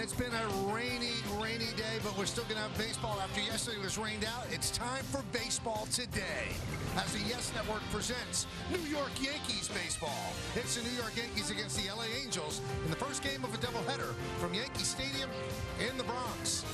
It's been a rainy day, but we're still going to have baseball after yesterday was rained out. It's time for baseball today as the Yes Network presents New York Yankees baseball. It's the New York Yankees against the LA Angels in the first game of a doubleheader from Yankee Stadium in the Bronx.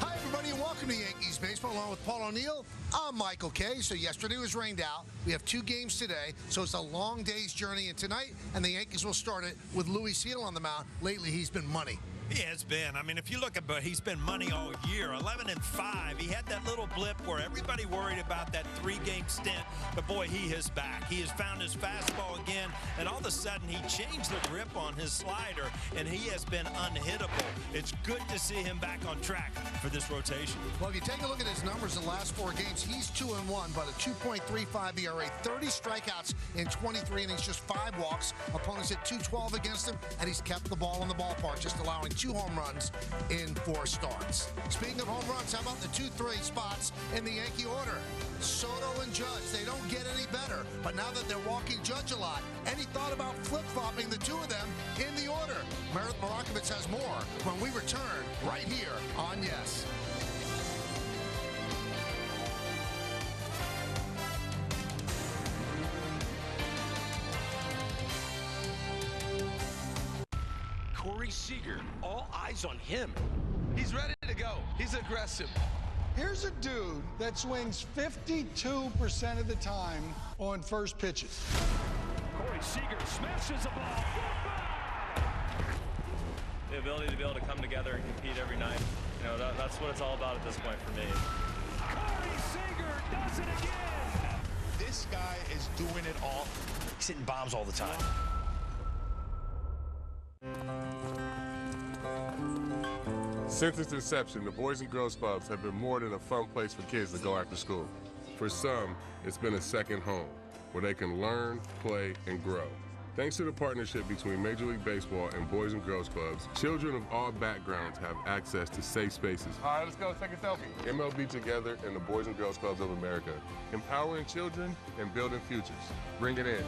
Hi, everybody, and welcome to Yankees baseball along with Paul O'Neill. I'm Michael Kay. So yesterday was rained out. We have 2 games today, so it's a long day's journey. And tonight, the Yankees will start it with Luis Gil on the mound. Lately, he's been money. He has been. I mean, if you look at, but he's been money all year. 11-5. He had that little blip where everybody worried about that 3-game stint. But boy, he is back. He has found his fastball again, and all of a sudden he changed the grip on his slider, and he has been unhittable. It's good to see him back on track for this rotation. Well, if you take a look at his numbers the last 4 games, he's 2-1, but a 2.35 ERA, 30 strikeouts in 23 innings, just 5 walks. Opponents hit .212 against him, and he's kept the ball in the ballpark, just allowing 2 home runs in 4 starts. Speaking of home runs, how about the 2-3 spots in the Yankee order? Soto and Judge, they don't get any better. But now that they're walking Judge a lot, any thought about flip-flopping the 2 of them in the order? Meredith Marakovitz has more when we return right here on Yes. Seager, all eyes on him. He's ready to go. He's aggressive. Here's a dude that swings 52% of the time on first pitches. Corey Seager smashes the ball. The ability to be able to come together and compete every night, you know, that's what it's all about at this point for me. Corey Seager does it again. This guy is doing it all. He's hitting bombs all the time. Since its inception, the Boys and Girls Clubs have been more than a fun place for kids to go after school. For some, it's been a second home, where they can learn, play, and grow. Thanks to the partnership between Major League Baseball and Boys and Girls Clubs, children of all backgrounds have access to safe spaces. All right, let's go take a selfie. MLB Together and the Boys and Girls Clubs of America, empowering children and building futures. Bring it in.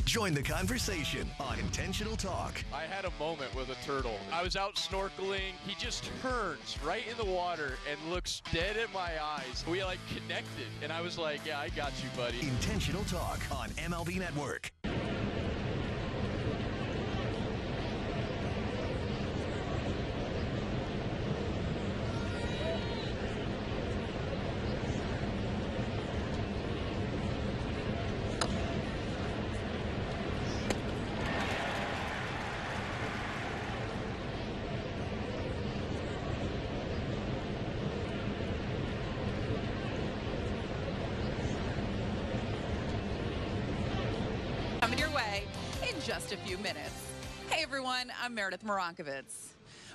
Join the conversation on Intentional Talk. I had a moment with a turtle. I was out snorkeling. He just turns right in the water and looks dead at my eyes. We connected, and I was like, yeah, I got you, buddy. Intentional Talk on MLB Network. Coming your way in just a few minutes. Hey everyone, I'm Meredith Marakovitz.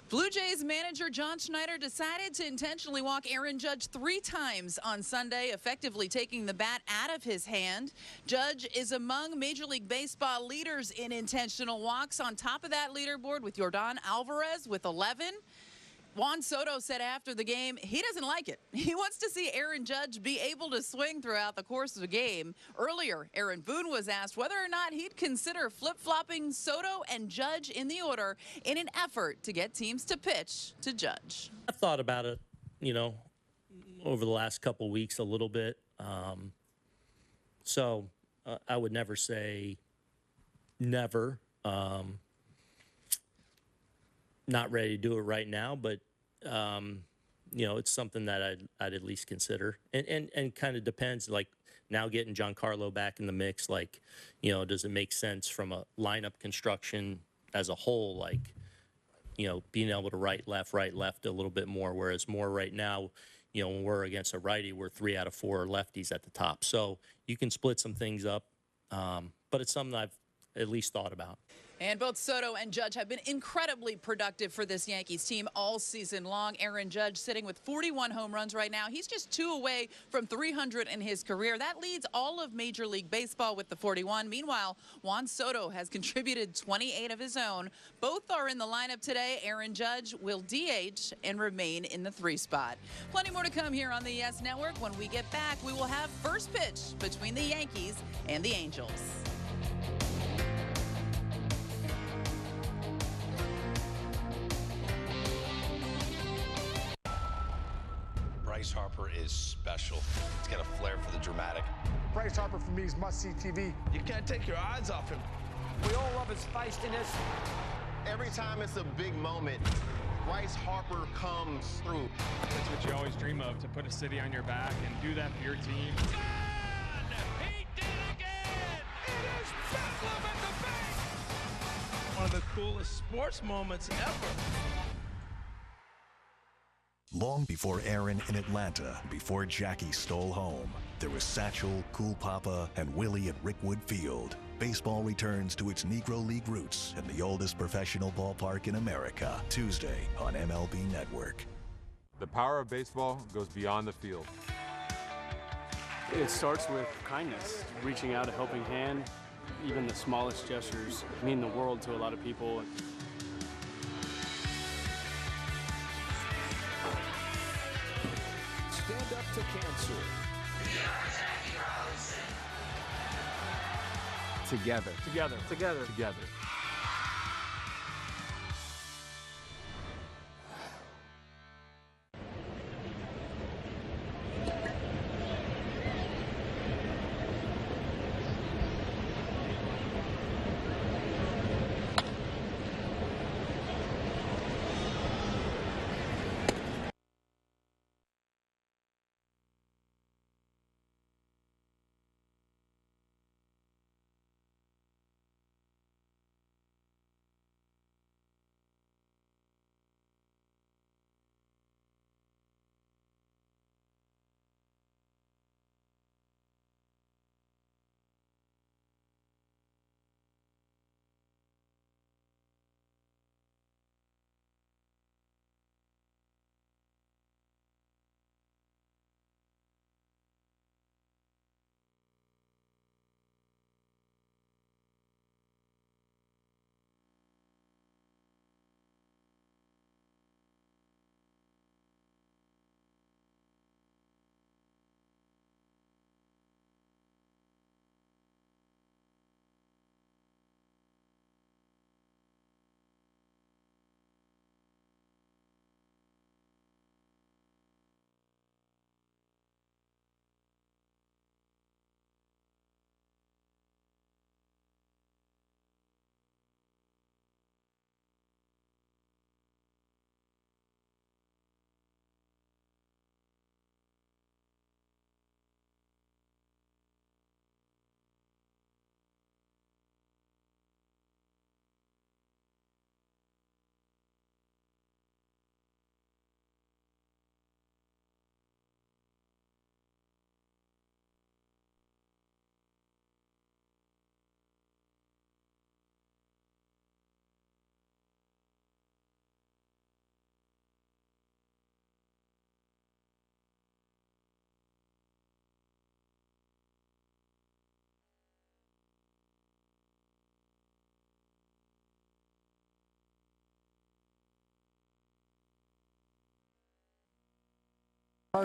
Blue Jays manager John Schneider decided to intentionally walk Aaron Judge 3 times on Sunday, effectively taking the bat out of his hand. Judge is among Major League Baseball leaders in intentional walks, on top of that leaderboard with Yordan Alvarez with 11. Juan Soto said after the game he doesn't like it. He wants to see Aaron Judge be able to swing throughout the course of the game. Earlier, Aaron Boone was asked whether or not he'd consider flip-flopping Soto and Judge in the order in an effort to get teams to pitch to Judge. I've thought about it, over the last couple weeks a little bit. So I would never say never. Not ready to do it right now, but it's something that I'd at least consider, and kind of depends. Like now, getting Giancarlo back in the mix, does it make sense from a lineup construction as a whole? Being able to right left a little bit more, whereas more right now, when we're against a righty, we're 3 out of 4 lefties at the top, so you can split some things up, but it's something I've at least thought about. And both Soto and Judge have been incredibly productive for this Yankees team all season long. Aaron Judge sitting with 41 home runs right now. He's just 2 away from 300 in his career. That leads all of Major League Baseball with the 41. Meanwhile, Juan Soto has contributed 28 of his own. Both are in the lineup today. Aaron Judge will DH and remain in the 3 spot. Plenty more to come here on the Yes Network. When we get back, we will have first pitch between the Yankees and the Angels. Bryce Harper is special. He's got a flair for the dramatic. Bryce Harper, for me, is must-see TV. You can't take your eyes off him. We all love his feistiness. Every time it's a big moment, Bryce Harper comes through. That's what you always dream of, to put a city on your back and do that for your team. He did it again! It is Bedlam at the bank! One of the coolest sports moments ever. Long before Aaron in Atlanta, before Jackie stole home, there was Satchel, Cool Papa, and Willie at Rickwood Field. Baseball returns to its Negro League roots in the oldest professional ballpark in America, Tuesday on MLB Network. The power of baseball goes beyond the field. It starts with kindness, reaching out a helping hand. Even the smallest gestures mean the world to a lot of people. Stand up to cancer. Together. Together. Together. Together.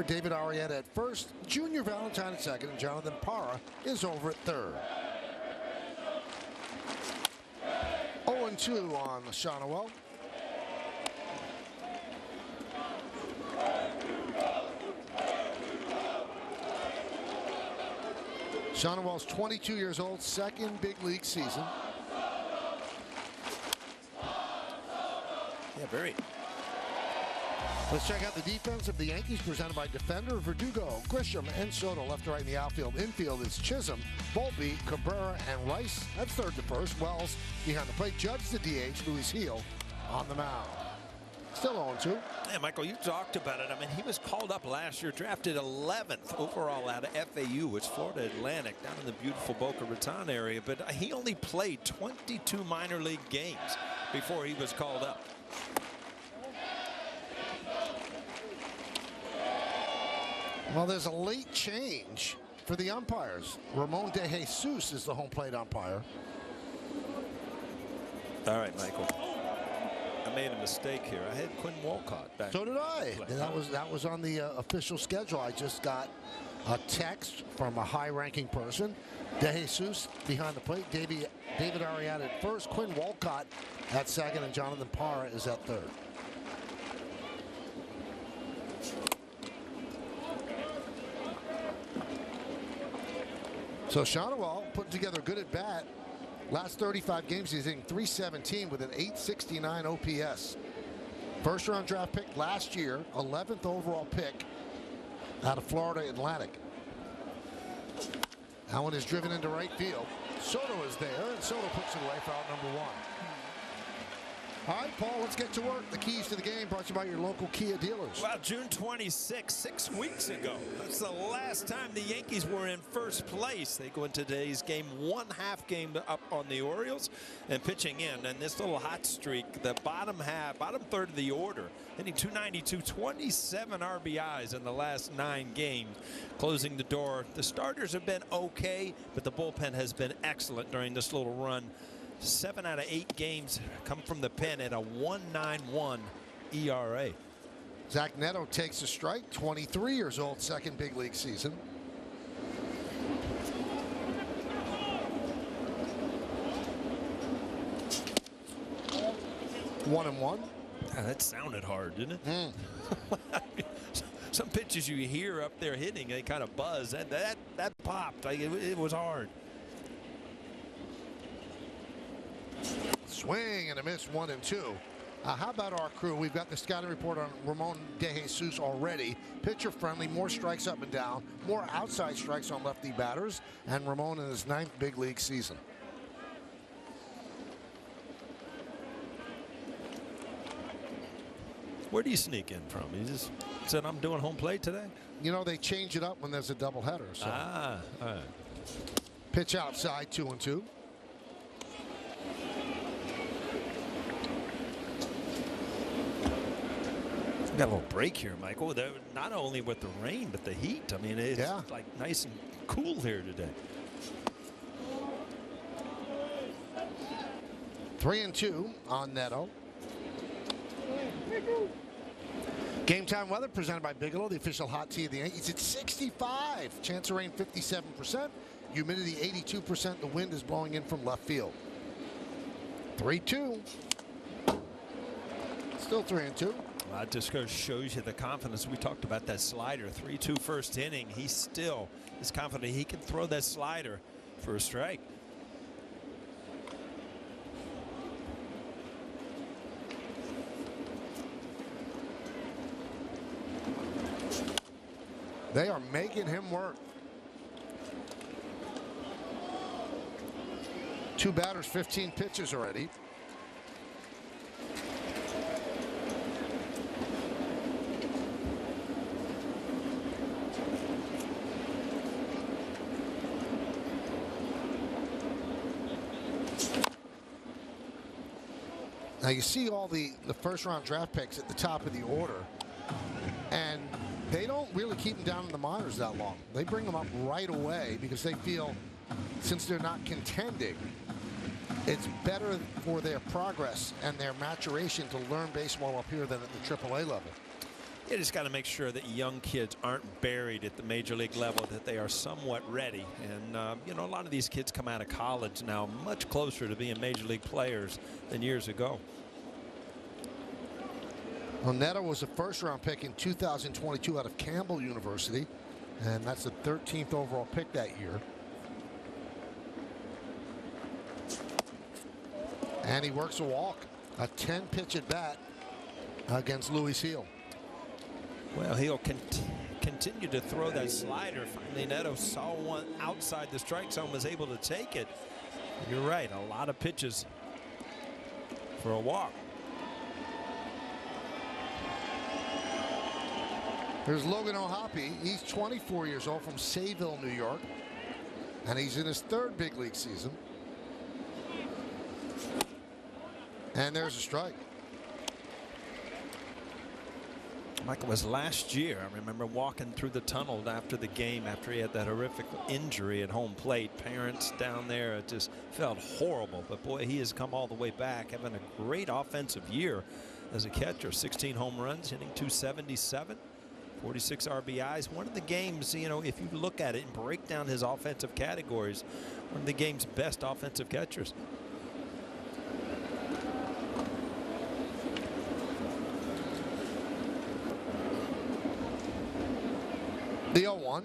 David Arrieta at first, Junior Valentine at second, and Jonathan Parra is over at third. 0-2 on Shonowell. Shonowell's 22 years old, second big league season. Yeah, very. Let's check out the defense of the Yankees, presented by Defender, Verdugo, Grisham, and Soto. Left to right in the outfield. Infield is Chisholm, Volpe, Cabrera, and Rice. That's third to first. Wells behind the plate. Judge the DH. Luis Gil on the mound. Still 0-2. Yeah, Michael, you talked about it. I mean, he was called up last year, drafted 11th overall out of FAU, which Florida Atlantic, down in the beautiful Boca Raton area. But he only played 22 minor league games before he was called up. Well, there's a late change for the umpires. Ramon De Jesus is the home plate umpire. All right, Michael. I made a mistake here. I had Quinn Walcott back. So did I. And that was on the official schedule. I just got a text from a high-ranking person. De Jesus behind the plate. David Arrieta at first. Quinn Walcott at second, and Jonathan Parra is at third. So Shonowell putting together a good at bat. Last 35 games, he's hitting .317 with an .869 OPS. First round draft pick last year, 11th overall pick out of Florida Atlantic. That one is driven into right field. Soto is there, and Soto puts it away for out number 1. All right, Paul, let's get to work. The keys to the game brought to you by your local Kia dealers. Well, June 26, 6 weeks ago. That's the last time the Yankees were in first place. They go into today's game, 1/2 game up on the Orioles and pitching in. And this little hot streak, the bottom third of the order, hitting .292, 27 RBIs in the last 9 games, closing the door. The starters have been okay, but the bullpen has been excellent during this little run. 7 out of 8 games come from the pen at a 1.91 ERA. Zach Neto takes a strike, 23 years old, second big league season. One and one. That sounded hard, didn't it? Some pitches you hear up there hitting, they kind of buzz. That popped. It was hard. Swing and a miss, 1 and 2. How about our crew? We've got the scouting report on Ramon De Jesus already. Pitcher friendly, more strikes up and down, more outside strikes on lefty batters, and Ramon in his 9th big league season. Where do you sneak in from? You just said, I'm doing home plate today? You know, they change it up when there's a doubleheader. So. All right. Pitch outside, 2 and 2. Got a little break here, Michael. Not only with the rain, but the heat. I mean, it's like nice and cool here today. 3 and 2 on Neto. Game time weather presented by Bigelow, the official hot tea of the Yankees. It's 65. Chance of rain 57%. Humidity 82%. The wind is blowing in from left field. 3-2. Still 3 and 2. Well, that just shows you the confidence. We talked about that slider. 3-2 first inning. He still is confident he can throw that slider for a strike. They are making him work. 2 batters, 15 pitches already. Now you see all the first round draft picks at the top of the order, and they don't really keep them down in the minors that long. They bring them up right away because they feel, since they're not contending, it's better for their progress and their maturation to learn baseball up here than at the AAA level. You just got to make sure that young kids aren't buried at the major league level, that they are somewhat ready. And, you know, a lot of these kids come out of college now much closer to being major league players than years ago. Well, Neto was a first-round pick in 2022 out of Campbell University, and that's the 13th overall pick that year. And he works a walk, a 10-pitch at bat against Luis Gil. Well, he'll continue to throw that slider. Finally, Neto saw one outside the strike zone, was able to take it. You're right, a lot of pitches for a walk. Here's Logan O'Hoppe. He's 24 years old from Sayville, New York, and he's in his 3rd big league season. And there's a strike. Michael, was last year. I remember walking through the tunnel after the game after he had that horrific injury at home plate. Parents down there, it just felt horrible. But boy, he has come all the way back, having a great offensive year as a catcher. 16 home runs, hitting .277, 46 RBIs. One of the games, you know, if you look at it and break down his offensive categories, one of the game's best offensive catchers. The 0-1.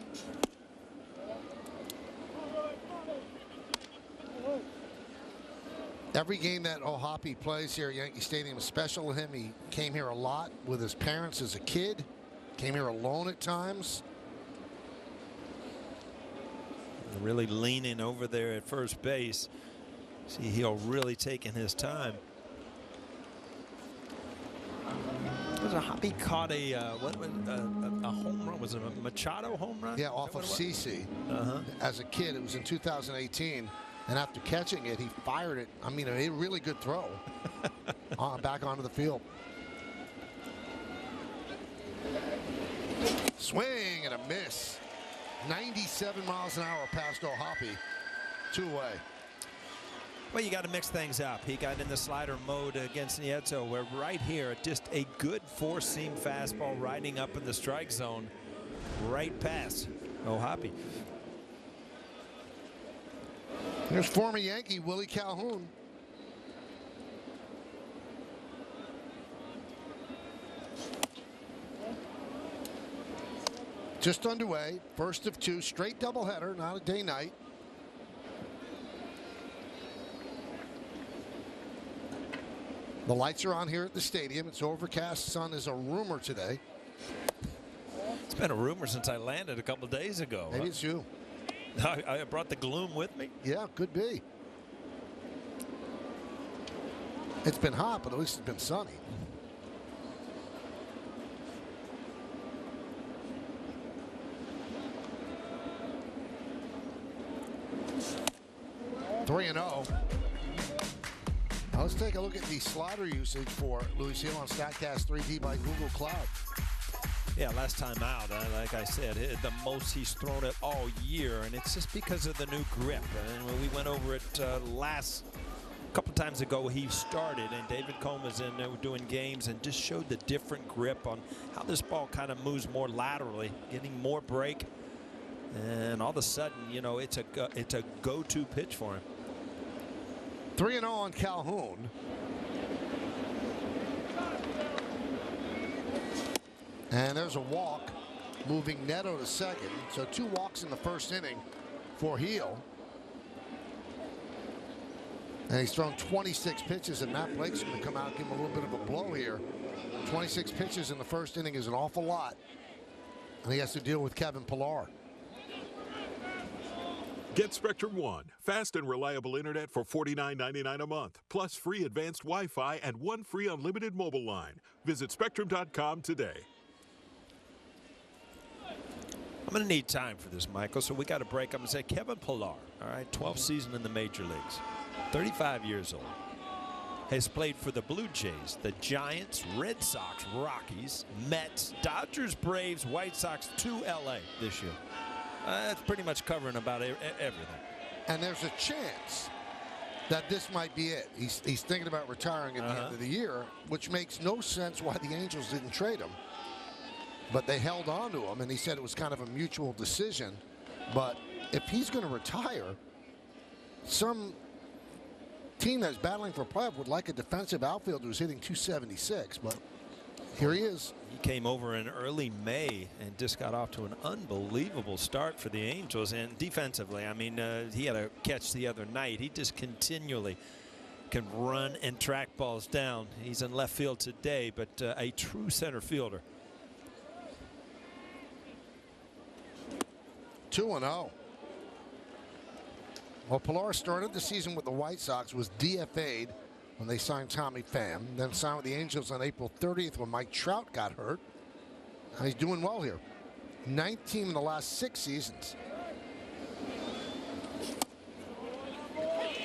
Every game that O'Hoppe plays here at Yankee Stadium is special to him. He came here a lot with his parents as a kid. Came here alone at times. Really leaning over there at first base. See, he'll really taking his time. Hoppe caught a home run. Was it a Machado home run? Yeah, off of CC. As a kid, it was in 2018. And after catching it, he fired it. I mean, a really good throw back onto the field. Swing and a miss. 97 miles an hour past O'Hoppe. 2 away. Well, you got to mix things up. He got in the slider mode against Nieto, where right here, just a good four-seam fastball riding up in the strike zone, right past O'Hoppe. Here's former Yankee Willie Calhoun. Just underway, first of 2, straight doubleheader, not a day-night. The lights are on here at the stadium. It's overcast. Sun is a rumor today. It's been a rumor since I landed a couple days ago. Maybe it's you. I brought the gloom with me. Yeah, could be. It's been hot, but at least it's been sunny. Three and 0. Now let's take a look at the slider usage for Luis Gil on StatCast 3D by Google Cloud. Yeah, last time out, like I said, the most he's thrown it all year, and it's just because of the new grip. And when we went over it last couple times ago, he started, and David Cohn was in there doing games and just showed the different grip on how this ball kind of moves more laterally, getting more break, and all of a sudden, you know, it's a go-to pitch for him. 3-0 on Calhoun. And there's a walk, moving Neto to second. So 2 walks in the first inning for Gil. And he's thrown 26 pitches, and Matt Blake's going to come out and give him a little bit of a blow here. 26 pitches in the first inning is an awful lot. And he has to deal with Kevin Pillar. Get Spectrum One, fast and reliable internet for $49.99 a month, plus free advanced Wi-Fi and 1 free unlimited mobile line. Visit Spectrum.com today. I'm going to need time for this, Michael, so we got to break up and say Kevin Pillar, all right, 12th season in the major leagues, 35 years old, has played for the Blue Jays, the Giants, Red Sox, Rockies, Mets, Dodgers, Braves, White Sox to LA this year. That's pretty much covering about everything. And there's a chance that this might be it. He's thinking about retiring at the end of the year, which makes no sense why the Angels didn't trade him. But they held on to him, and he said it was kind of a mutual decision. But if he's going to retire, some team that's battling for playoff would like a defensive outfielder who's hitting 276. But here he is. He came over in early May and just got off to an unbelievable start for the Angels. And defensively, I mean, he had a catch the other night. He just continually can run and track balls down. He's in left field today, but a true center fielder. 2-0. Well, Pillar started the season with the White Sox, was DFA'd when they signed Tommy Pham, then signed with the Angels on April 30th when Mike Trout got hurt. And he's doing well here. 19 in the last 6 seasons. You know,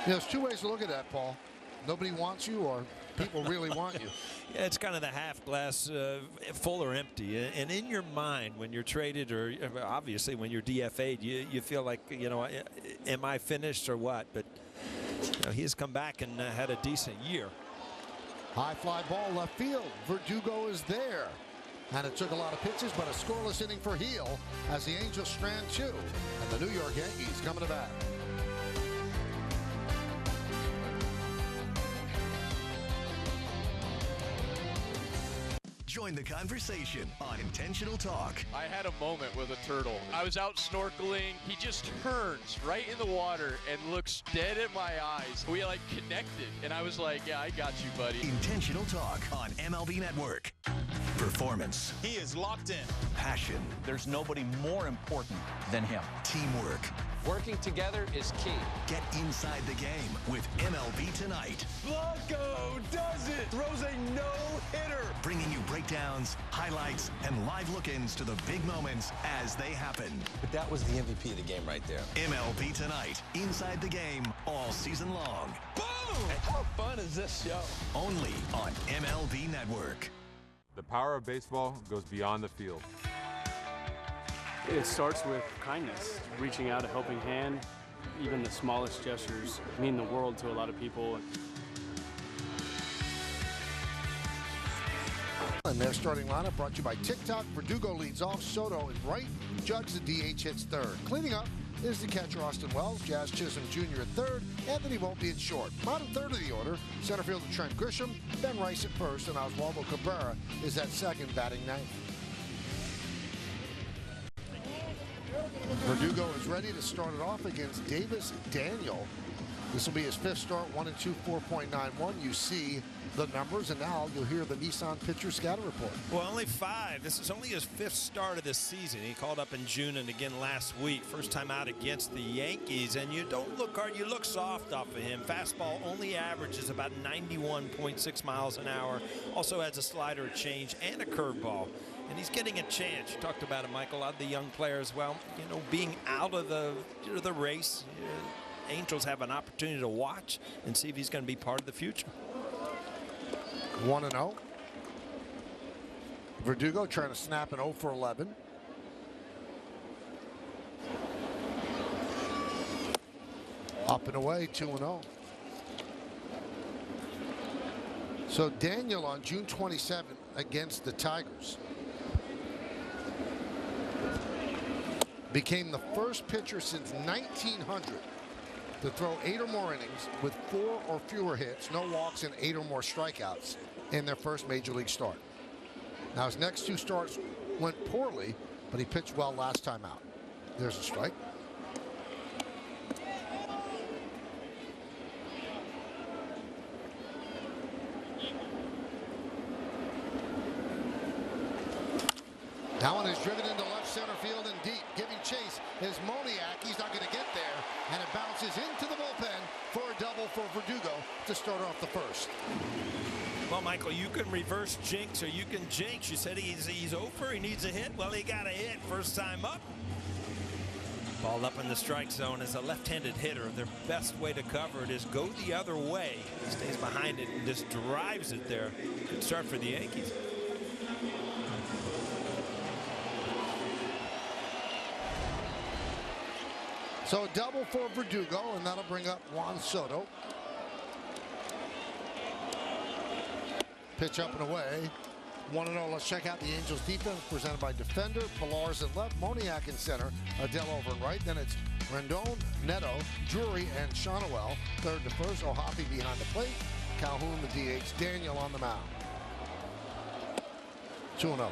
there's 2 ways to look at that, Paul. Nobody wants you, or people really want you. Yeah, it's kind of the half glass full or empty. And in your mind, when you're traded, or obviously when you're DFA'd, you feel like, you know, am I finished or what? But you know, he's come back and had a decent year. High fly ball left field. Verdugo is there. And it took a lot of pitches, but a scoreless inning for Gil as the Angels strand 2. And the New York Yankees coming to bat. Join the conversation on Intentional Talk. I had a moment with a turtle. I was out snorkeling. He just turns right in the water and looks dead at my eyes. We like connected, and I was like, yeah, I got you, buddy. Intentional Talk on MLB Network. Performance. He is locked in. Passion. There's nobody more important than him. Teamwork. Working together is key. Get inside the game with MLB Tonight. Blanco does it! Throws a no-hitter! Bringing you breakdowns, highlights, and live look-ins to the big moments as they happen. But that was the MVP of the game right there. MLB Tonight. Inside the game all season long. Boom! How fun is this show? Only on MLB Network. The power of baseball goes beyond the field. It starts with kindness, reaching out a helping hand. Even the smallest gestures mean the world to a lot of people. And their starting lineup brought to you by TikTok. Verdugo leads off. Soto in right. Judge, the DH, hits third. Cleaning up is the catcher Austin Wells. Jazz Chisholm Jr. at third. Anthony Volpe at short. Bottom third of the order. Center fielder Trent Grisham. Ben Rice at first. And Oswaldo Cabrera is at second, batting ninth. Verdugo is ready to start it off against Davis Daniel. This will be his fifth start, 1-2, 4.91. You see the numbers, and now you'll hear the Nissan pitcher scatter report. Well, only 5. This is only his 5th start of this season. He called up in June and again last week. First time out against the Yankees, and you don't look hard. You look soft off of him. Fastball only averages about 91.6 miles an hour. Also has a slider, a change, and a curveball. And he's getting a chance. You talked about it, Michael. A lot of the young players, well, you know, being out of the race. Angels have an opportunity to watch and see if he's going to be part of the future. 1-0. Verdugo trying to snap an 0 for 11. Up and away, 2-0. So Daniel on June 27th against the Tigers became the first pitcher since 1900 to throw 8 or more innings with 4 or fewer hits, no walks, and 8 or more strikeouts in their first major league start. Now his next 2 starts went poorly, but he pitched well last time out. There's a strike. That one is driven into left center field and deep. Giving chase is Moniak. He's not going to get there. And it bounces into the bullpen for a double for Verdugo to start off the first. Well, Michael, you can reverse jinx or you can jinx. You said he's over. He needs a hit. Well, he got a hit first time up. Ball up in the strike zone. As a left-handed hitter, their best way to cover it is go the other way. He stays behind it and just drives it there. Good start for the Yankees. So a double for Verdugo, and that'll bring up Juan Soto. Pitch up and away. 1-0. Let's check out the Angels defense presented by Defender. Pilar's at left, Moniak in center, Adele over in right. Then it's Rendon, Neto, Drury, and Shonowell. Third to first, Ohapi behind the plate. Calhoun, the DH, Daniel on the mound. 2-0.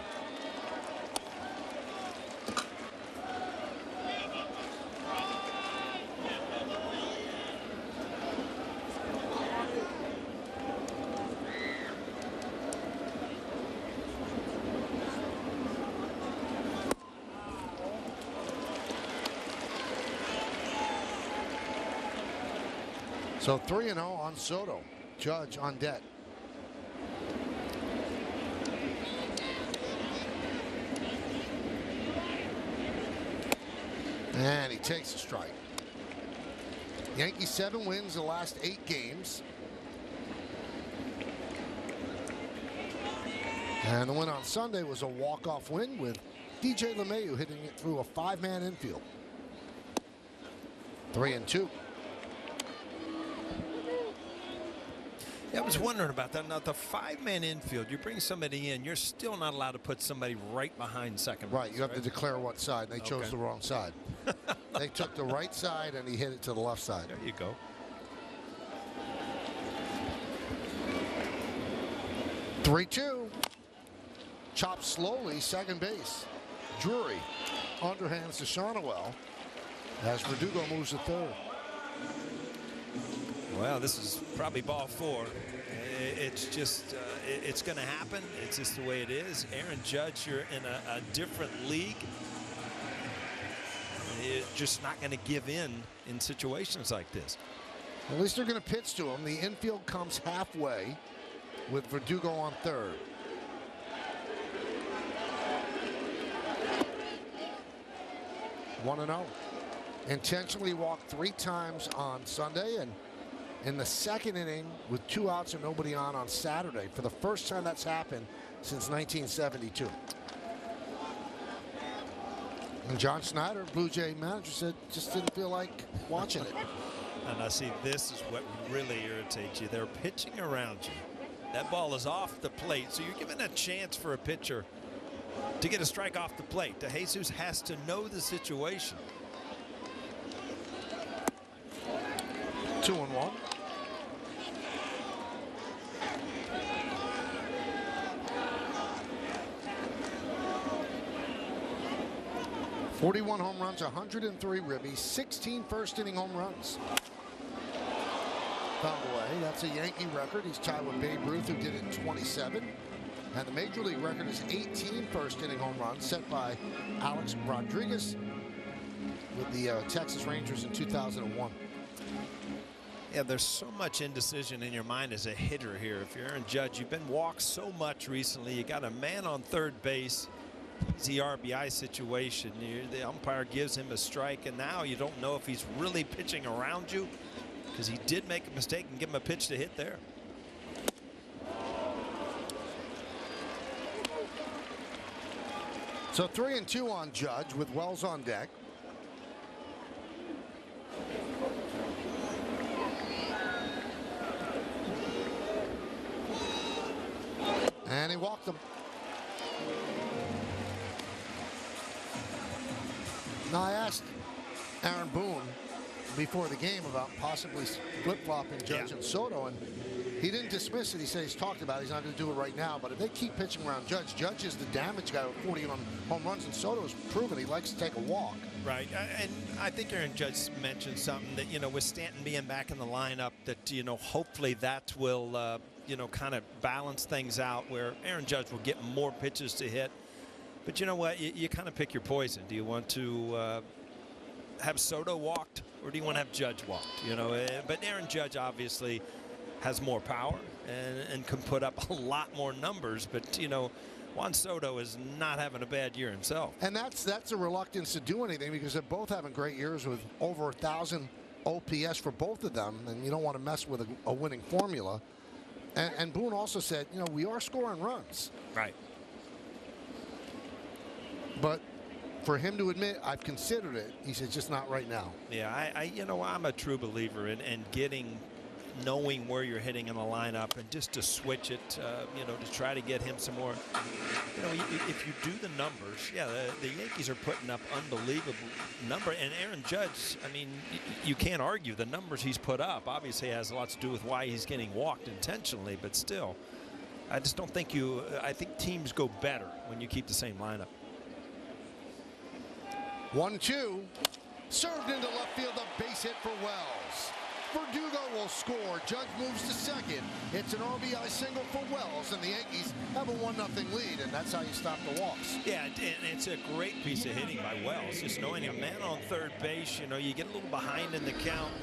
So 3-0 on Soto. Judge on deck. And he takes a strike. Yankees 7 wins the last 8 games. And the win on Sunday was a walk-off win with DJ LeMahieu hitting it through a 5-man infield. 3-2. Yeah, I was wondering about that. Now, the 5-man infield, you bring somebody in, you're still not allowed to put somebody right behind second base. Right, you have to declare what side. They chose the wrong side. They took the right side, and he hit it to the left side. There you go. chopped slowly, second base. Drury underhands to Shonowell as Verdugo moves to third. Well, this is probably ball 4. It's just, it's going to happen. It's just the way it is. Aaron Judge, you're in a different league. You're just not going to give in situations like this. At least they're going to pitch to him. The infield comes halfway with Verdugo on third. One and 0. Intentionally walked 3 times on Sunday, and in the second inning with 2 outs and nobody on Saturday, for the first time that's happened since 1972. And John Schneider, Blue Jay manager, said just didn't feel like watching it. And I see this is what really irritates you. They're pitching around you. That ball is off the plate, so you're given a chance for a pitcher to get a strike off the plate. DeJesus has to know the situation. 2-1. 41 home runs, 103 ribbies, 16 first inning home runs. Found away. That's a Yankee record. He's tied with Babe Ruth, who did it in 27. And the Major League record is 18 first inning home runs, set by Alex Rodriguez with the Texas Rangers in 2001. Yeah, there's so much indecision in your mind as a hitter here. If you're Aaron Judge, you've been walked so much recently. You got a man on third base. Easy RBI situation. The umpire gives him a strike, and now you don't know if he's really pitching around you, because he did make a mistake and give him a pitch to hit there. So 3-2 on Judge with Wells on deck. And he walked him. Now, I asked Aaron Boone before the game about possibly flip-flopping Judge and Soto, and he didn't dismiss it. He said he's talked about it. He's not going to do it right now, but if they keep pitching around Judge, Judge is the damage guy with 40 home runs, and Soto's proven he likes to take a walk. Right, and I think Aaron Judge mentioned something that, you know, with Stanton being back in the lineup, that, you know, hopefully that will, you know, kind of balance things out where Aaron Judge will get more pitches to hit. But you know what? You kind of pick your poison. Do you want to have Soto walked, or do you want to have Judge walked? You know, but Aaron Judge obviously has more power and can put up a lot more numbers. But you know, Juan Soto is not having a bad year himself. And that's a reluctance to do anything, because they're both having great years with over 1,000 OPS for both of them, and you don't want to mess with a winning formula. And Boone also said, you know, we are scoring runs. Right. But for him to admit, I've considered it, he said, just not right now. Yeah, you know, I'm a true believer in knowing where you're hitting in the lineup, and just to switch it, you know, to try to get him some more. You know, if you do the numbers, yeah, the Yankees are putting up unbelievable number. And Aaron Judge, I mean, you can't argue the numbers he's put up. Obviously, has a lot to do with why he's getting walked intentionally, but still, I just don't think I think teams go better when you keep the same lineup. 1-2, served into left field, a base hit for Wells. Verdugo will score. Judge moves to second. It's an RBI single for Wells, and the Yankees have a 1-0 lead, and that's how you stop the walks. Yeah, and it's a great piece of hitting by Wells. Just knowing a man on third base, you know, you get a little behind in the count.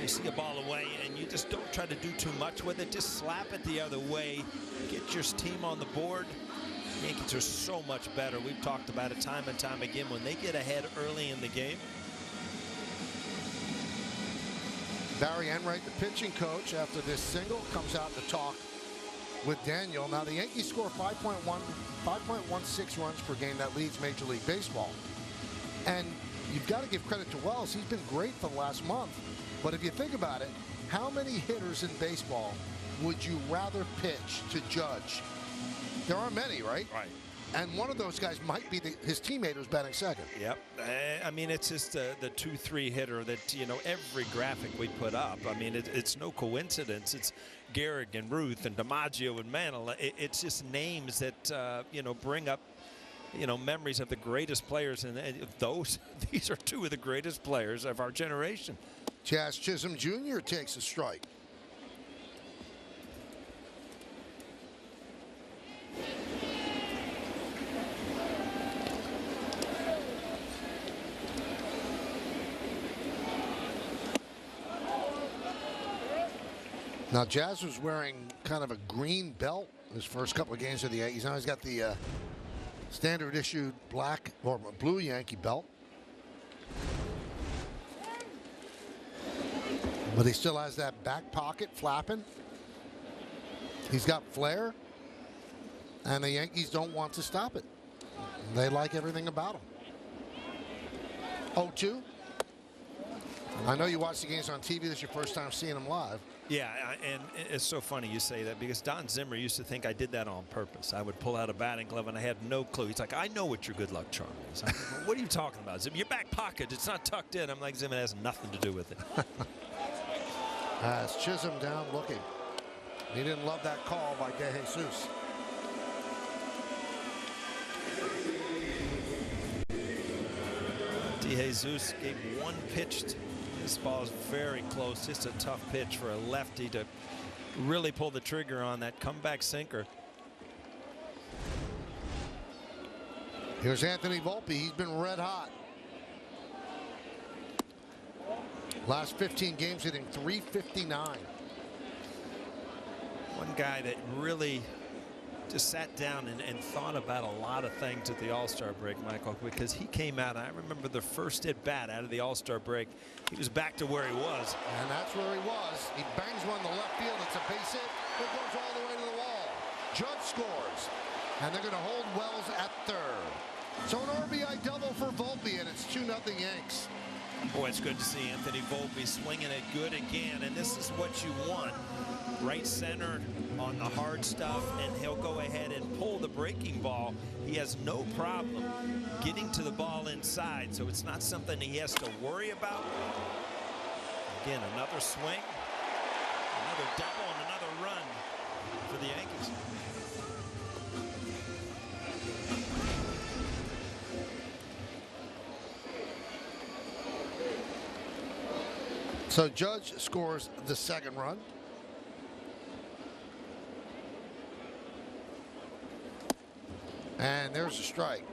You see a ball away, and you just don't try to do too much with it. Just slap it the other way. Get your team on the board. The Yankees are so much better. We've talked about it time and time again. When they get ahead early in the game. Barry Enright, the pitching coach, after this single, comes out to talk with Daniel. Now, the Yankees score 5.16 runs per game. That leads Major League Baseball. And you've got to give credit to Wells. He's been great for the last month. But if you think about it, how many hitters in baseball would you rather pitch to Judge? There aren't many, right? Right. And one of those guys might be his teammate who's batting second. Yep. I mean, it's just the 2-3 hitter that, you know, every graphic we put up. I mean, it's no coincidence. It's, Gehrig and Ruth and DiMaggio and Mantle. It's just names that, you know, bring up, you know, memories of the greatest players. And these are two of the greatest players of our generation. Jazz Chisholm Jr. takes a strike. Now, Jazz was wearing kind of a green belt his first couple of games of the Yankees. Now he's got the standard issued black or blue Yankee belt. But he still has that back pocket flapping. He's got flair. And the Yankees don't want to stop it. They like everything about him. 0-2. I know you watch the games on TV. This is your first time seeing them live. Yeah, and it's so funny you say that because Don Zimmer used to think I did that on purpose. I would pull out a batting glove and I had no clue. He's like, I know what your good luck charm is. I'm like, what are you talking about, Zimmer? Your back pocket, it's not tucked in. I'm like, Zimmer, it has nothing to do with it. As Chisholm down looking. He didn't love that call by De Jesus. De Jesus gave one pitch. This ball is very close. Just a tough pitch for a lefty to really pull the trigger on that comeback sinker. Here's Anthony Volpe. He's been red hot. Last 15 games hitting .359. One guy that really just sat down and thought about a lot of things at the All-Star break, Michael, because he came out. I remember the first at bat out of the All-Star break. He was back to where he was. And that's where he was. He bangs one to left field. It's a base hit. It goes all the way to the wall. Judge scores. And they're going to hold Wells at third. So an RBI double for Volpe, and it's 2-0 Yanks. Boy, it's good to see Anthony Volpe swinging it good again, and this is what you want. Right center on the hard stuff, and he'll go ahead and pull the breaking ball. He has no problem getting to the ball inside, so it's not something he has to worry about. Again, another swing, another double, and another run for the Yankees. So Judge scores the second run. And there's a strike.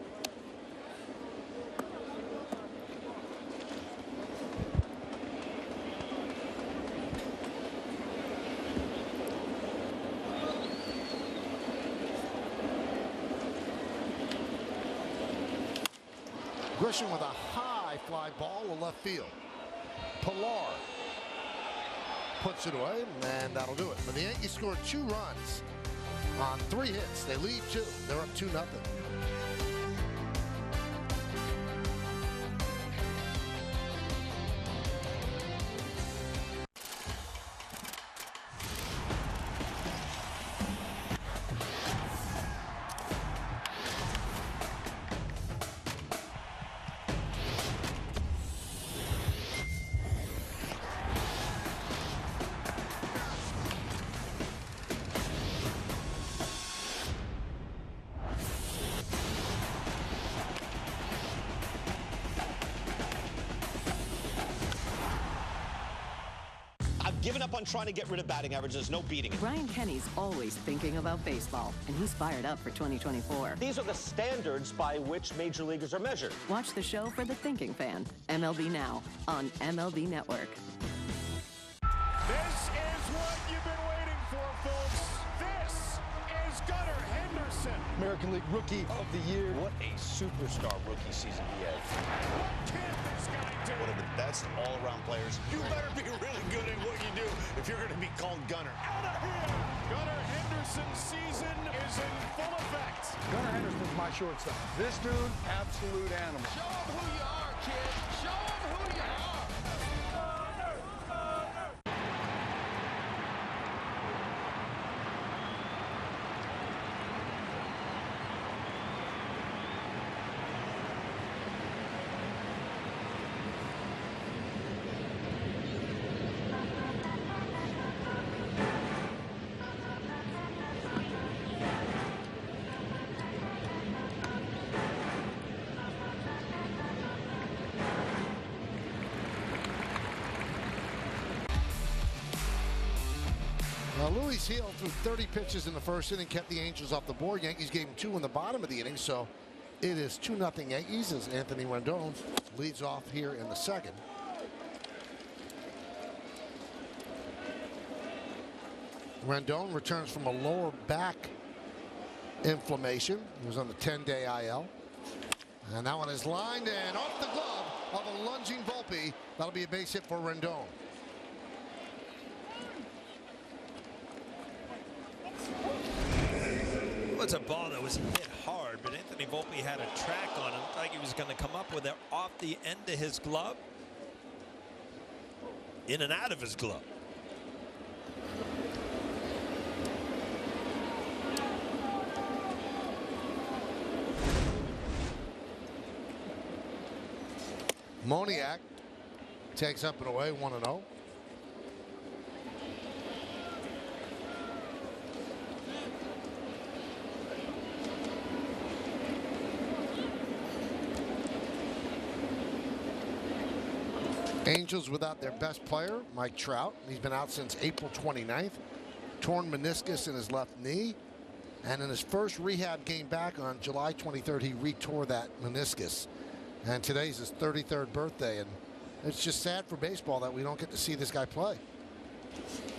Grisham with a high fly ball to left field. Pilar puts it away, and that'll do it. But the Yankees scored 2 runs on 3 hits. They lead 2. They're up 2-0. Given up on trying to get rid of batting average. There's no beating it. Brian Kenny's always thinking about baseball, and he's fired up for 2024. These are the standards by which major leaguers are measured. Watch the show for the thinking fan. MLB Now on MLB Network. This is what you've been waiting for, folks. This is Gunnar Henderson. American League Rookie of the Year. What a superstar rookie season he had. What can this guy do? One of the best all-around players. You better be really good at what you do if you're going to be called Gunnar. Out of here! Gunnar Henderson's season is in full effect. Gunnar Henderson's my shortstop. This dude, absolute animal. Show him who you are, kid. Show him who you are. Luis Gil threw 30 pitches in the first inning, kept the Angels off the board. Yankees gave him 2 in the bottom of the inning, so it is 2-0 Yankees as Anthony Rendon leads off here in the second. Rendon returns from a lower back inflammation. He was on the 10-day IL. And that one is lined and off the glove of a lunging Volpe. That'll be a base hit for Rendon. It was a ball that was hit hard, but Anthony Volpe had a track on it. Like he was going to come up with it off the end of his glove. In and out of his glove. Moniak takes up and away, 1-0. Angels without their best player, Mike Trout. He's been out since April 29th. Torn meniscus in his left knee. And in his first rehab game back on July 23rd, he retore that meniscus. And today's his 33rd birthday. And it's just sad for baseball that we don't get to see this guy play.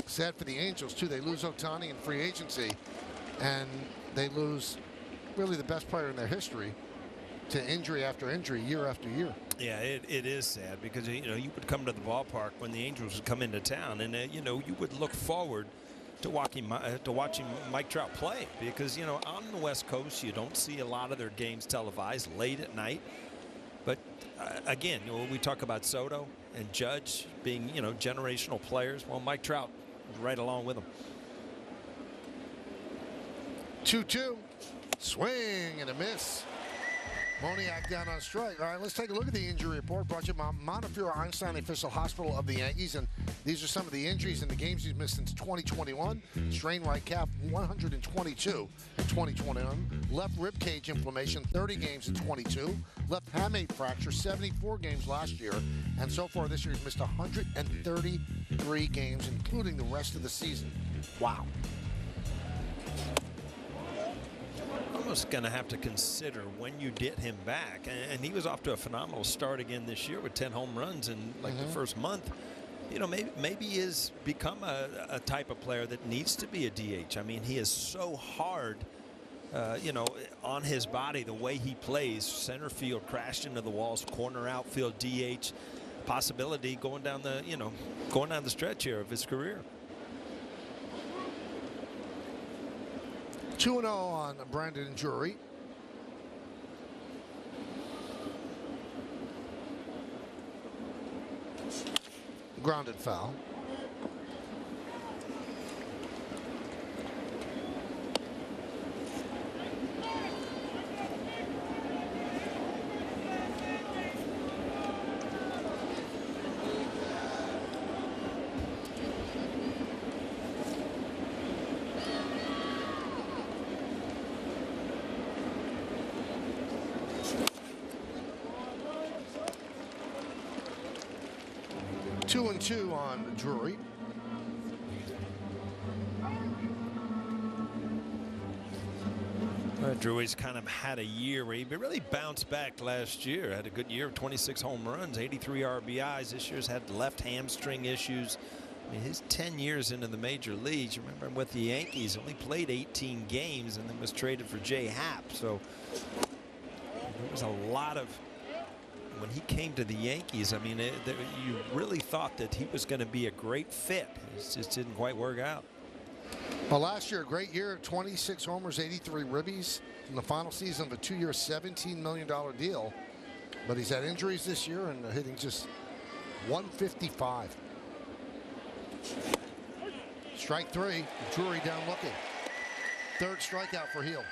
Sad for the Angels, too. They lose Ohtani in free agency. And they lose really the best player in their history to injury after injury, year after year. Yeah, it is sad because, you know, you would come to the ballpark when the Angels would come into town, and, you know, you would look forward to watching Mike Trout play because, you know, on the West Coast, you don't see a lot of their games televised late at night. But, again, you know, we talk about Soto and Judge being, you know, generational players. Well, Mike Trout is right along with them. 2-2. Swing and a miss. Moniak down on strike. All right, let's take a look at the injury report brought to you by Montefiore Einstein Official Hospital of the Yankees. And these are some of the injuries in the games he's missed since 2021. Strained right calf, 122 in 2021. Left rib cage inflammation, 30 games in 22. Left hamate fracture, 74 games last year. And so far this year, he's missed 133 games, including the rest of the season. Wow. Almost going to have to consider when you get him back, and he was off to a phenomenal start again this year with 10 home runs in like the first month. You know, maybe he has become a type of player that needs to be a DH. I mean, he is so hard, you know, on his body, the way he plays. Center field crashed into the walls, corner outfield DH, possibility going down the, you know, going down the stretch here of his career. 2-0 on Brandon Drury. Grounded foul. Two and two on Drury. Drury's kind of had a year where he really bounced back last year. Had a good year, 26 home runs, 83 RBIs. This year's had left hamstring issues. I mean, his 10 years into the major leagues, you remember him with the Yankees, only played 18 games and then was traded for Jay Happ. So there was a lot of, when he came to the Yankees, I mean, you really thought that he was going to be a great fit. It just didn't quite work out. Well, last year, a great year, 26 homers, 83 ribbies in the final season of a 2-year, $17 million deal. But he's had injuries this year and hitting just 155. Strike three, Drury down looking. Third strikeout for Gil.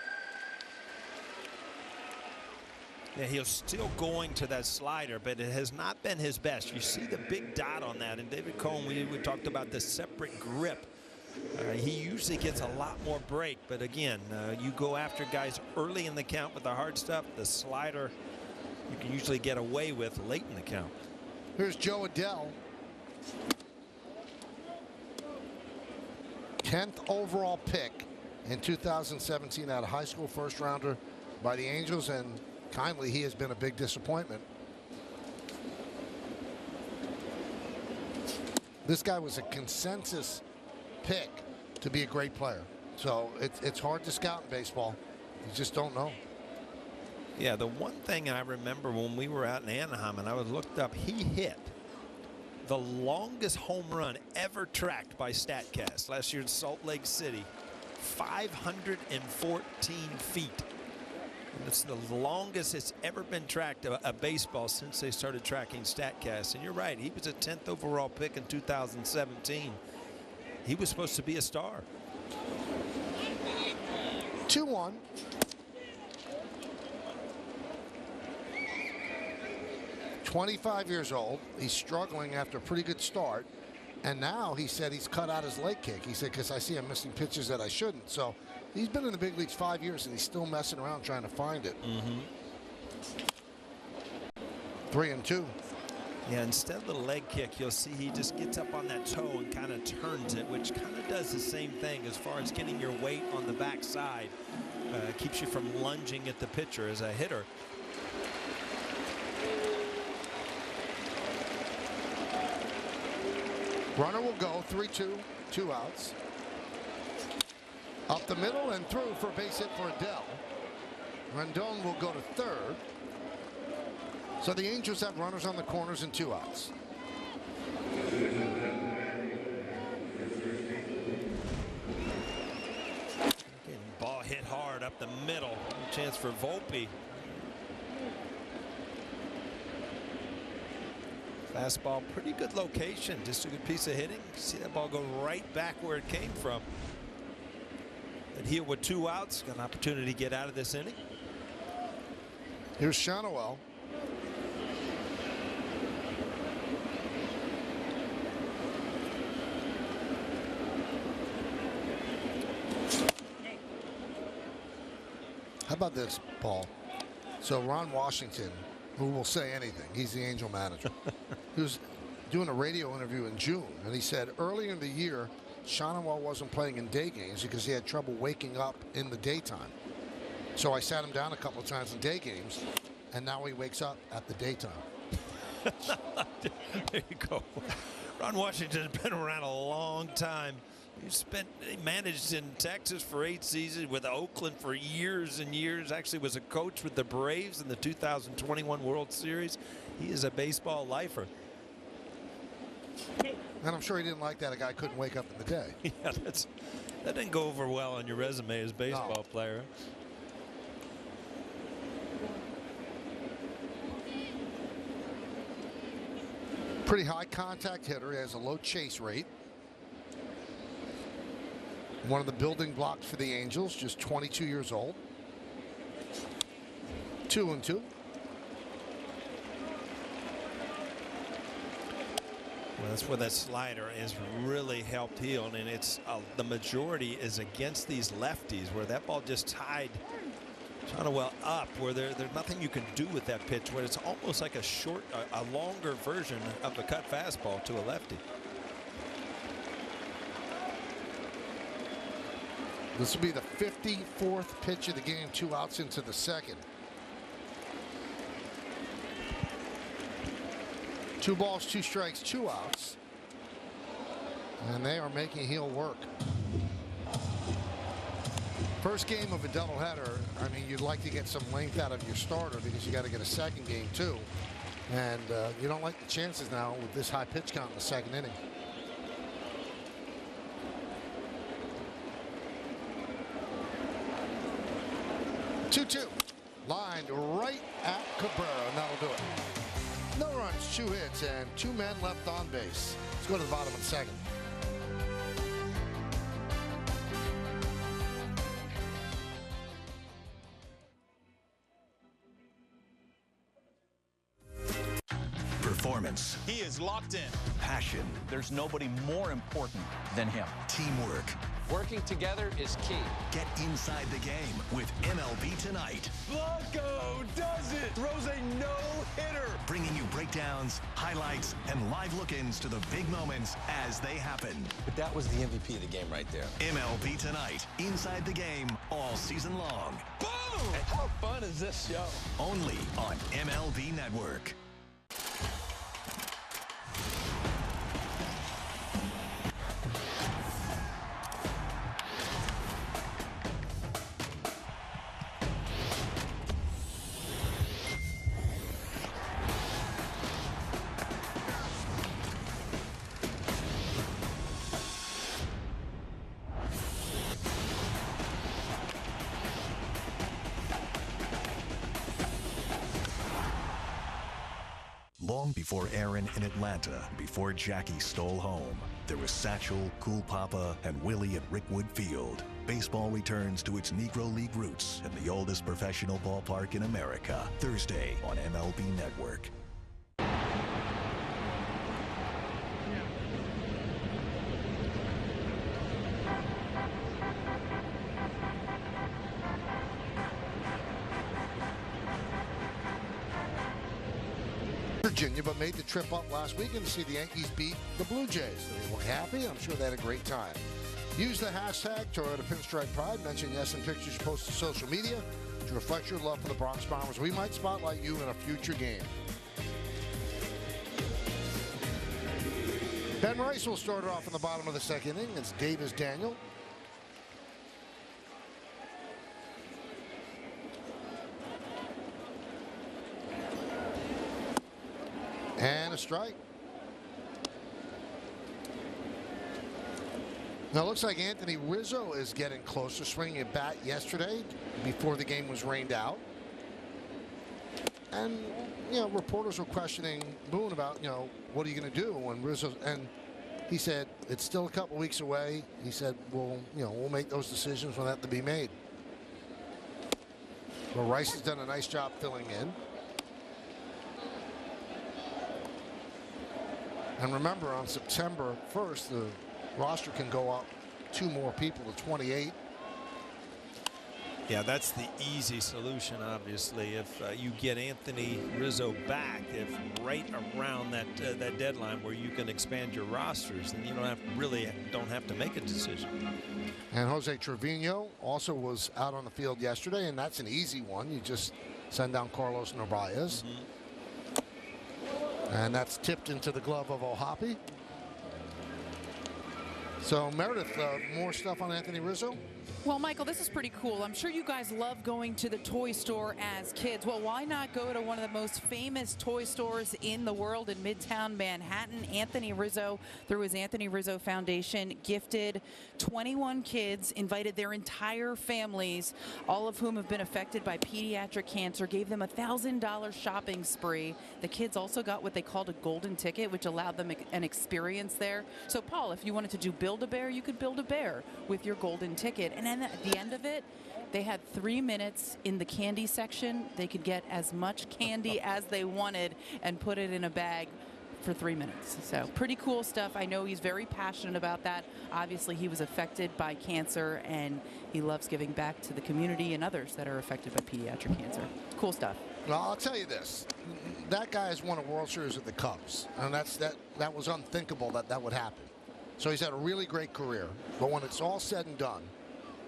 Yeah, he's still going to that slider, but it has not been his best. You see the big dot on that. And David Cohn, we talked about the separate grip. He usually gets a lot more break, but again, you go after guys early in the count with the hard stuff. The slider you can usually get away with late in the count. Here's Joe Adell. 10th overall pick in 2017 out of high school, first rounder by the Angels, and kindly, he has been a big disappointment. This guy was a consensus pick to be a great player. So it's hard to scout in baseball. You just don't know. Yeah, the one thing I remember when we were out in Anaheim and I was looked up, he hit the longest home run ever tracked by StatCast last year in Salt Lake City, 514 feet. And it's the longest it's ever been tracked a baseball since they started tracking StatCast. And you're right, he was a 10th overall pick in 2017. He was supposed to be a star. 2-1. $25 years old. He's struggling after a pretty good start. And now he said he's cut out his leg kick. He said, because I see I'm missing pitches that I shouldn't. So he's been in the big leagues 5 years, and he's still messing around trying to find it. 3-2. Yeah, instead of the leg kick, you'll see he just gets up on that toe and kind of turns it, which kind of does the same thing as far as getting your weight on the backside. Keeps you from lunging at the pitcher as a hitter. Runner will go 3-2, 2 outs. Up the middle and through for a base hit for Adele. Rendon will go to third. So the Angels have runners on the corners and 2 outs. Getting ball hit hard up the middle. Chance for Volpe. Fastball, pretty good location. Just a good piece of hitting. See that ball go right back where it came from. And here with 2 outs, got an opportunity to get out of this inning. Here's Shanoel. How about this, Paul? So Ron Washington, who will say anything, he's the Angel manager. He was doing a radio interview in June, and he said earlier in the year, Shanoel wasn't playing in day games because he had trouble waking up in the daytime. So I sat him down a couple of times in day games, and now he wakes up at the daytime. There you go. Ron Washington's been around a long time. He managed in Texas for 8 seasons, with Oakland for years and years. Actually was a coach with the Braves in the 2021 World Series. He is a baseball lifer. And I'm sure he didn't like that a guy couldn't wake up in the day. Yeah, that didn't go over well on your resume as a baseball player. Pretty high contact hitter. He has a low chase rate. One of the building blocks for the Angels, just 22 years old. 2-2. Well, that's where that slider has really helped heal, and it's the majority is against these lefties, where that ball just tied Shanoel up, where there's nothing you can do with that pitch, where it's almost like a longer version of the cut fastball to a lefty. This will be the 54th pitch of the game, 2 outs into the second. 2 balls, 2 strikes, 2 outs. And they are making Heel work. First game of a doubleheader. I mean, you'd like to get some length out of your starter because you got to get a second game too. And you don't like the chances now with this high pitch count in the second inning. Two-two, lined right at Cabrera, and that'll do it. No runs, 2 hits, and 2 men left on base. Let's go to the bottom of the second. Performance. He is locked in. Passion. There's nobody more important than him. Teamwork. Working together is key. Get inside the game with MLB Tonight. Blanco does it! Throws a no-hitter bringing you breakdowns, highlights, and live look-ins to the big moments as they happen. But that was the MVP of the game right there. MLB Tonight, inside the game all season long. Boom! How fun is this show? Only on MLB Network. Long before Aaron in Atlanta, before Jackie stole home, there was Satchel, Cool Papa, and Willie at Rickwood Field. Baseball returns to its Negro League roots in the oldest professional ballpark in America, Thursday on MLB Network. Virginia, but made the trip up last weekend to see the Yankees beat the Blue Jays. They were happy. I'm sure they had a great time. Use the hashtag Toyota Pinstripe Pride. Mention yes in pictures you post to social media to reflect your love for the Bronx Bombers. We might spotlight you in a future game. Ben Rice will start off in the bottom of the second inning. It's Davis Daniel. And a strike. Now it looks like Anthony Rizzo is getting closer, swinging a bat yesterday before the game was rained out. And, you know, reporters were questioning Boone about, you know, what are you going to do when Rizzo, and he said it's still a couple weeks away. He said, well, you know, we'll make those decisions when they have to be made. Well, Rice has done a nice job filling in. And remember, on September 1st, the roster can go up 2 more people to 28. Yeah, that's the easy solution, obviously. If you get Anthony Rizzo back, if right around that that deadline where you can expand your rosters, then you don't have to make a decision. And Jose Trevino also was out on the field yesterday, and that's an easy one. You just send down Carlos Narvaez. And that's tipped into the glove of O'Hoppe. So, Meredith, more stuff on Anthony Rizzo? Well, Michael, this is pretty cool. I'm sure you guys love going to the toy store as kids. Well, why not go to one of the most famous toy stores in the world in Midtown Manhattan? Anthony Rizzo, through his Anthony Rizzo Foundation, gifted 21 kids, invited their entire families, all of whom have been affected by pediatric cancer, gave them a $1,000 shopping spree. The kids also got what they called a golden ticket, which allowed them an experience there. So, Paul, if you wanted to do Build-A-Bear, you could build a bear with your golden ticket. And then at the end of it, they had 3 minutes in the candy section. They could get as much candy as they wanted and put it in a bag for 3 minutes. So pretty cool stuff. I know he's very passionate about that. Obviously, he was affected by cancer, and he loves giving back to the community and others that are affected by pediatric cancer. Cool stuff. Well, I'll tell you this. That guy has won a World Series with the Cubs, and that was unthinkable that would happen. So he's had a really great career. But when it's all said and done,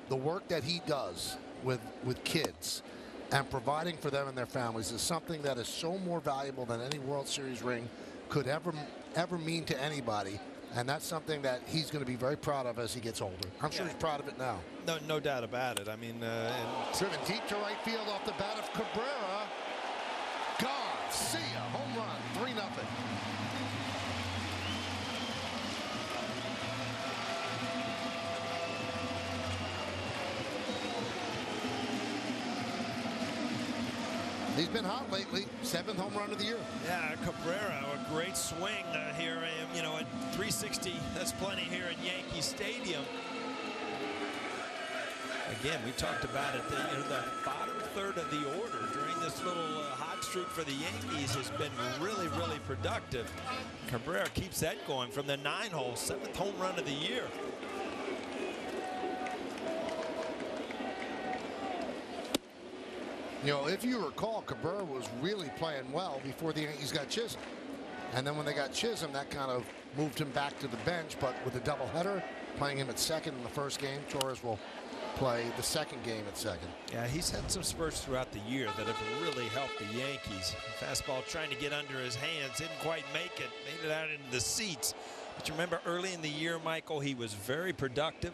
the work that he does with kids and providing for them and their families is something that is so more valuable than any World Series ring could ever mean to anybody. And that's something that he's going to be very proud of as he gets older. I'm sure he's proud of it now. No doubt about it. I mean, driven deep to right field off the bat of Cabrera. Gone. See ya. Home run. 3-0. He's been hot lately. 7th home run of the year. Yeah, Cabrera, a great swing here. You know, at 360, that's plenty here at Yankee Stadium. Again, we talked about it. The bottom third of the order during this little hot streak for the Yankees has been really, really productive. Cabrera keeps that going from the 9-hole, 7th home run of the year. You know, if you recall, Cabrera was really playing well before the Yankees got Chisholm. And then when they got Chisholm, that kind of moved him back to the bench. But with a doubleheader, playing him at second in the first game, Torres will play the second game at second. Yeah, he's had some spurts throughout the year that have really helped the Yankees. Fastball trying to get under his hands, didn't quite make it, made it out into the seats. But you remember early in the year, Michael, he was very productive.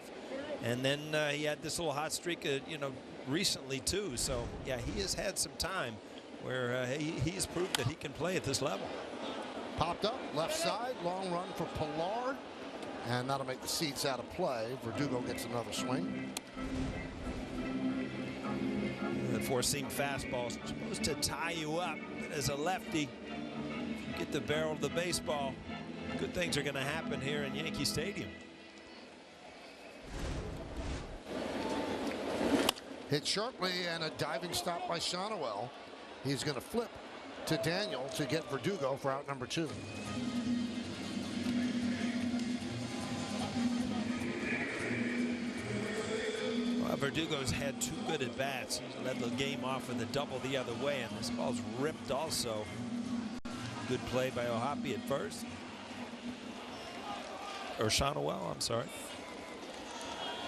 And then he had this little hot streak, you know, recently too. So yeah, he has had some time where he's proved that he can play at this level. Popped up left side, long run for Pilar, and that'll make the seats out of play. Verdugo gets another swing. The four-seam fastball is supposed to tie you up. As a lefty, you get the barrel of the baseball, good things are going to happen here in Yankee Stadium. Hit sharply and a diving stop by Shonowell. He's going to flip to Daniel to get Verdugo for out number 2. Well, Verdugo's had 2 good at bats. He's led the game off with a double the other way, and this ball's ripped also. Good play by Ohapi at first. Or Shonowell, I'm sorry.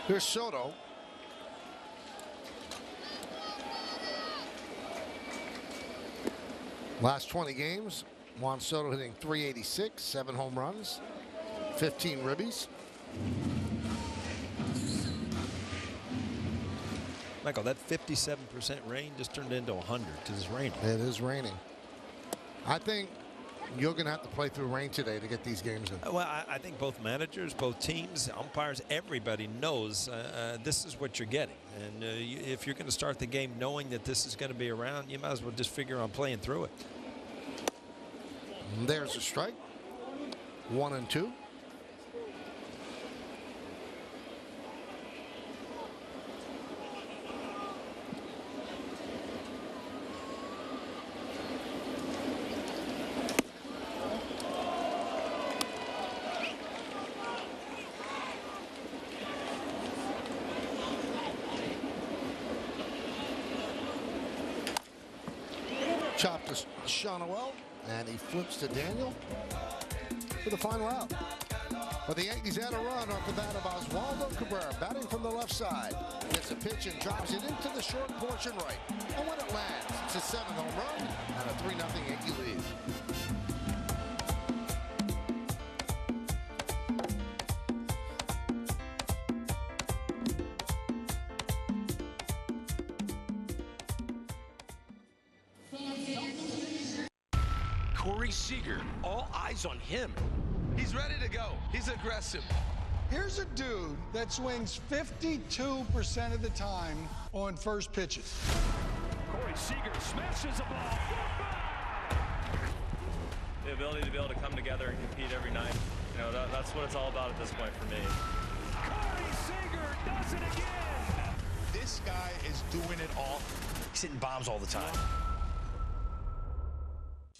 Here's Soto. Last 20 games, Juan Soto hitting .386, 7 home runs, 15 ribbies. Michael, that 57% rain just turned into 100 because it's raining. It is raining. I think you're going to have to play through rain today to get these games in. Well, I think both managers, both teams, umpires, everybody knows this is what you're getting. And if you're going to start the game knowing that this is going to be around, you might as well just figure on playing through it. And there's a strike. 1-2. Chop to Shonowell, and he flips to Daniel for the final out. But the Yankees had a run off the bat of Oswaldo Cabrera, batting from the left side. Gets a pitch and drops it into the short portion right. And when it lands, it's a 7th home run and a 3-0 Yankee lead. Seager, all eyes on him. He's ready to go. He's aggressive. Here's a dude that swings 52% of the time on first pitches. Corey Seager smashes the ball. The ability to be able to come together and compete every night. You know, that's what it's all about at this point for me. Corey Seager does it again. This guy is doing it all. He's hitting bombs all the time.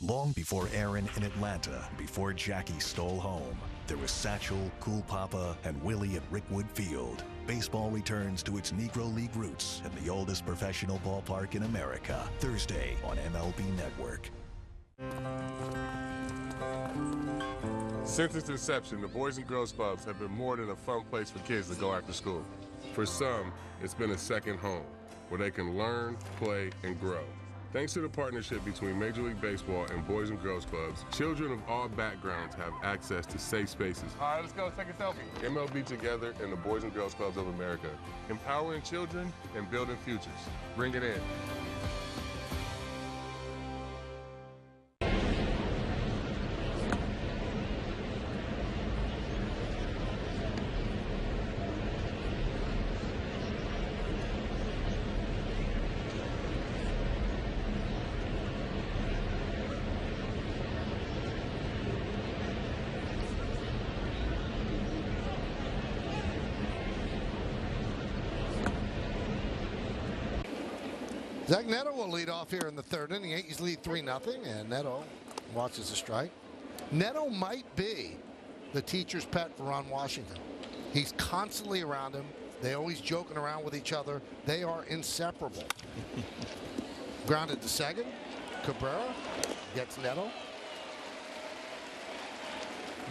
Long before Aaron in Atlanta, before Jackie stole home, there was Satchel, Cool Papa, and Willie at Rickwood Field. Baseball returns to its Negro League roots in the oldest professional ballpark in America, Thursday on MLB Network. Since its inception, the Boys and Girls Clubs have been more than a fun place for kids to go after school. For some, it's been a second home, where they can learn, play, and grow. Thanks to the partnership between Major League Baseball and Boys and Girls Clubs, children of all backgrounds have access to safe spaces. All right, let's go take a selfie. MLB Together and the Boys and Girls Clubs of America, empowering children and building futures. Bring it in. Zach Neto will lead off here in the 3rd inning. Yankees lead 3-0, and Neto watches the strike. Neto might be the teacher's pet for Ron Washington. He's constantly around him. They always joking around with each other. They are inseparable. Grounded to second. Cabrera gets Neto.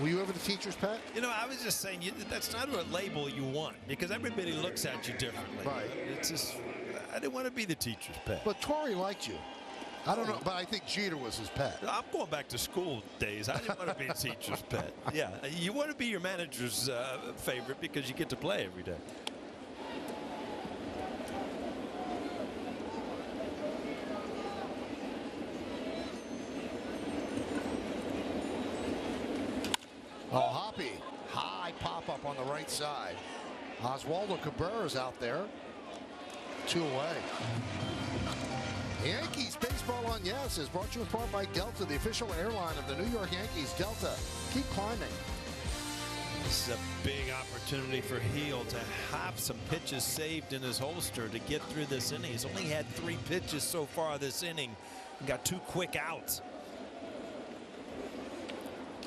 Were you ever the teacher's pet? You know, I was just saying that's not a label you want because everybody looks at you differently. Right. It's just, I didn't want to be the teacher's pet. But Torrey liked you. I don't know, but I think Jeter was his pet. I'm going back to school days. I didn't want to be a teacher's pet. Yeah, you want to be your manager's favorite because you get to play every day. Oh, Hoppy. High pop-up on the right side. Oswaldo Cabrera's out there. 2 away. Yankees Baseball on Yes is brought to you in part by Delta, the official airline of the New York Yankees. Delta, keep climbing. This is a big opportunity for Gil to have some pitches saved in his holster to get through this inning. He's only had 3 pitches so far this inning. He got 2 quick outs.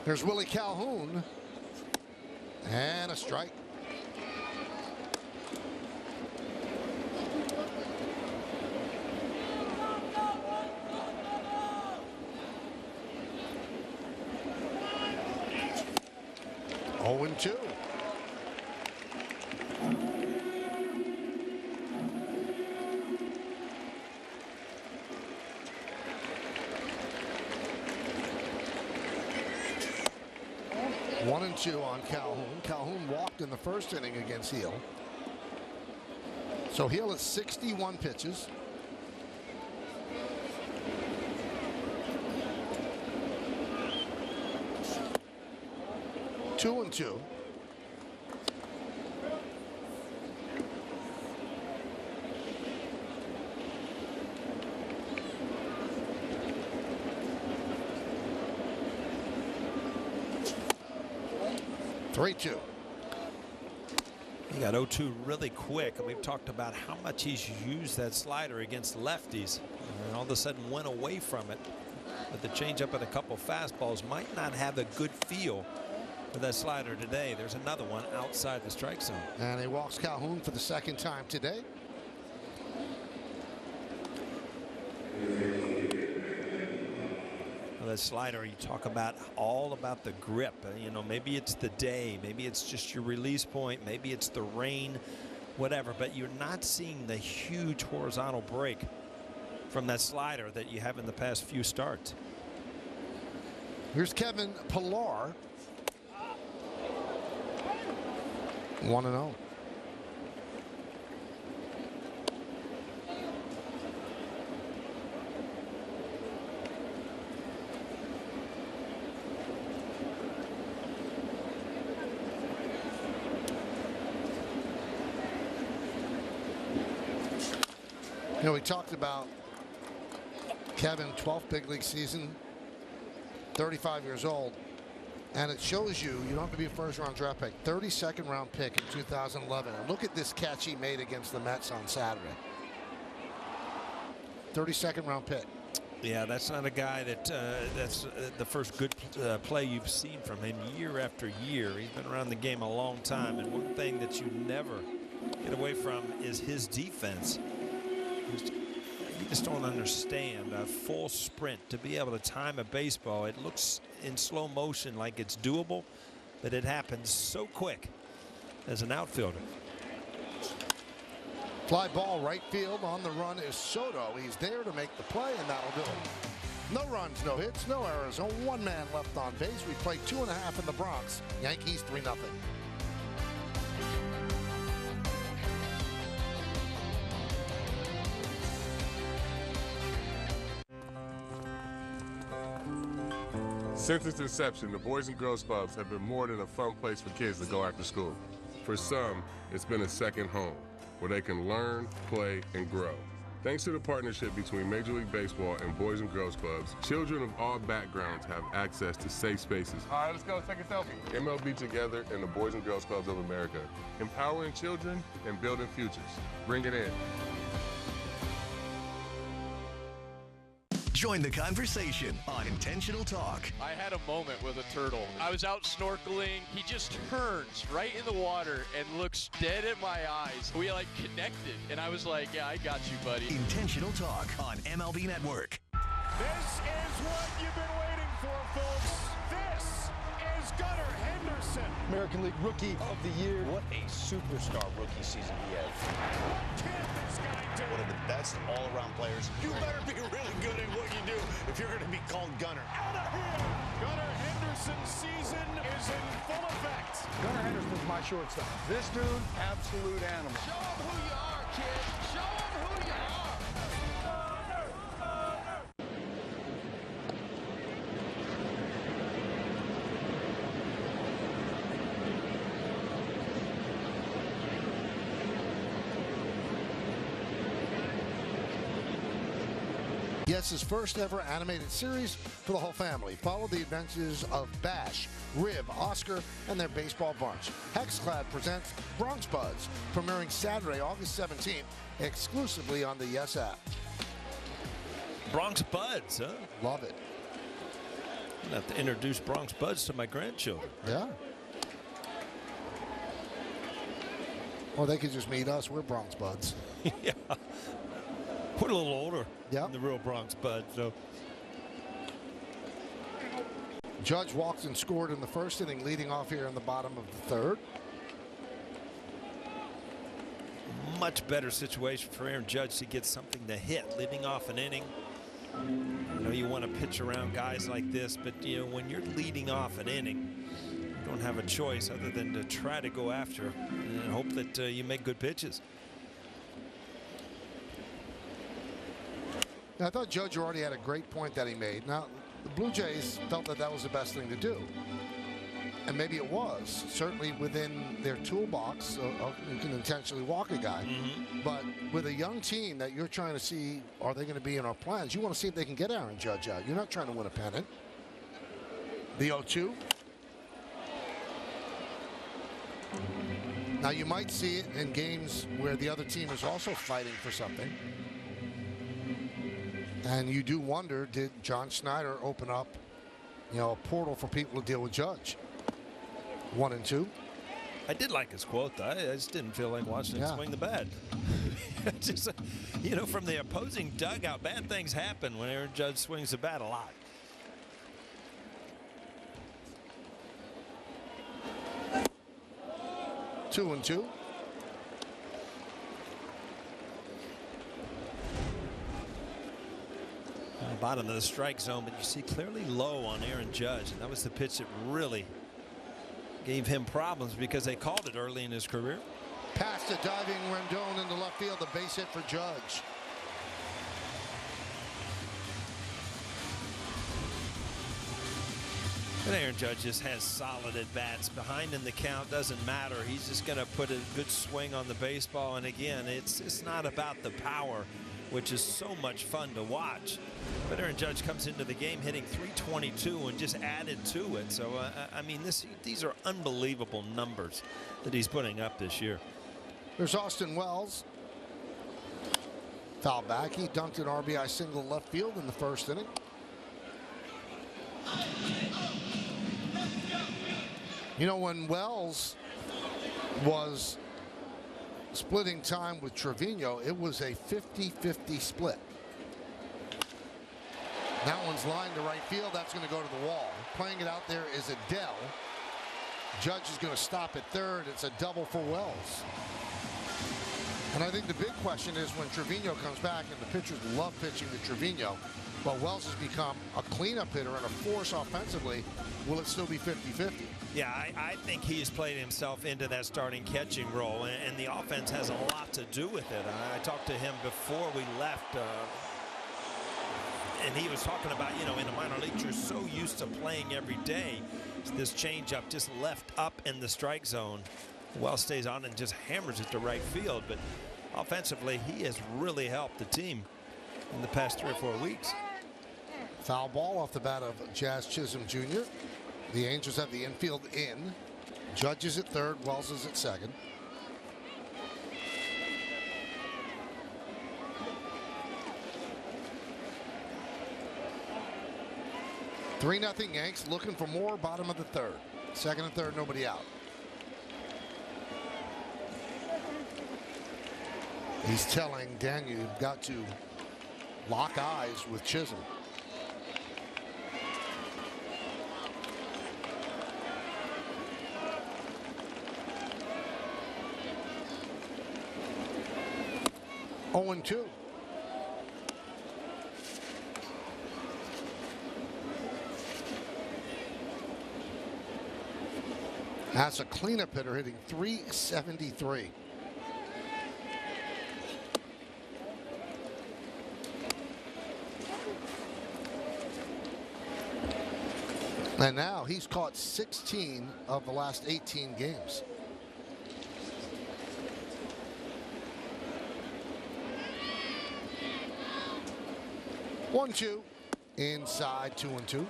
There's Willie Calhoun. And a strike. Oh, and 2. One and 2 on Calhoun. Calhoun walked in the first inning against Gil. So Gil has 61 pitches. Two and 2. Three, 2. He got 0-2 really quick, and we've talked about how much he's used that slider against lefties, and all of a sudden went away from it. But the changeup and a couple fastballs might not have a good feel for that slider today. There's another one outside the strike zone. And he walks Calhoun for the second time today. That slider, you talk about all about the grip. You know, maybe it's the day, maybe it's just your release point, maybe it's the rain, whatever, but you're not seeing the huge horizontal break from that slider that you have in the past few starts. Here's Kevin Pillar. 1-0. You know, we talked about Kevin, 12th big league season, 35 years old, and it shows you don't have to be a first-round draft pick. 32nd round pick in 2011. And look at this catch he made against the Mets on Saturday. 32nd round pick. Yeah, that's not a guy that that's the first good play you've seen from him year after year. He's been around the game a long time, and one thing that you never get away from is his defense. You just don't understand a full sprint to be able to time a baseball. It looks in slow motion like it's doable, but it happens so quick as an outfielder. Fly ball right field. On the run is Soto. He's there to make the play, and that'll do it. No runs, no hits, no errors. Only 1 man left on base. We played 2.5 in the Bronx. Yankees 3-0. Since its inception, the Boys and Girls Clubs have been more than a fun place for kids to go after school. For some, it's been a second home where they can learn, play, and grow. Thanks to the partnership between Major League Baseball and Boys and Girls Clubs, children of all backgrounds have access to safe spaces. All right, let's go take a selfie. MLB Together and the Boys and Girls Clubs of America, empowering children and building futures. Bring it in. Join the conversation on Intentional Talk. I had a moment with a turtle. I was out snorkeling. He just turns right in the water and looks dead at my eyes. We like connected, and I was like, yeah, I got you, buddy. Intentional Talk on MLB Network. This is what you've been waiting for, folks. This is Gunnar Henderson. American League Rookie of the Year. What a superstar rookie season he had. What can this guy do? One of the best all-around players. You better be really good at what you do if you're going to be called Gunnar. Out of here! Gunnar Henderson's season is in full effect. Gunnar Henderson's my shortstop. This dude, absolute animal. Show him who you are, kid. Show him who you are. Yes, his first ever animated series for the whole family. Follow the adventures of Bash, Rib, Oscar, and their baseball bunch. Hexclad presents Bronx Buds, premiering Saturday, August 17th, exclusively on the Yes app. Bronx Buds, huh? Love it. I'm going to have to introduce Bronx Buds to my grandchildren. Yeah. Or they could just meet us. We're Bronx Buds. Yeah. We're a little older than the real Bronx Buds. So. Judge walked and scored in the first inning, leading off here in the bottom of the third. Much better situation for Aaron Judge to get something to hit, leading off an inning. You know, you want to pitch around guys like this, but you know, when you're leading off an inning, you don't have a choice other than to try to go after and hope that you make good pitches. Now, I thought Judge already had a great point that he made. Now, the Blue Jays felt that that was the best thing to do. And maybe it was. Certainly within their toolbox, you can intentionally walk a guy. But with a young team that you're trying to see, are they going to be in our plans? You want to see if they can get Aaron Judge out. You're not trying to win a pennant. The 0-2. Now, you might see it in games where the other team is also fighting for something. And you do wonder, did John Schneider open up, you know, a portal for people to deal with Judge? 1 and 2. I did like his quote, though. I just didn't feel like watching him swing the bat. Just, you know, from the opposing dugout, bad things happen when Aaron Judge swings the bat a lot. Two and 2. Bottom of the strike zone, but you see clearly low on Aaron Judge, and that was the pitch that really gave him problems because they called it early in his career. Past a diving Rendon into left field, the base hit for Judge. And Aaron Judge just has solid at bats. Behind in the count doesn't matter. He's just going to put a good swing on the baseball. And again, it's not about the power, which is so much fun to watch. But Aaron Judge comes into the game hitting .322 and just added to it. So, I mean, these are unbelievable numbers that he's putting up this year. There's Austin Wells. Foul back. He dunked an RBI single left field in the first inning. You know, when Wells was splitting time with Trevino, it was a 50-50 split. That one's lined to right field. That's going to go to the wall. Playing it out there is Adele. Judge is going to stop at third. It's a double for Wells. And I think the big question is when Trevino comes back, and the pitchers love pitching to Trevino, but Wells has become a cleanup hitter and a force offensively. Will it still be 50-50? Yeah, I think he's played himself into that starting catching role, and the offense has a lot to do with it. I talked to him before we left, and he was talking about, you know, in the minor leagues, you're so used to playing every day. This changeup just left up in the strike zone. Wells stays on and just hammers it to right field, but offensively, he has really helped the team in the past 3 or 4 weeks. Foul ball off the bat of Jazz Chisholm Jr. The Angels have the infield in. Judge is at third. Wells is at second. 3-0 Yanks looking for more, bottom of the third. Second and third, nobody out. He's telling Daniel, you've got to lock eyes with Chisholm. Oh, and 2. That's a cleanup hitter hitting .373. And now he's caught 16 of the last 18 games. One, 2, inside 2-2.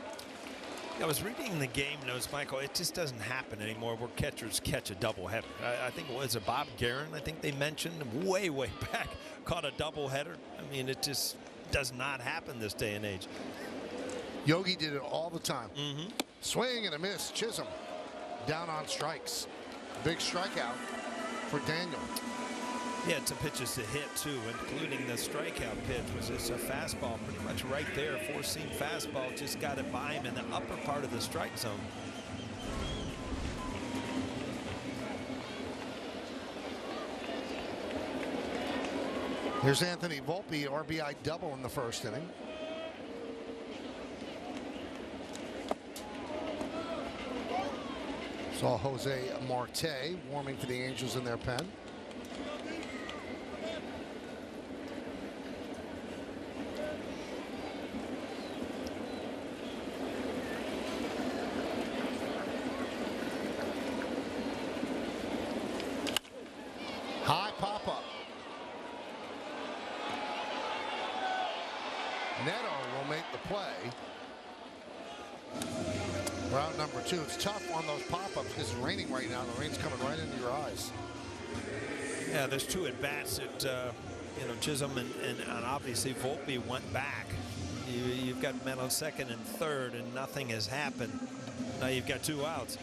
I was reading the game notes, Michael. It just doesn't happen anymore where catchers catch a doubleheader. I think it was Bob Guerin. I think they mentioned way back caught a doubleheader. I mean, it just does not happen this day and age. Yogi did it all the time. Swing and a miss. Chisholm down on strikes. Big strikeout for Daniel. Yeah, it's a pitches to hit too, including the strikeout pitch. Was this a fastball pretty much right there, four-seam fastball, just got it by him in the upper part of the strike zone. Here's Anthony Volpe, RBI double in the first inning. Saw Jose Marte warming for the Angels in their pen. High pop-up. Neto will make the play. Route number 2. It's tough on those pop-ups because it's raining right now. The rain's coming right into your eyes. Yeah, there's 2 at bats that Chisholm and obviously Volpe went back. You've got men on second and third, and nothing has happened. Now you've got 2 outs.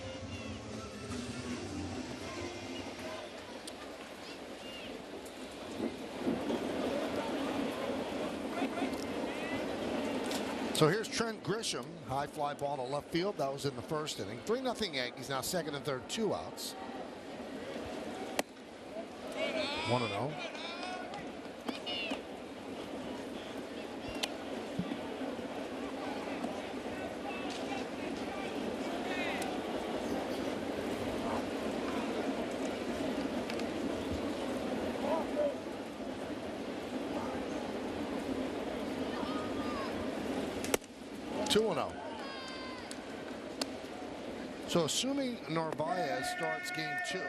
So here's Trent Grisham, high fly ball to left field. That was in the first inning. 3-0 Yankees, now second and third, 2 outs. 1-0. So assuming Narvaez starts game 2,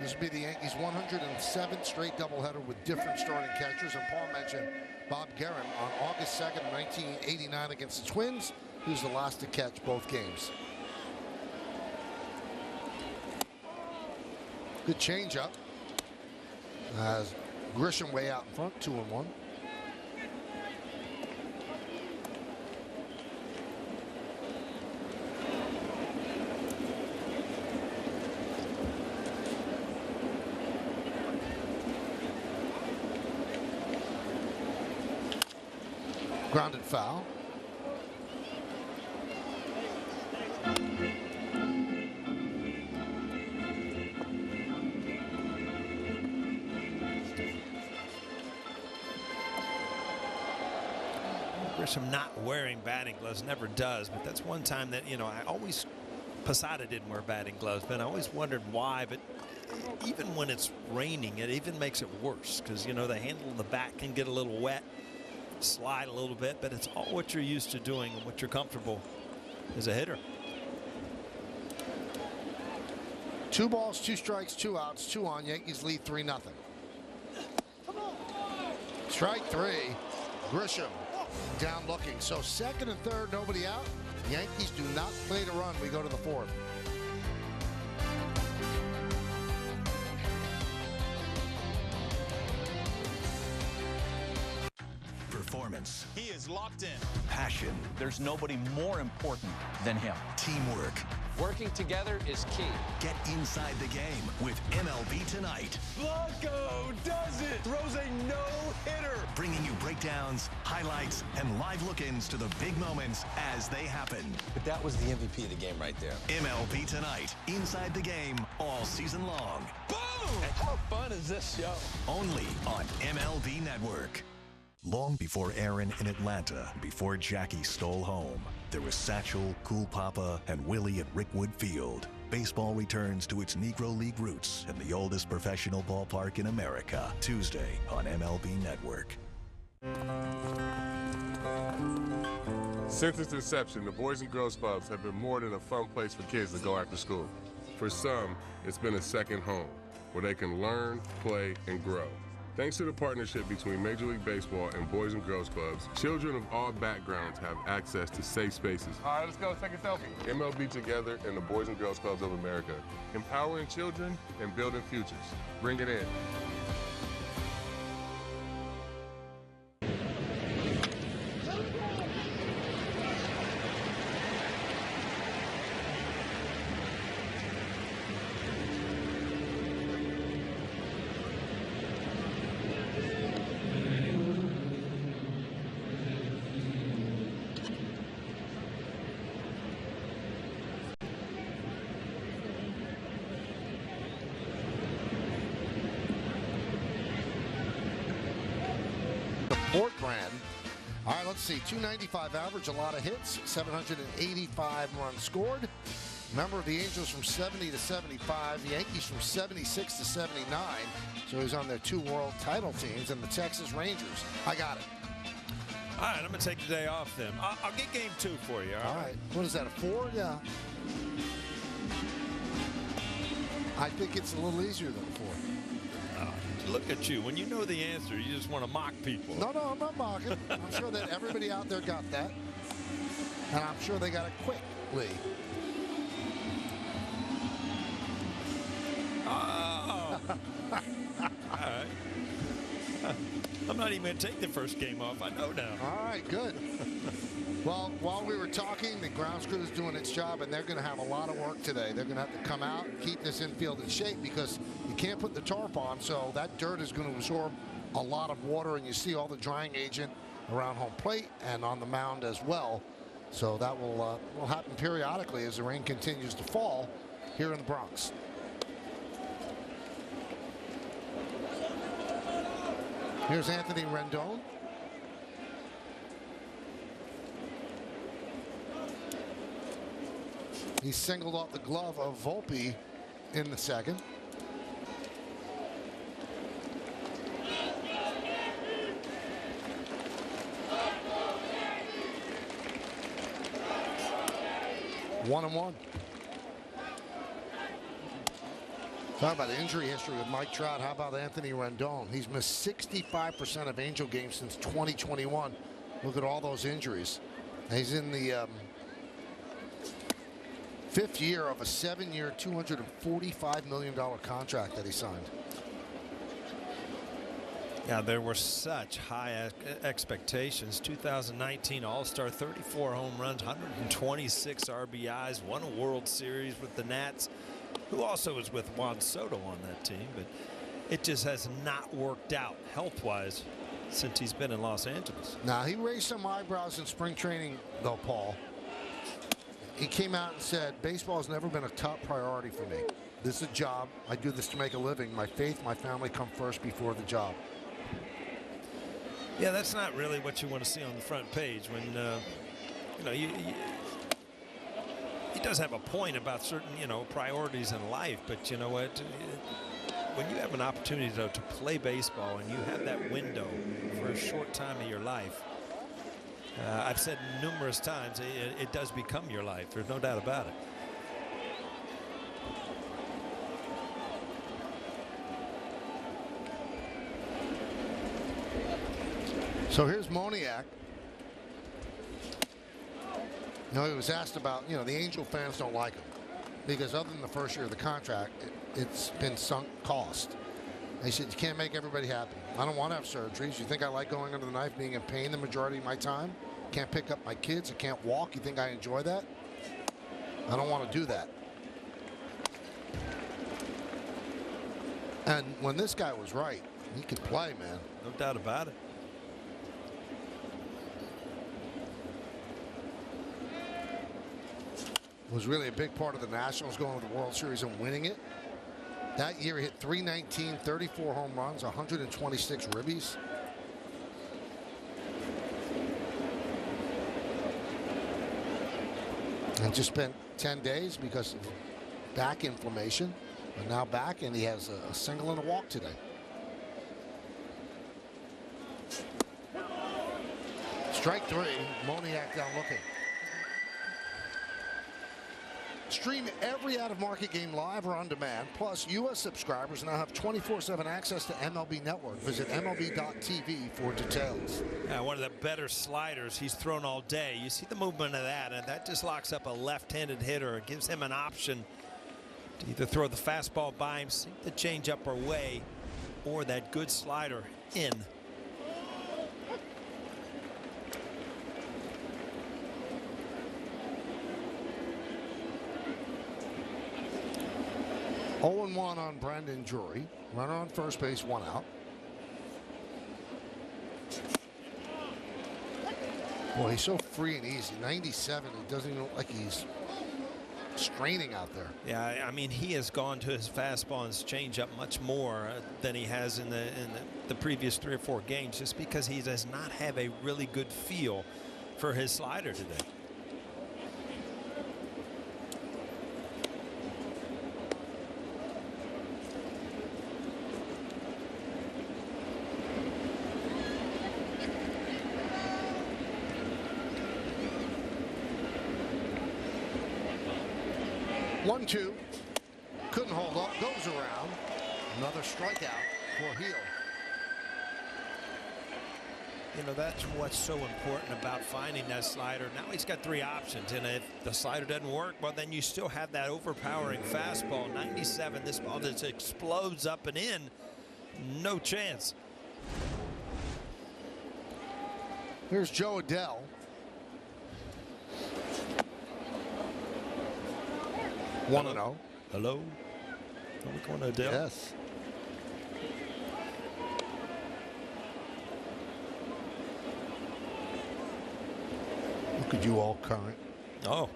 this would be the Yankees' 107th straight doubleheader with different starting catchers. And Paul mentioned Bob Guerin on August 2nd, 1989 against the Twins. He was the last to catch both games. Good changeup. As Grisham way out in front, 2-1. Grounded foul. Grisham not wearing batting gloves never does, but that's one time that, I always, Posada didn't wear batting gloves, but I always wondered why. But even when it's raining, it even makes it worse because, the handle in the bat can get a little wet, slide a little bit, but it's all what you're used to doing and what you're comfortable as a hitter. 2 balls, 2 strikes, 2 outs, 2 on. Yankees lead 3-0. Strike 3. Grisham down looking. So second and third, nobody out. Yankees do not play to run. We go to the 4th. Performance. He is locked in. Passion. There's nobody more important than him. Teamwork. Working together is key. Get inside the game with MLB Tonight. Blanco does it. Throws a no-hitter. Bringing you breakdowns, highlights, and live look-ins to the big moments as they happen. But that was the MVP of the game right there. MLB Tonight. Inside the game all season long. Boom! How fun is this show? Only on MLB Network. Long before Aaron in Atlanta, before Jackie stole home, there was Satchel, Cool Papa, and Willie at Rickwood Field. Baseball returns to its Negro League roots in the oldest professional ballpark in America, Tuesday on MLB Network. Since its inception, the Boys and Girls Clubs have been more than a fun place for kids to go after school. For some, it's been a second home where they can learn, play, and grow. Thanks to the partnership between Major League Baseball and Boys and Girls Clubs, children of all backgrounds have access to safe spaces. All right, let's go take a selfie. MLB Together and the Boys and Girls Clubs of America, empowering children and building futures. Bring it in. Fort Brand. All right, let's see. 295 average, a lot of hits, 785 runs scored. Remember, the Angels from 70 to 75, the Yankees from 76 to 79. So he's on their two world title teams, and the Texas Rangers. I got it. All right, I'm going to take the day off then. I'll get game 2 for you. All right. What is that, a 4? Yeah. I think it's a little easier than a 4. Look at you. When you know the answer, you just want to mock people. No, I'm not mocking. I'm sure that everybody out there got that. And I'm sure they got it quickly. Oh. All right. I'm not even going to take the first game off. I know now. All right, good. Well, while we were talking, the grounds crew is doing its job, and they're going to have a lot of work today. They're going to have to come out and keep this infield in shape because you can't put the tarp on, so that dirt is going to absorb a lot of water, and you see all the drying agent around home plate and on the mound as well. So that will happen periodically as the rain continues to fall here in the Bronx. Here's Anthony Rendon. He singled off the glove of Volpe in the second. One and one. Talk about injury history with Mike Trout. How about Anthony Rendon? He's missed 65% of Angel games since 2021. Look at all those injuries. He's in the 5th year of a 7-year, $245 million contract that he signed. Yeah, there were such high expectations. 2019 All-Star, 34 home runs, 126 RBIs, won a World Series with the Nats, who also was with Juan Soto on that team, but it just has not worked out health-wise since he's been in Los Angeles. Now, he raised some eyebrows in spring training, though, Paul. He came out and said, baseball has never been a top priority for me. This is a job. I do this to make a living. My faith, my family come first before the job. Yeah, that's not really what you want to see on the front page when, he does have a point about certain, priorities in life, but you know what? When you have an opportunity to play baseball and you have that window for a short time of your life, I've said numerous times, it does become your life. There's no doubt about it. So here's Moniak. He was asked about, the Angel fans don't like him because other than the first year of the contract, it's been sunk cost. They said, you can't make everybody happy. I don't want to have surgeries. You think I like going under the knife, being in pain the majority of my time? Can't pick up my kids. I can't walk. You think I enjoy that? I don't want to do that. And when this guy was right, he could play, man. No doubt about it. Was really a big part of the Nationals going to the World Series and winning it. That year he hit .319, 34 home runs, 126 ribbies. And just spent 10 days because of back inflammation. But now back, and he has a single and a walk today. Strike 3, Moniak down looking. Stream every out-of-market game live or on demand. Plus, U.S. subscribers now have 24/7 access to MLB Network. Visit MLB.tv for details. Yeah, one of the better sliders he's thrown all day. You see the movement of that, and that just locks up a left-handed hitter. It gives him an option to either throw the fastball by him, sink the changeup away, or that good slider in. Oh and 1 on Brendan Drury. Runner on first base, 1 out. Boy, he's so free and easy. 97. It doesn't even look like he's straining out there. Yeah, I mean, he has gone to his fastball and his changeup much more than he has in the previous 3 or 4 games, just because he does not have a really good feel for his slider today. One, 2. Couldn't hold up. Goes around. Another strikeout for Gil. You know, that's what's so important about finding that slider. Now he's got 3 options, and if the slider doesn't work, well, then you still have that overpowering fastball. 97, this ball just explodes up and in. No chance. Here's Joe Adele. Hello. 1-0. Hello. Are we going to Adele? Yes. Look at you all current. Oh.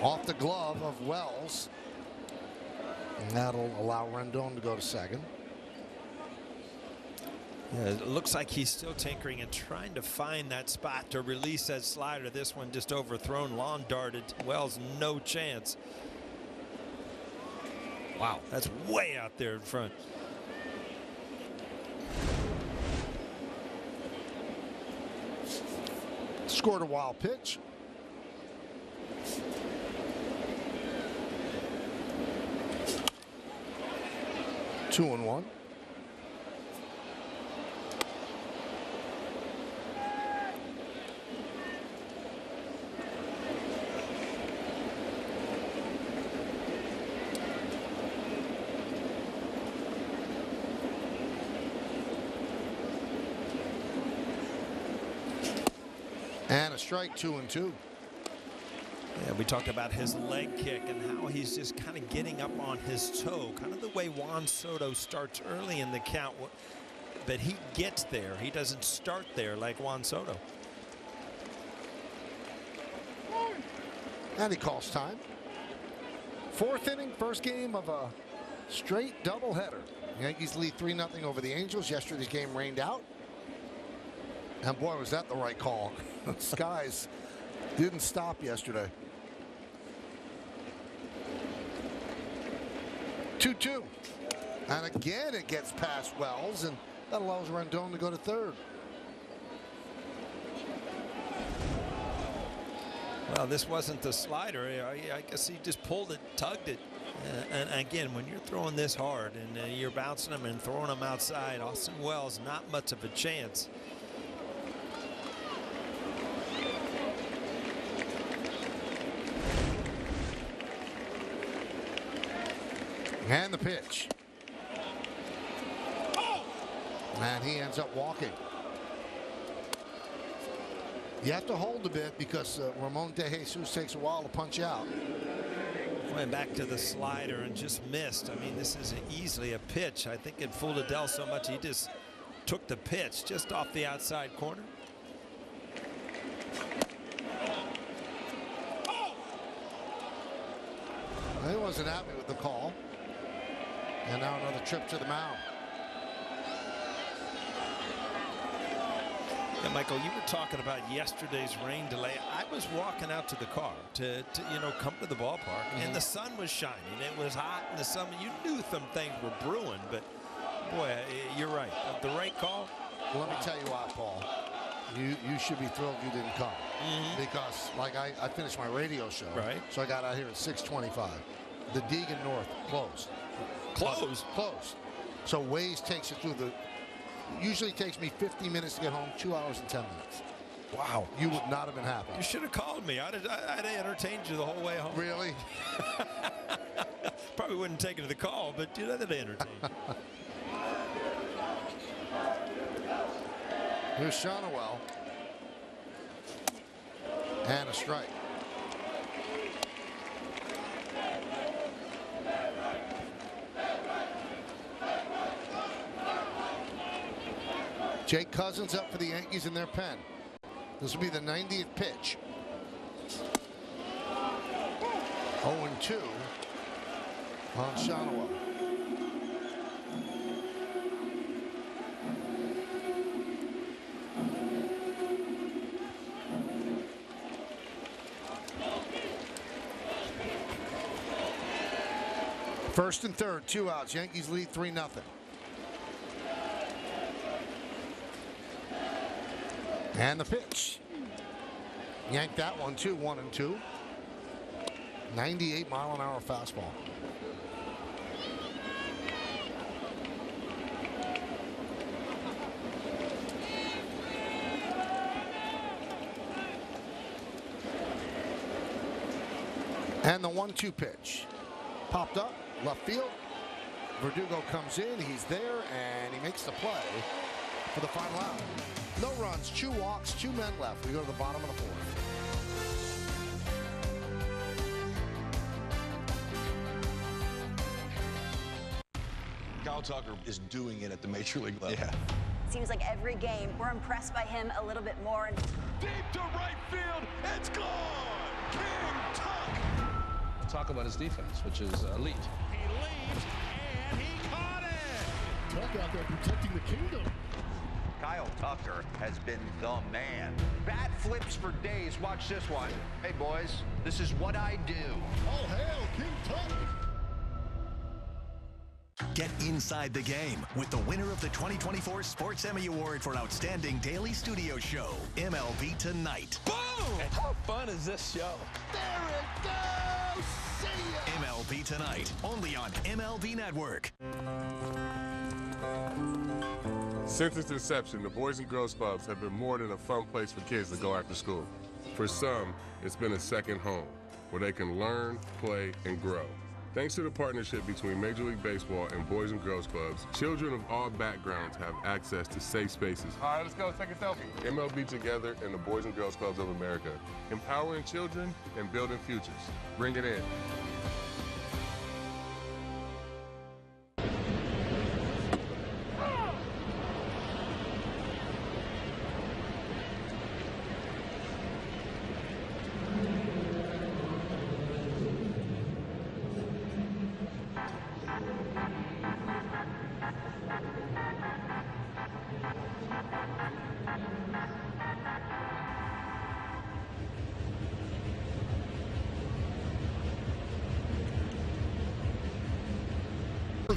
Off the glove of Wells. And that'll allow Rendon to go to second. Yeah, it looks like he's still tinkering and trying to find that spot to release that slider. This one just overthrown, lawn darted. Wells, no chance. Wow, that's way out there in front. Scored a wild pitch. Two and 1. And a strike, 2 and 2. Yeah, we talked about his leg kick and how he's just kind of getting up on his toe, kind of the way Juan Soto starts early in the count, but he gets there. He doesn't start there like Juan Soto. And he calls time. 4th inning, first game of a straight doubleheader. Yankees lead 3-0 over the Angels. Yesterday's game rained out. And boy, was that the right call. The skies didn't stop yesterday. 2-2. And again, it gets past Wells, and that allows Rendon to go to third. Well, this wasn't the slider. I guess he just pulled it, tugged it. And again, when you're throwing this hard and you're bouncing them and throwing them outside, Austin Wells, not much of a chance. And the pitch. And he ends up walking. You have to hold a bit because Ramon De Jesus takes a while to punch out. Went back to the slider and just missed. I mean, this is easily a pitch. I think it fooled Adele so much he just took the pitch just off the outside corner. He wasn't happy with the call. And now another trip to the mound. Yeah, Michael, you were talking about yesterday's rain delay. I was walking out to the car to come to the ballpark, and the sun was shining. It was hot in the summer. You knew some things were brewing, but boy, you're right. The right call. Well, let me tell you what, Paul. You should be thrilled you didn't come because, like, I finished my radio show, right? So I got out here at 6:25. The Deegan North closed. Closed. So Waze takes it through the. Usually takes me 50 minutes to get home, 2 hours and 10 minutes. Wow. You would not have been happy. You should have called me. I'd have entertained you the whole way home. Really? Probably wouldn't take it to the call, but you know that entertained. Here's Shonowell. And a strike. Jake Cousins up for the Yankees in their pen. This will be the 90th pitch. 0-2 on Shonowell. First and third, 2 outs. Yankees lead 3-0. And the pitch. Yanked that one too, 1-2. 98-mile-an-hour fastball. And the 1-2 pitch. Popped up, left field. Verdugo comes in, he's there, and he makes the play for the final out. No runs, 2 walks, 2 men left. We go to the bottom of the fourth. Kyle Tucker is doing it at the major league level. Yeah. Seems like every game we're impressed by him a little bit more. And deep to right field, it's gone! King Tuck! Talk about his defense, which is elite. He leaves, and he caught it! Tuck out there protecting the kingdom. Kyle Tucker has been the man. Bat flips for days. Watch this one. Hey, boys, this is what I do. All hail King Tuck! Get inside the game with the winner of the 2024 Sports Emmy Award for Outstanding Daily Studio Show, MLB Tonight. Boom! How fun is this show? There it goes! See ya! MLB Tonight, only on MLB Network. Since its inception, the Boys and Girls Clubs have been more than a fun place for kids to go after school. For some, it's been a second home where they can learn, play, and grow. Thanks to the partnership between Major League Baseball and Boys and Girls Clubs, children of all backgrounds have access to safe spaces. All right, let's go take a selfie. MLB Together and the Boys and Girls Clubs of America, empowering children and building futures. Bring it in.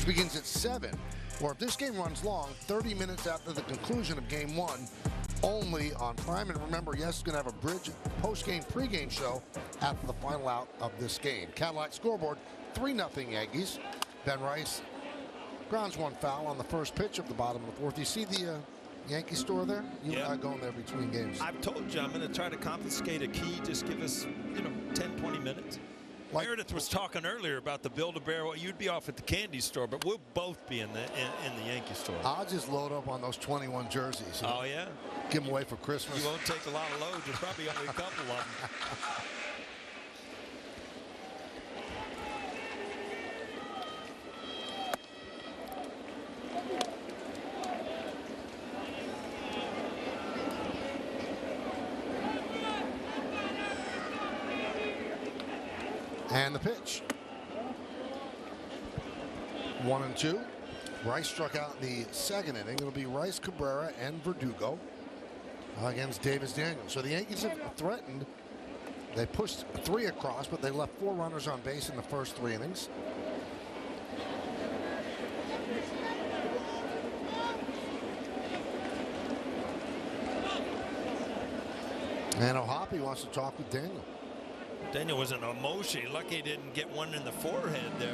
Begins at 7, or if this game runs long, 30 minutes after the conclusion of Game 1, only on Prime. And remember, yes, it's going to have a bridge post-game, pre-game show after the final out of this game. Cadillac scoreboard, 3-0 Yankees. Ben Rice grounds one foul on the first pitch of the bottom of the fourth. You see the Yankee store there? You're not going there between games. I've told you I'm going to try to confiscate a key. Just give us, 10, 20 minutes. Meredith was talking earlier about the Build-A-Bear. Well, you'd be off at the candy store, but we'll both be in the Yankee store. I'll just load up on those 21 jerseys. Oh, yeah? Give them away for Christmas. You won't take a lot of loads. There's probably only a couple of them. And the pitch. 1-2. Rice struck out in the second inning. It'll be Rice, Cabrera, and Verdugo against Davis Daniels. So the Yankees have threatened. They pushed 3 across, but they left 4 runners on base in the first 3 innings. And O'Hoppe wants to talk with Daniel. Daniel was in emotion. Lucky he didn't get one in the forehead there.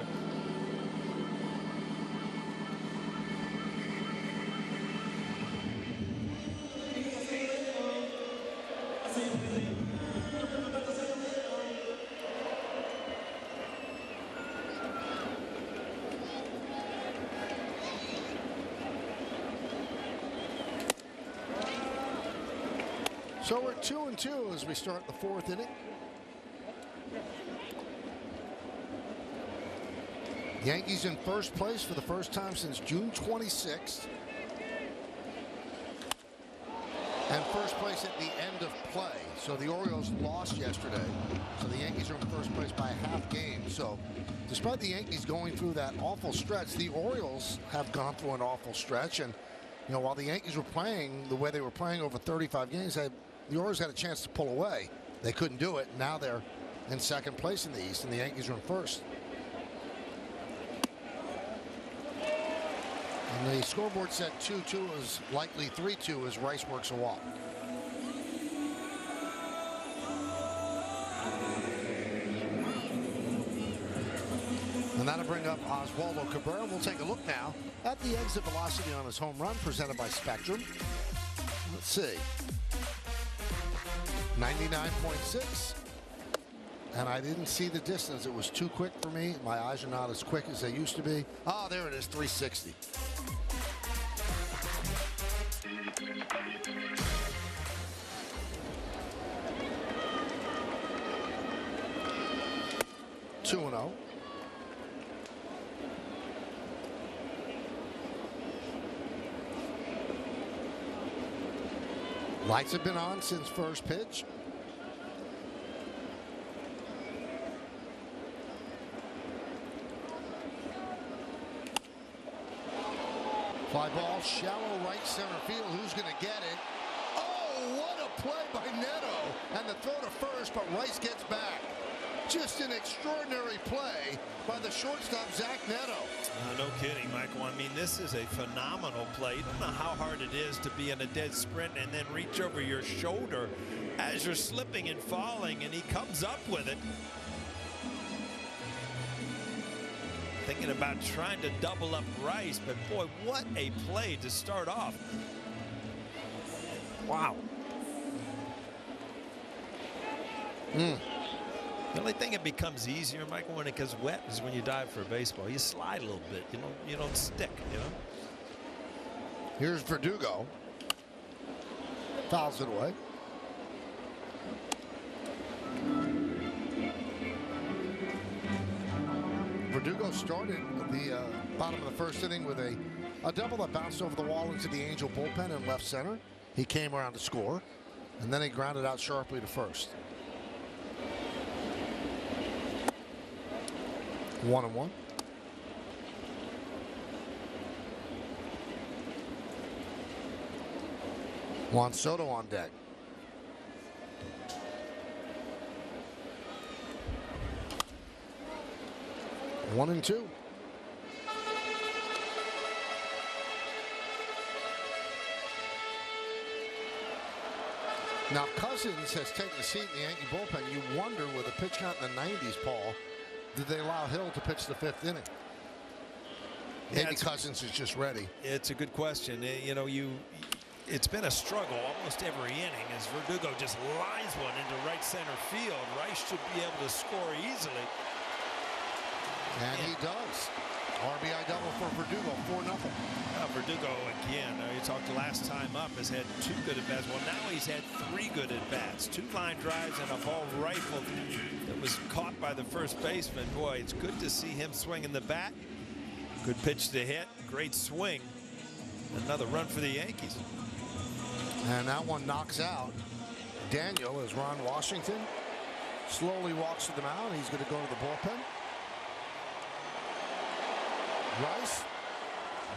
So we're 2-2 as we start the 4th inning. Yankees in first place for the first time since June 26th. And first place at the end of play. So the Orioles lost yesterday. So the Yankees are in first place by a half game. So despite the Yankees going through that awful stretch, the Orioles have gone through an awful stretch. And, you know, while the Yankees were playing the way they were playing over 35 games, the Orioles had a chance to pull away. They couldn't do it. Now they're in second place in the East, and the Yankees are in first. And the scoreboard said 2-2 is likely 3-2 as Rice works a walk. And that'll bring up Oswaldo Cabrera. We'll take a look now at the exit velocity on his home run presented by Spectrum. Let's see. 99.6. And I didn't see the distance. It was too quick for me. My eyes are not as quick as they used to be. Oh, there it is, 360. Two and 0. Lights have been on since first pitch. Fly ball, shallow right center field. Who's going to get it? Oh, what a play by Neto. And the throw to first, but Rice gets back. Just an extraordinary play by the shortstop, Zach Neto. No kidding, Michael. I mean, this is a phenomenal play. You don't know how hard it is to be in a dead sprint and then reach over your shoulder as you're slipping and falling, and he comes up with it. Thinking about trying to double up Rice, but boy, what a play to start off. Wow. The only thing that becomes easier, Michael, when it gets wet is when you dive for a baseball. You slide a little bit, you don't stick, you know. Here's Verdugo. Fouls it away. Verdugo started the bottom of the first inning with a double that bounced over the wall into the Angel bullpen in left center. He came around to score, and then he grounded out sharply to first. 1-1. Juan Soto on deck. One and two. Now Cousins has taken a seat in the Yankee bullpen. You wonder with a pitch count in the 90s, Paul, did they allow Hill to pitch the 5th inning? Maybe Cousins is just ready. It's a good question. You know, it's been a struggle almost every inning as Verdugo just lines one into right center field. Rice should be able to score easily. And he does. RBI double for Verdugo, 4-0. Verdugo again, you talked last time up, has had 2 good at-bats. Well, now he's had 3 good at-bats. 2 line drives and a ball rifled that was caught by the first baseman. Boy, it's good to see him swinging the bat. Good pitch to hit, great swing. Another run for the Yankees. And that one knocks out Daniel as Ron Washington slowly walks to the mound. He's going to go to the bullpen. Rice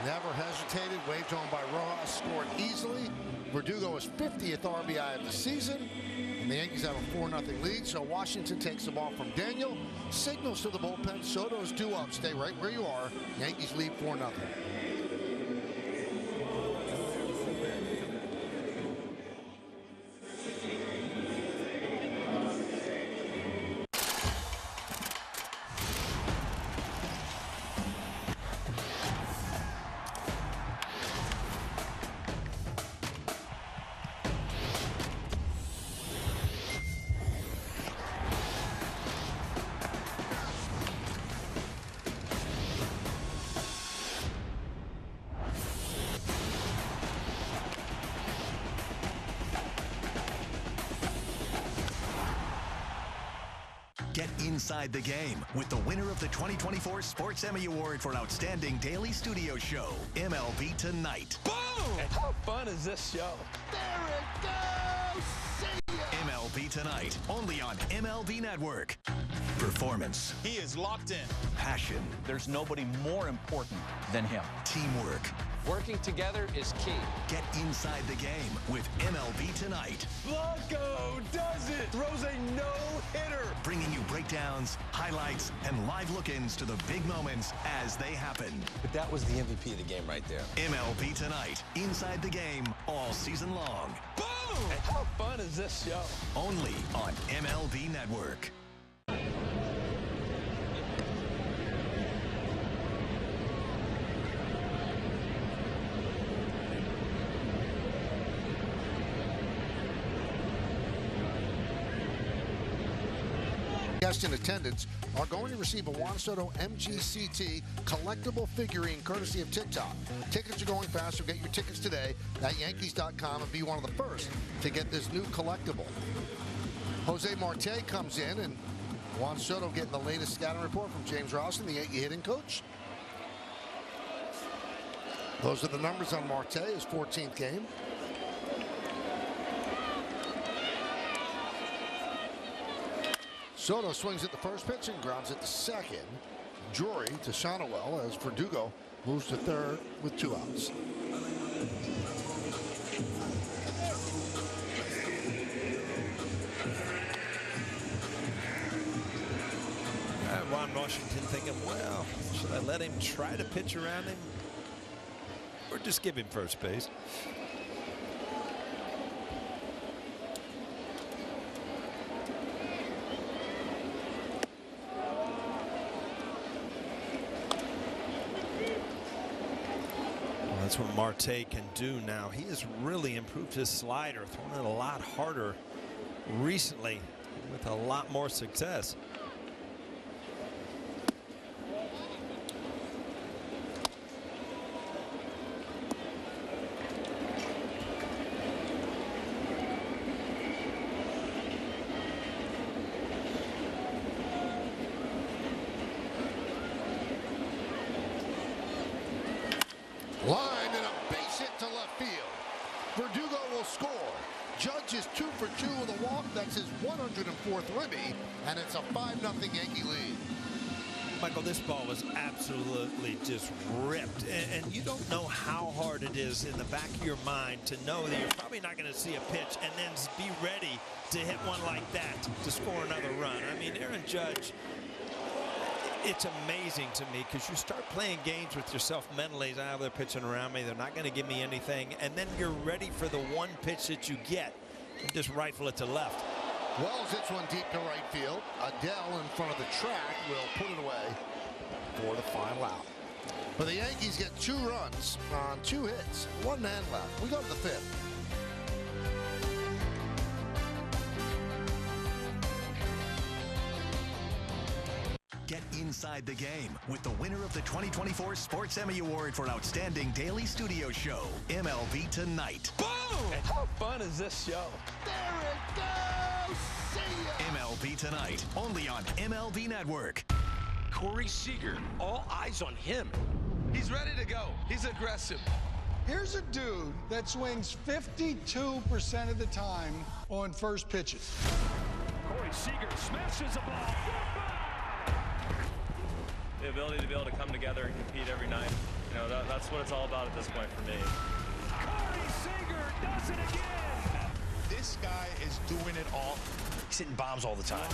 never hesitated, waved on by Rojas, scored easily. Verdugo is 50th RBI of the season, and the Yankees have a 4-0 lead. So Washington takes the ball from Daniel, signals to the bullpen. Soto's due up. Stay right where you are. Yankees lead 4-0. Get inside the game with the winner of the 2024 Sports Emmy Award for Outstanding Daily Studio Show, MLB Tonight. Boom! How fun is this show? There it goes! See ya! MLB Tonight, only on MLB Network. Performance. He is locked in. Passion. There's nobody more important than him. Teamwork. Working together is key. Get inside the game with MLB Tonight. Blanco does it! Throws a no-hitter! Bringing you breakdowns, highlights, and live look-ins to the big moments as they happen. But that was the MVP of the game right there. MLB Tonight. Inside the game all season long. Boom! How fun is this show? Only on MLB Network. Guests in attendance are going to receive a Juan Soto MGCT collectible figurine courtesy of TikTok. Tickets are going fast, so get your tickets today at Yankees.com and be one of the first to get this new collectible. Jose Marte comes in, and Juan Soto getting the latest scouting report from James Rowson, the Yankee hitting coach. Those are the numbers on Marte, his 14th game. Soto swings at the first pitch and grounds it to second. Drury to Shonowell as Verdugo moves to third with 2 outs. Ron Washington thinking, well, should I let him try to pitch around him or just give him first base? That's what Marte can do now. He has really improved his slider, throwing it a lot harder recently with a lot more success. Line and a base hit to left field. Verdugo will score. Judge is 2 for 2 with a walk. That's his 104th ribby, and it's a 5-0 Yankee lead. Michael, this ball was absolutely just ripped, and you don't know how hard it is in the back of your mind to know that you're probably not going to see a pitch and then be ready to hit one like that to score another run. I mean, Aaron Judge, it's amazing to me because you start playing games with yourself mentally. They're pitching around me. They're not going to give me anything. And then you're ready for the one pitch that you get and just rifle it to left. Wells hits one deep to right field. Adele in front of the track will put it away for the final out. But the Yankees get 2 runs on 2 hits, 1 man left. We go to the 5th. Get inside the game with the winner of the 2024 Sports Emmy Award for Outstanding Daily Studio Show, MLB Tonight. Boom! How fun is this show? There it goes! See ya! MLB Tonight, only on MLB Network. Corey Seager, all eyes on him. He's ready to go. He's aggressive. Here's a dude that swings 52% of the time on first pitches. Corey Seager smashes a ball. The ability to be able to come together and compete every night. You know, that's what it's all about at this point for me. Corey Seager does it again. This guy is doing it all. He's hitting bombs all the time.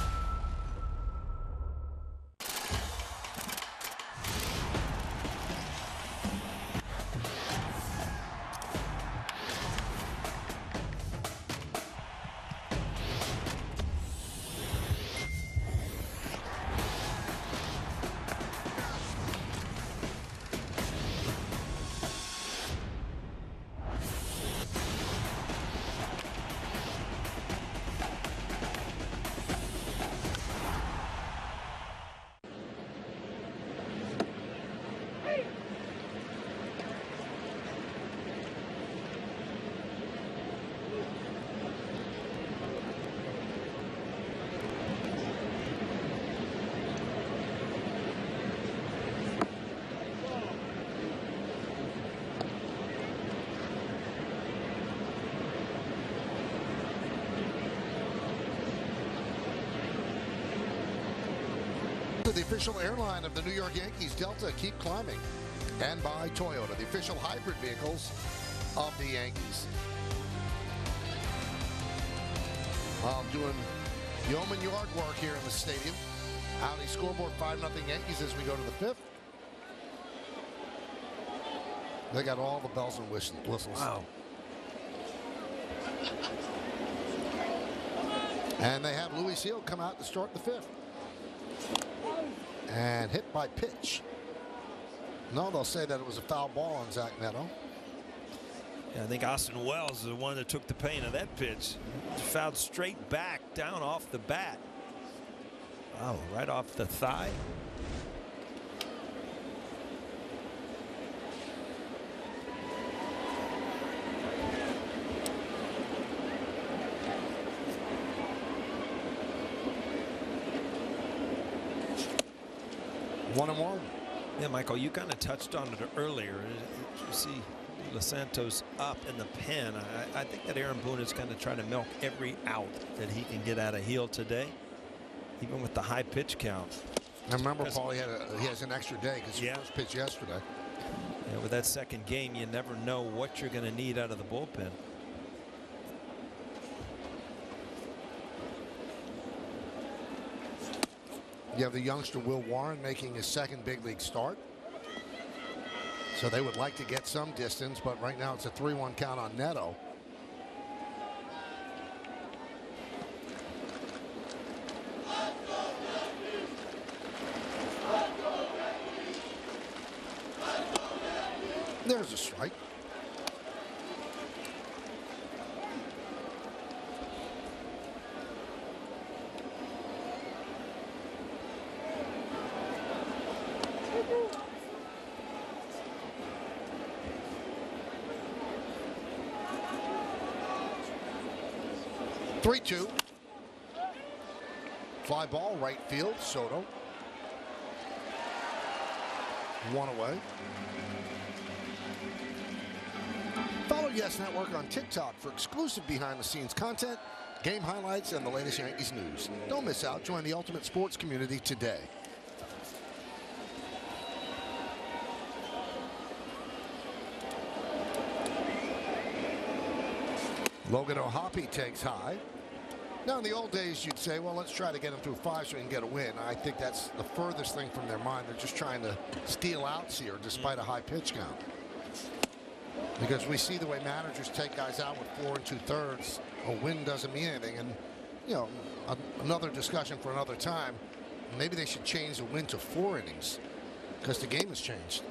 The official airline of the New York Yankees, Delta, keep climbing. And by Toyota, the official hybrid vehicles of the Yankees. Doing yeoman yard work here in the stadium. Audi scoreboard 5-0 Yankees as we go to the 5th. They got all the bells and whistles. Wow. And they have Luis Gil come out to start the 5th. And hit by pitch. No, they'll say that it was a foul ball on Zach Neto. Yeah, I think Austin Wells is the one that took the pain of that pitch. Fouled straight back, down off the bat. Wow, right off the thigh. One and one. Yeah, Michael, you kind of touched on it earlier. You see Los Santos up in the pen. I think that Aaron Boone is going to try to milk every out that he can get out of Gil today, even with the high pitch count. I remember, Paul, he has an extra day because he first pitched yesterday. Yeah, with that second game, you never know what you're going to need out of the bullpen. You have the youngster Will Warren making his second big league start. So they would like to get some distance, but right now it's a 3-1 count on Neto. There's a strike. Three-two. Fly ball, right field, Soto. One away. Follow Yes Network on TikTok for exclusive behind-the-scenes content, game highlights, and the latest Yankees news. Don't miss out. Join the ultimate sports community today. Logan O'Hoppe takes high. Now, in the old days, you'd say, well, let's try to get him through 5 so we can get a win. I think that's the furthest thing from their mind. They're just trying to steal outs here despite a high pitch count. Because we see the way managers take guys out with 4 2/3. A win doesn't mean anything. And, you know, another discussion for another time. Maybe they should change the win to 4 innings because the game has changed.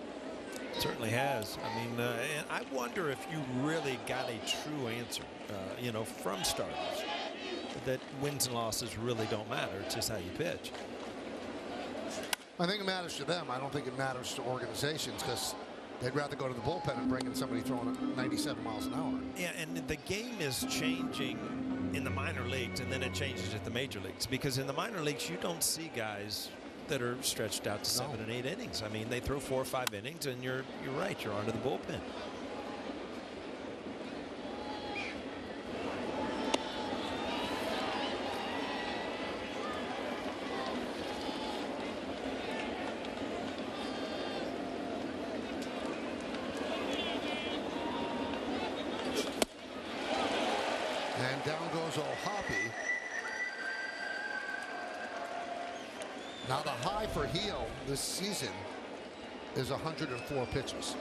Certainly has. I mean, and I wonder if you really got a true answer, you know, from starters, that wins and losses really don't matter. It's just how you pitch. I think it matters to them. I don't think it matters to organizations, because they'd rather go to the bullpen and bring in somebody throwing at 97 miles an hour. Yeah, and the game is changing in the minor leagues, and then it changes at the major leagues, because in the minor leagues you don't see guys that are stretched out to 7 and 8 innings. I mean, they throw 4 or 5 innings, and you're right, you're onto the bullpen. And down goes O'Hoppe. Now the high for Gil this season is 104 pitches.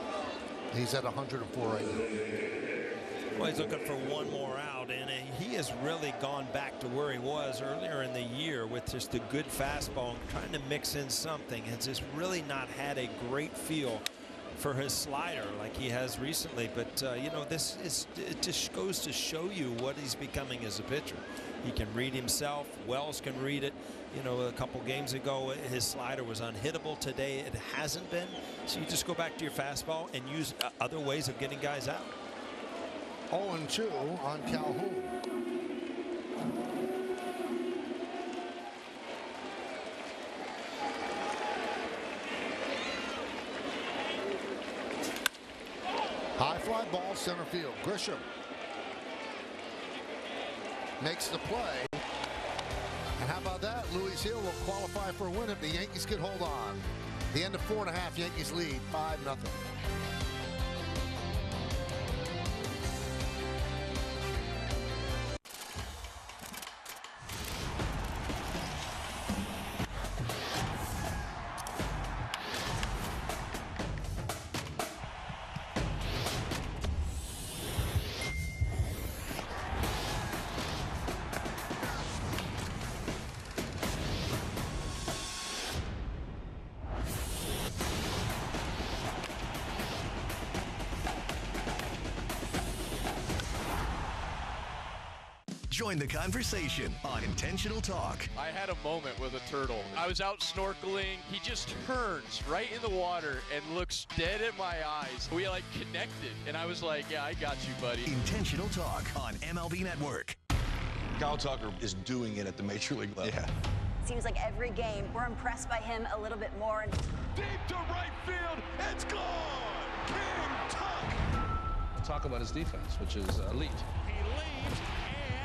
He's at 104 right now. Well, he's looking for one more out, and he has really gone back to where he was earlier in the year with just a good fastball and trying to mix in something. Has just really not had a great feel for his slider like he has recently. But you know, it just goes to show you what he's becoming as a pitcher. He can read himself. Wells can read it. You know, a couple games ago his slider was unhittable. Today it hasn't been. So you just go back to your fastball and use other ways of getting guys out. 0-2 on Calhoun. High fly ball, center field. Grisham makes the play. And how about that? Luis Gil will qualify for a win if the Yankees could hold on. The end of 4.5, Yankees lead 5-0. Join the conversation on Intentional Talk. I had a moment with a turtle. I was out snorkeling. He just turns right in the water and looks dead at my eyes. We like connected, and I was like, yeah, I got you, buddy. Intentional Talk on MLB Network. Kyle Tucker is doing it at the major league level. Yeah. Seems like every game we're impressed by him a little bit more. Deep to right field, it's gone! King Tuck! We'll talk about his defense, which is elite. He leaves,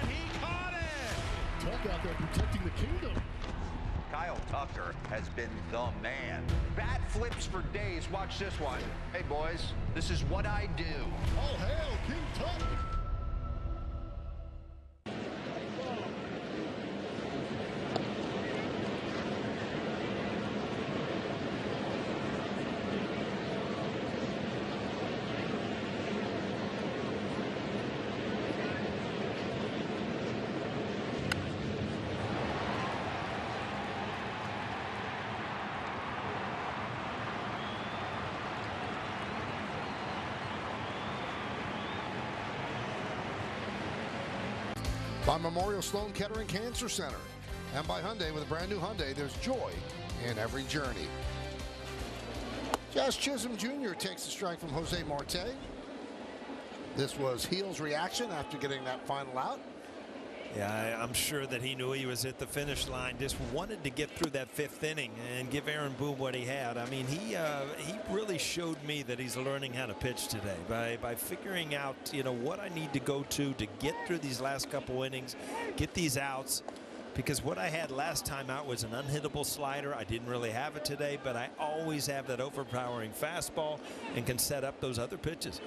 and he caught it! Tuck out there protecting the kingdom. Kyle Tucker has been the man. Bat flips for days. Watch this one. Hey, boys, this is what I do. All hail King Tuck! By Memorial Sloan Kettering Cancer Center, and by Hyundai. With a brand new Hyundai, there's joy in every journey. Josh Chisholm Jr. takes the strike from Jose Marte. This was Gil's reaction after getting that final out. Yeah, I'm sure that he knew he was at the finish line. Just wanted to get through that 5th inning and give Aaron Boone what he had. I mean, he really showed me that he's learning how to pitch today by figuring out, you know, what I need to go to get through these last couple innings, get these outs. Because what I had last time out was an unhittable slider. I didn't really have it today, but I always have that overpowering fastball and can set up those other pitches.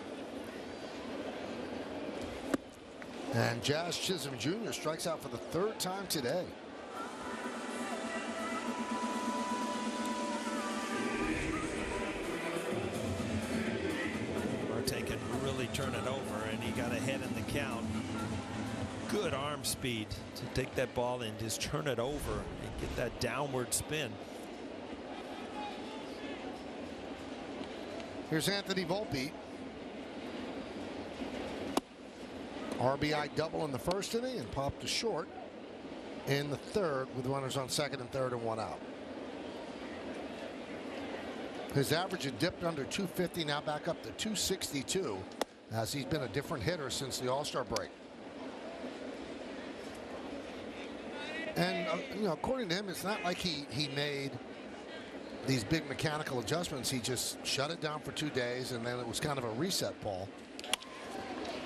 And Josh Chisholm Jr. strikes out for the 3rd time today. Marte can really turn it over, and he got ahead in the count. Good arm speed to take that ball and just turn it over and get that downward spin. Here's Anthony Volpe. RBI double in the first inning and popped to short in the third with runners on second and third and one out. His average had dipped under 250, now back up to 262 as he's been a different hitter since the All-Star break. And you know, according to him, it's not like he made these big mechanical adjustments. He just shut it down for 2 days, and then it was kind of a reset, Paul.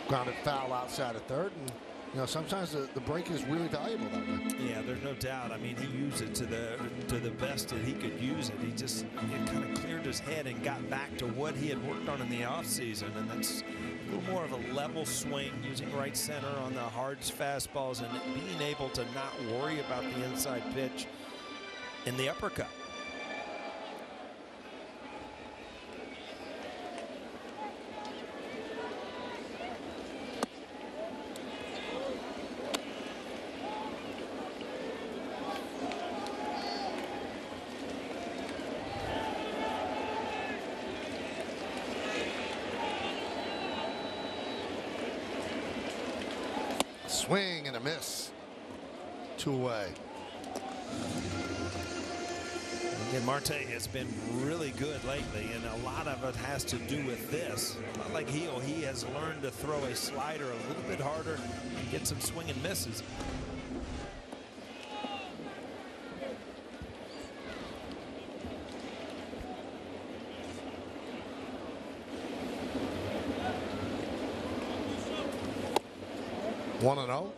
Grounded foul outside of third, and you know, sometimes the break is really valuable that way. Yeah, there's no doubt. I mean, he used it to the best that he could use it. It kind of cleared his head and got back to what he had worked on in the offseason, and that's a little more of a level swing, using right center on the hard fastballs and being able to not worry about the inside pitch in the uppercut. Swing and a miss. 2 away. And Marte has been really good lately, and a lot of it has to do with this. Not like Gil, he has learned to throw a slider a little bit harder and get some swing and misses. One and 0.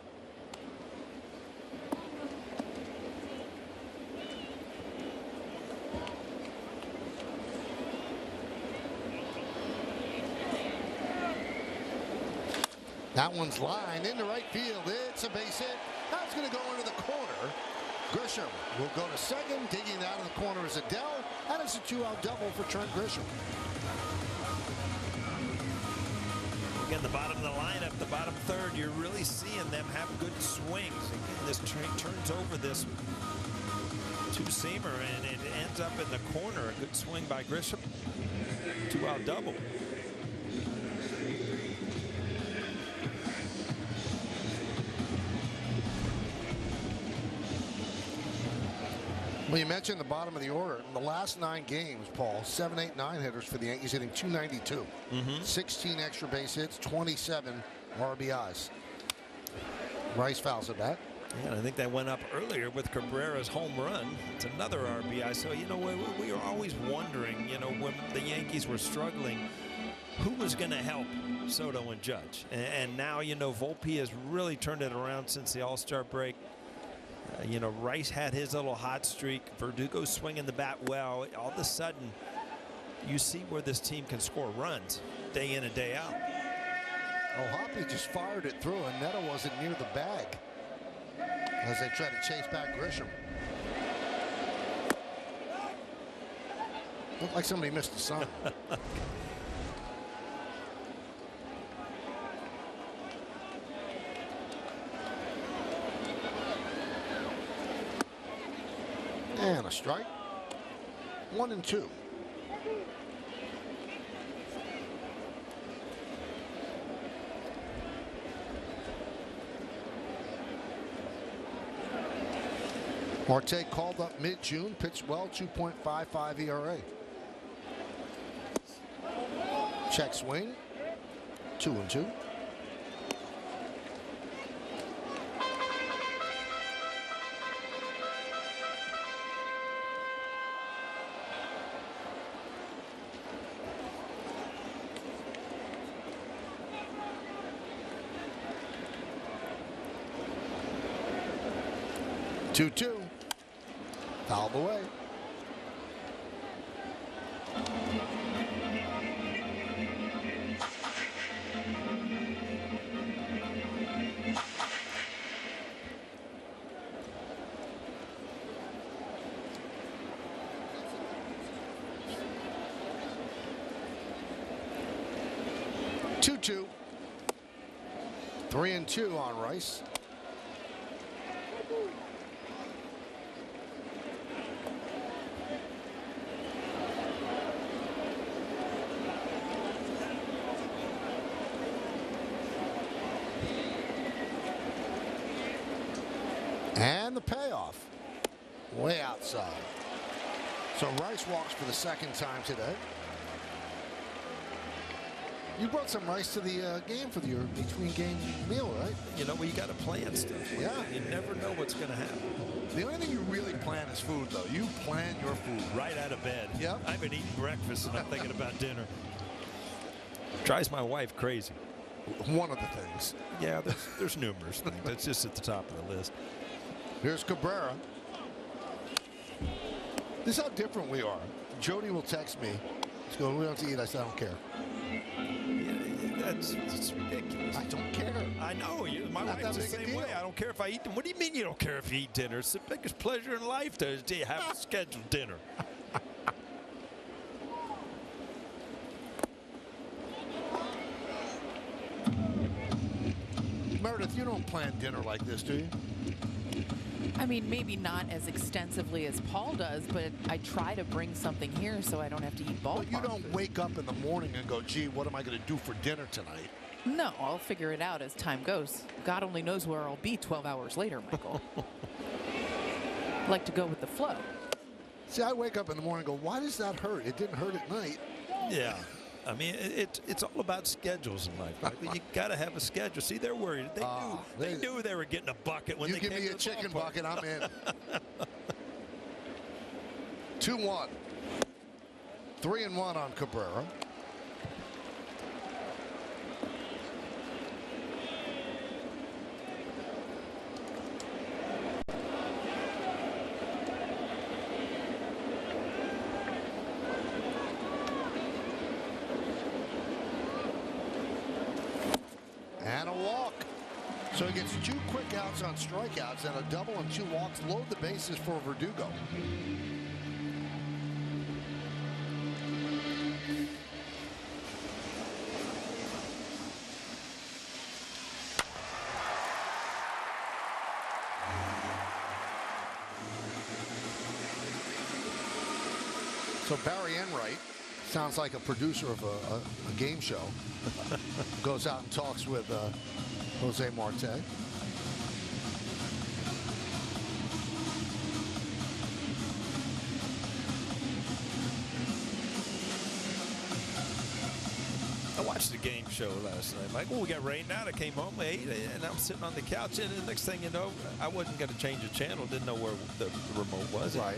That one's lined into right field. It's a base hit. That's going to go into the corner. Grisham will go to second. Digging out of the corner is Adele. And it's a 2-out double for Trent Grisham. Again, the bottom of the lineup, the bottom third, you're really seeing them have good swings. Again, this turns over this two-seamer, and it ends up in the corner. A good swing by Grisham. 2-out double. Well, you mentioned the bottom of the order. In the last 9 games, Paul, 7, 8, 9 hitters for the Yankees hitting 292. 16 extra base hits, 27 RBIs. Rice fouls at bat. Yeah, and I think that went up earlier with Cabrera's home run. It's another RBI. So, you know, we were always wondering, you know, when the Yankees were struggling, who was going to help Soto and Judge. And now, you know, Volpe has really turned it around since the All-Star break. You know, Rice had his little hot streak. Verdugo's swinging the bat well. All of a sudden, you see where this team can score runs day in and day out. Oh, Hoppy just fired it through, and Neto wasn't near the bag as they try to chase back Grisham. Looked like somebody missed the sun. And a strike. 1 and 2. Marte called up mid-June, pitched well, 2.55 ERA. Check swing. 2 and 2. Two. Fouled away. Two. 3 and 2 on Rice. And the payoff. Way outside. So Rice walks for the second time today. You brought some rice to the game for your between-game meal, right? You know, well, you got to plan stuff. Yeah. You never know what's going to happen. The only thing you really plan is food, though. You plan your food. Right out of bed. Yep. I haven't eaten breakfast and I'm thinking about dinner. Drives my wife crazy. One of the things. Yeah, there's numerous things. That's just at the top of the list. Here's Cabrera. This is how different we are. Jody will text me. He's going, we don't have to eat. I said, I don't care. It's ridiculous. I don't care. I know. My wife's the same way. I don't care if I eat them. What do you mean you don't care if you eat dinner? It's the biggest pleasure in life to have a scheduled dinner. Meredith, you don't plan dinner like this, do you? I mean, maybe not as extensively as Paul does, but I try to bring something here so I don't have to eat ballpark. But you don't wake up in the morning and go, gee, what am I going to do for dinner tonight? No, I'll figure it out as time goes. God only knows where I'll be 12 hours later, Michael. I like to go with the flow. See, I wake up in the morning and go, why does that hurt? It didn't hurt at night. Yeah. I mean, it's all about schedules in life. Right? You got to have a schedule. See, they're worried. They knew they were getting a bucket when they came to the You give me a chicken bucket, I'm in. 2-1. 3-1 on Cabrera. And a walk. So he gets 2 quick outs on strikeouts and a double and 2 walks. Load the bases for Verdugo. So Barry Enright sounds like a producer of a game show. Goes out and talks with Jose Marte. I watched the game show last night. Like, we got rained out. I came home late, and I'm sitting on the couch, and the next thing you know, I wasn't going to change the channel. Didn't know where the remote was. Right.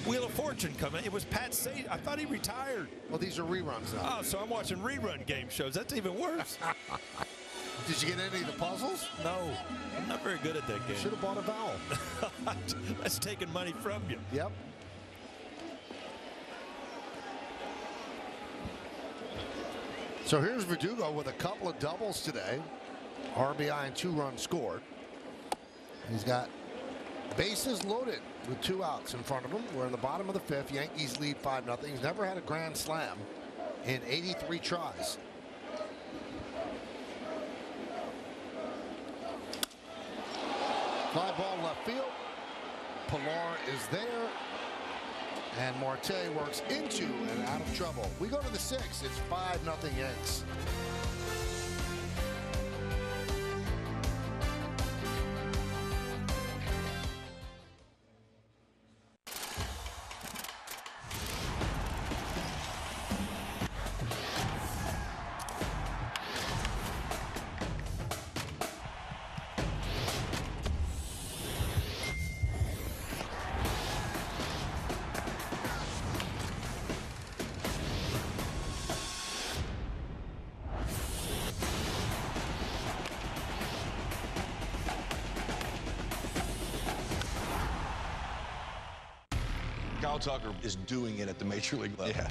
Wheel of Fortune coming. It was Pat Sage. I thought he retired. Well, these are reruns now. Oh, so I'm watching rerun game shows. That's even worse. Did you get any of the puzzles? No. I'm not very good at that game. Should have bought a vowel. That's taking money from you. Yep. So here's Verdugo with a couple of doubles today. RBI and 2 runs scored. He's got bases loaded with 2 outs in front of him. We're in the bottom of the 5th. Yankees lead 5-0. He's never had a grand slam in 83 tries. Fly ball left field. Pilar is there. And Marte works into and out of trouble. We go to the 6th. It's 5-0 Yanks. Tucker is doing it at the major league level. Yeah.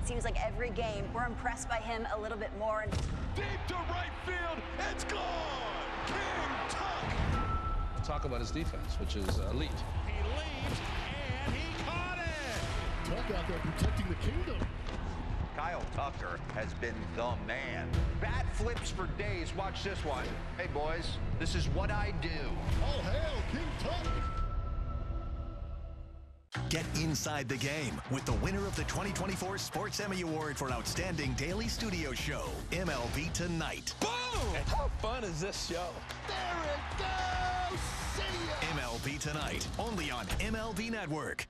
Seems like every game we're impressed by him a little bit more. Deep to right field, it's gone! King Tuck! Talk about his defense, which is elite. He leaves, and he caught it! Tuck out there protecting the kingdom. Kyle Tucker has been the man. Bat flips for days. Watch this one. Hey, boys, this is what I do. All hail King Tuck! Get inside the game with the winner of the 2024 Sports Emmy Award for Outstanding Daily Studio Show, MLB Tonight. Boom! How fun is this show? There it goes! See ya! MLB Tonight, only on MLB Network.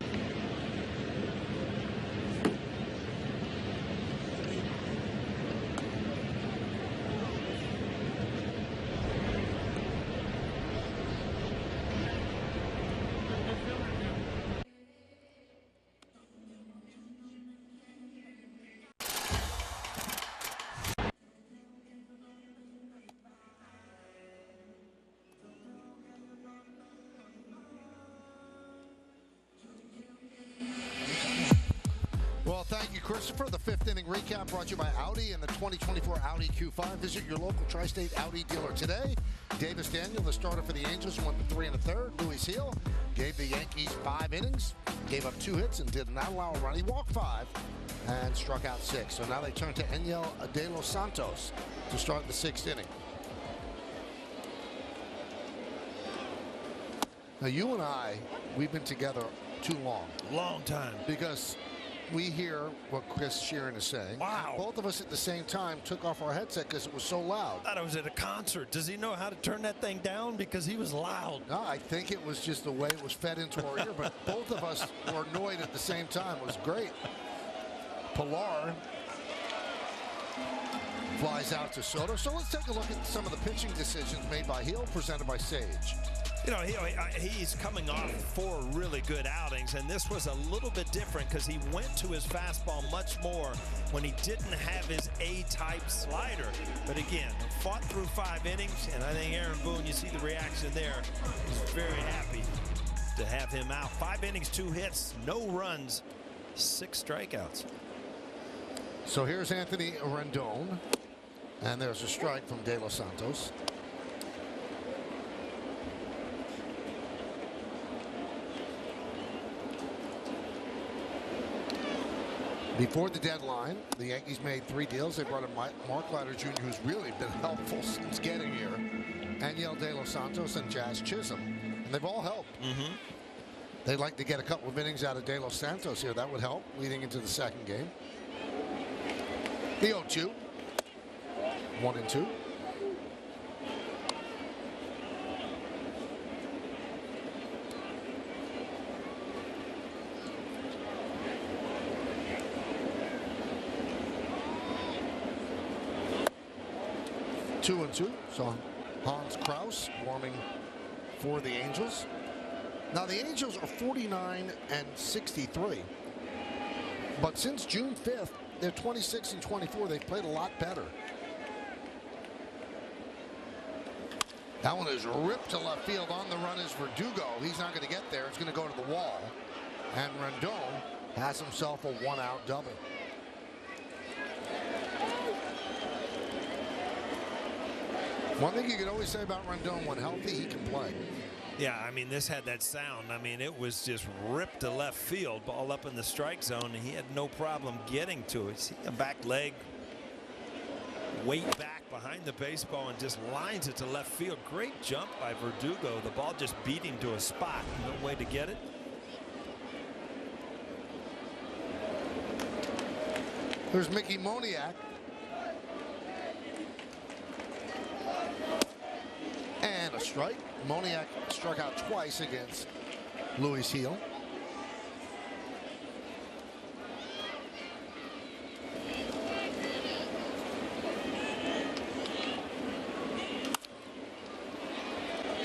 Well, thank you, Christopher. The fifth inning recap brought to you by Audi and the 2024 Audi Q5. Visit your local tri-state Audi dealer today. Davis Daniel, the starter for the Angels, went 3 1/3. Luis Gil gave the Yankees 5 innings, gave up 2 hits, and did not allow a run. He walked 5 and struck out 6. So now they turn to Enyel De Los Santos to start the 6th inning. Now, you and I, we've been together too long. Long time. Because we hear what Chris Sheeran is saying. Wow. Both of us at the same time took off our headset because it was so loud. I thought I was at a concert. Does he know how to turn that thing down? Because he was loud. No, I think it was just the way it was fed into our ear, but both of us were annoyed at the same time. It was great. Pilar flies out to Soto. So let's take a look at some of the pitching decisions made by Gil, presented by Sage. You know, he's coming off 4 really good outings, and this was a little bit different because he went to his fastball much more when he didn't have his A-type slider. But again, fought through 5 innings, and I think Aaron Boone, you see the reaction there, is very happy to have him out. 5 innings, 2 hits, no runs, 6 strikeouts. So here's Anthony Rendon, and there's a strike from De Los Santos. Before the deadline, the Yankees made 3 deals. They brought in Mark Leiter Jr., who's really been helpful since getting here, Enyel De Los Santos, and Jazz Chisholm. And they've all helped. They'd like to get a couple of innings out of De Los Santos here. That would help leading into the 2nd game. The 0-2. 1-2. Two and 2. So Hans Kraus warming for the Angels. Now the Angels are 49 and 63. But since June 5th, they're 26 and 24. They've played a lot better. That one is ripped to left field. On the run is Verdugo. He's not going to get there. It's going to go to the wall. And Rendon has himself a 1-out double. One thing you could always say about Rendon, when healthy, he can play. Yeah, I mean, this had that sound. I mean, it was just ripped to left field, ball up in the strike zone, and he had no problem getting to it. See a back leg, weight back behind the baseball, and just lines it to left field. Great jump by Verdugo. The ball just beat him to a spot. No way to get it. There's Mickey Moniak. And a strike. Moniak struck out twice against Luis Gil.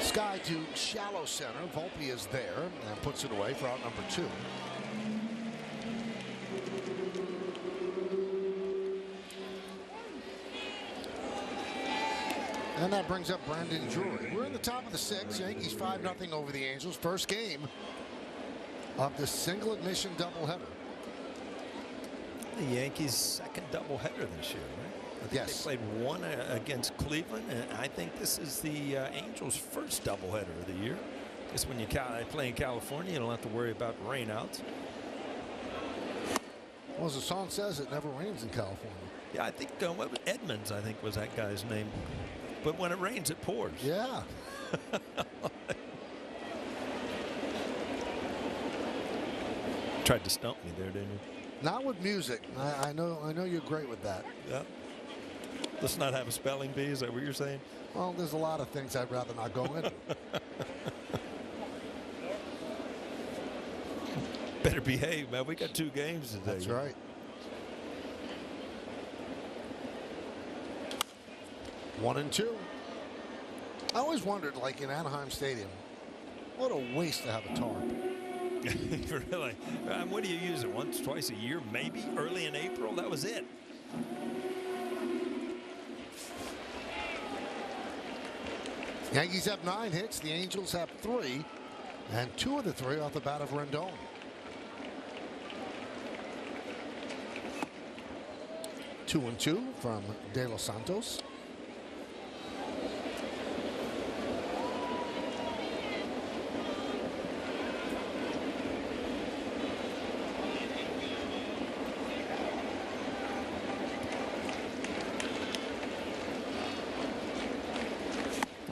Sky to shallow center. Volpe is there and puts it away for out number 2. And that brings up Brandon Drury. We're in the top of the 6th. Yankees 5-0 over the Angels. First game of the single admission doubleheader. The Yankees' 2nd doubleheader this year, right? I think yes. They played 1 against Cleveland, and I think this is the Angels' first doubleheader of the year. Just when you play in California, you don't have to worry about rainouts. Well, as the song says, it never rains in California. Yeah, I think Edmonds, I think, was that guy's name. But when it rains, it pours. Yeah. Tried to stump me there, didn't you? Not with music. I know you're great with that. Yeah. Let's not have a spelling bee. Is that what you're saying? Well, there's a lot of things I'd rather not go into. Better behave, man. We got 2 games today. That's right. One and 2. I always wondered, like in Anaheim Stadium, what a waste to have a tarp. Really? What do you use it? Once, twice a year, maybe? Early in April? That was it. Yankees have 9 hits. The Angels have 3. And 2 of the 3 off the bat of Rendon. Two and 2 from De Los Santos.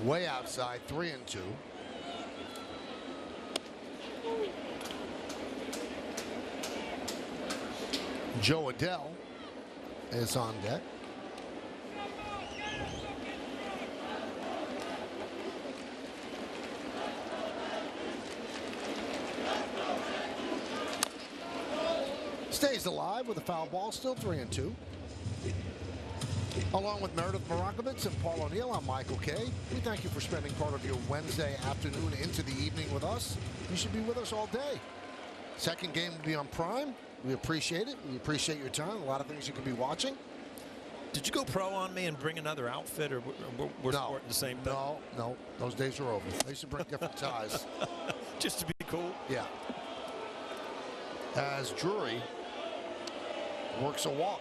Way outside, 3 and 2. Joe Adele is on deck. Stays alive with a foul ball, still 3 and 2. Along with Meredith Morakovitz and Paul O'Neill, I'm Michael Kay. We thank you for spending part of your Wednesday afternoon into the evening with us. You should be with us all day. Second game will be on Prime. We appreciate it. We appreciate your time. A lot of things you could be watching. Did you go pro on me and bring another outfit, or we're sporting the same thing? No. Those days are over. They should bring different ties. Just to be cool? Yeah. As Drury works a walk.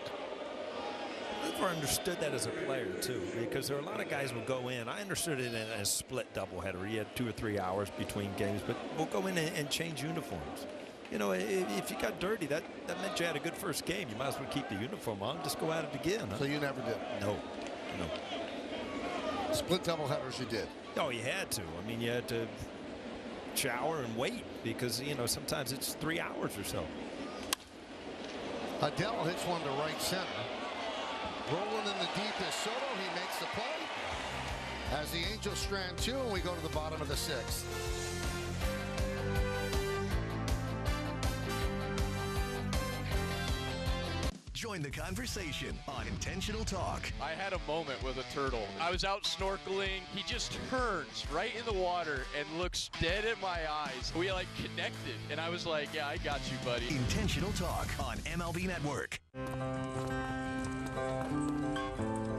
I never understood that as a player, too, because there are a lot of guys who will go in. I understood it in a split doubleheader. You had 2 or 3 hours between games, but we'll go in and change uniforms. You know, if you got dirty, that meant you had a good first game. You might as well keep the uniform on. Just go at it again. Huh? So you never did? No. Split doubleheaders you did? Oh, you had to. I mean, you had to shower and wait because, you know, sometimes it's 3 hours or so. Adele hits one to right center. Rolling in the deep is Soto. He makes the play. As the Angels strand 2, and we go to the bottom of the 6th. Join the conversation on Intentional Talk. I had a moment with a turtle. I was out snorkeling. He just turns right in the water and looks dead at my eyes. We like connected, and I was like, yeah, I got you, buddy. Intentional Talk on MLB Network.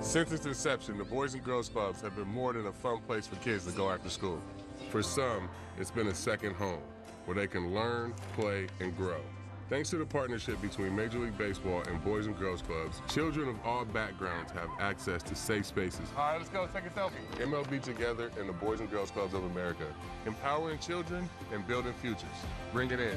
Since its inception, the Boys and Girls Clubs have been more than a fun place for kids to go after school. For some, it's been a second home where they can learn, play, and grow. Thanks to the partnership between Major League Baseball and Boys and Girls Clubs, children of all backgrounds have access to safe spaces. All right, let's go. Take a selfie. MLB Together and the Boys and Girls Clubs of America. Empowering children and building futures. Bring it in.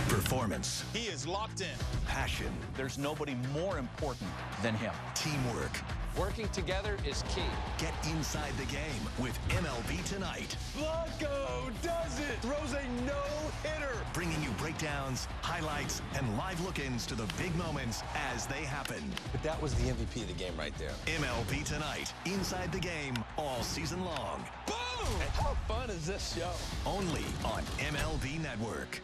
Performance. He is locked in. Passion. There's nobody more important than him. Teamwork. Working together is key. Get inside the game with MLB Tonight. Blanco does it! Throws a no-hitter! Bringing you breakdowns, highlights, and live look-ins to the big moments as they happen. But that was the MVP of the game right there. MLB Tonight. Inside the game all season long. Boom! And how fun is this show? Only on MLB Network.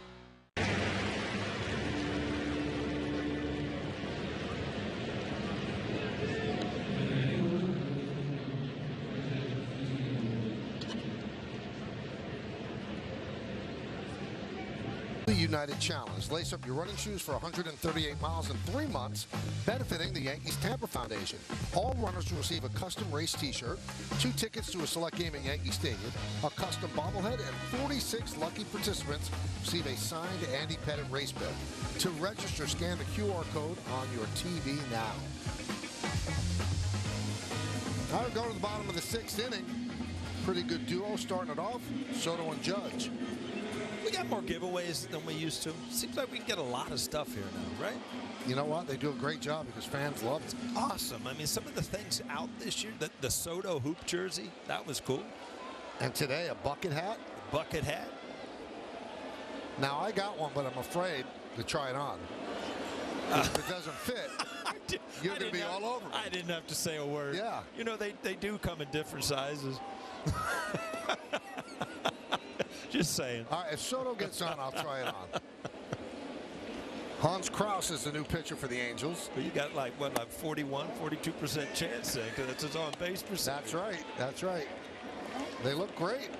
United Challenge. Lace up your running shoes for 138 miles in 3 months, benefiting the Yankees Tampa Foundation. All runners will receive a custom race t-shirt, 2 tickets to a select game at Yankee Stadium, a custom bobblehead, and 46 lucky participants receive a signed Andy Pettitte race bib. To register, scan the QR code on your TV now. All right, going to the bottom of the 6th inning. Pretty good duo starting it off, Soto and Judge. We got more giveaways than we used to. Seems like we can get a lot of stuff here now, right? You know what? They do a great job because fans love it. Awesome. I mean, some of the things out this year, the Soto hoop jersey, that was cool. And today, a bucket hat. bucket hat? Now, I got one, but I'm afraid to try it on. If it doesn't fit, you're going to be all over me. I didn't have to say a word. Yeah. You know, they do come in different sizes. Just saying. All right, if Soto gets on, I'll try it on. Hans Kraus is the new pitcher for the Angels. But you got like 41, 42% chance there because it's his on-base percentage. That's right. That's right. They look great.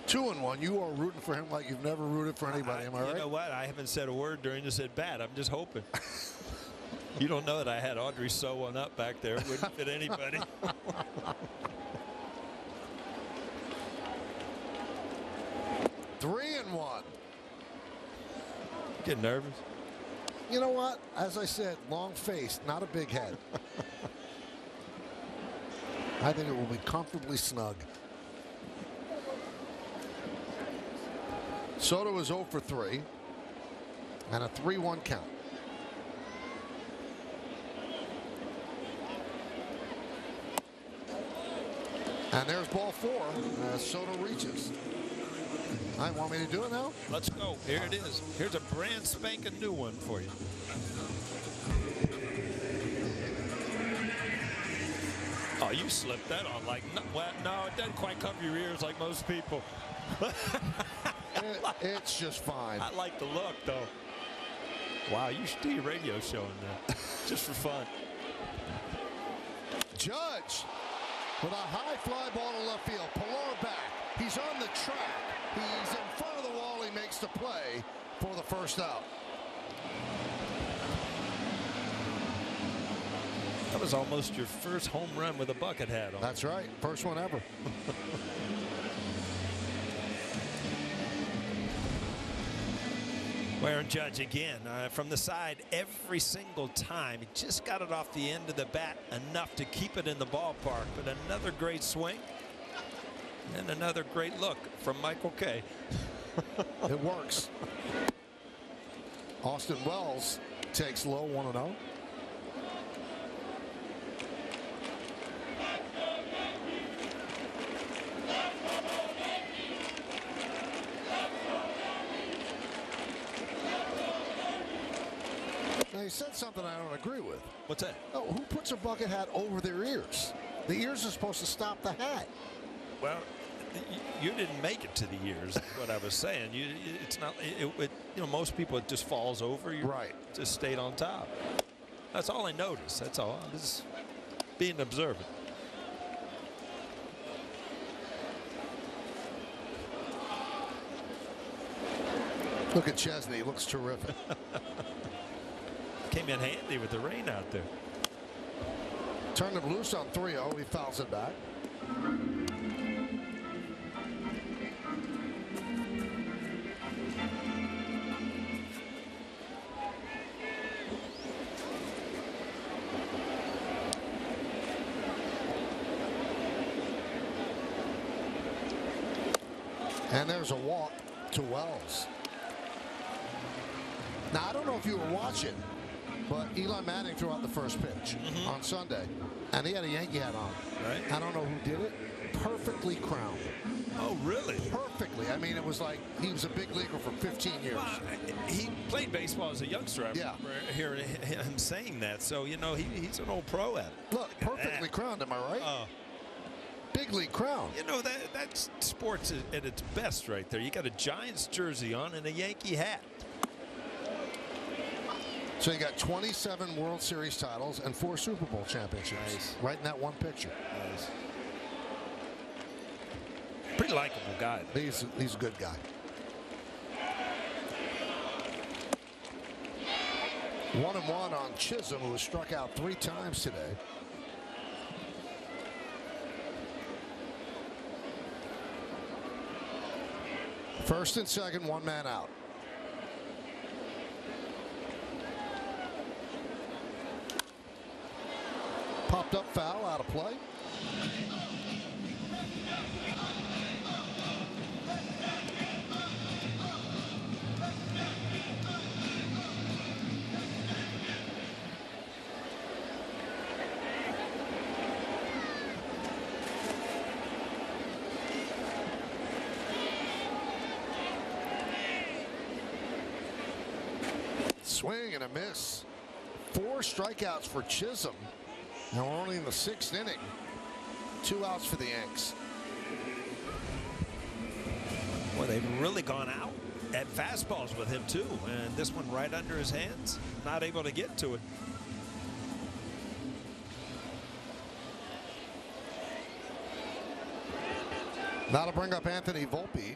Two and one. You are rooting for him like you've never rooted for anybody. Am I right? You know what? I haven't said a word during this at bat. I'm just hoping. You don't know that I had Audrey sew one up back there. It wouldn't fit anybody. Three and one. Get nervous? You know what? As I said, long face, not a big head. I think it will be comfortably snug. Soto is 0 for 3 and a 3-1 count. And there's ball 4 as Soto reaches. All right, want me to do it now? Let's go. Here it is. Here's a brand spanking new one for you. Oh, you slipped that on like, well, no, it doesn't quite cover your ears like most people. It's just fine. I like the look, though. Wow, you should do your radio show in there, just for fun. Judge with a high fly ball to left field. Pilar back. He's on the track. He's in front of the wall. He makes the play for the first out. That was almost your first home run with a bucket hat on. That's right. First one ever. Aaron Judge again from the side every single time. He just got it off the end of the bat enough to keep it in the ballpark. But another great swing and another great look from Michael Kay. It works. Austin Wells takes low 1-0. Now, he said something I don't agree with. What's that? Oh, who puts a bucket hat over their ears? The ears are supposed to stop the hat. Well, you didn't make it to the ears. What I was saying, it's not. You know, most people it just falls over. You right. Just stayed on top. That's all I noticed. That's all. I'm just being observant. Look at Chesney. He looks terrific. Came in handy with the rain out there. Turned him loose on 3-0. He fouls it back. And there's a walk to Wells. Now, I don't know if you were watching, but Eli Manning threw out the first pitch on Sunday, and he had a Yankee hat on. Right. I don't know who did it. Perfectly crowned. Oh, really? Perfectly. I mean, it was like he was a big leaguer for 15 years. Well, he played baseball as a youngster. I hear him saying that. So, you know, he's an old pro at it. Look, perfectly crowned. Am I right? Big league crown. You know, that's sports at its best right there. You got a Giants jersey on and a Yankee hat. So you got 27 World Series titles and 4 Super Bowl championships. Nice. Right in that one picture. Nice. Pretty likable guy. He's a good guy. 1-1 on Chisholm, who was struck out 3 times today. First and second, 1 man out. Popped up foul, out of play. Swing and a miss. 4 strikeouts for Chisholm. Now we're only in the 6th inning. 2 outs for the Yanks. Well, they've really gone out at fastballs with him too, and this one right under his hands, not able to get to it. Now to bring up Anthony Volpe.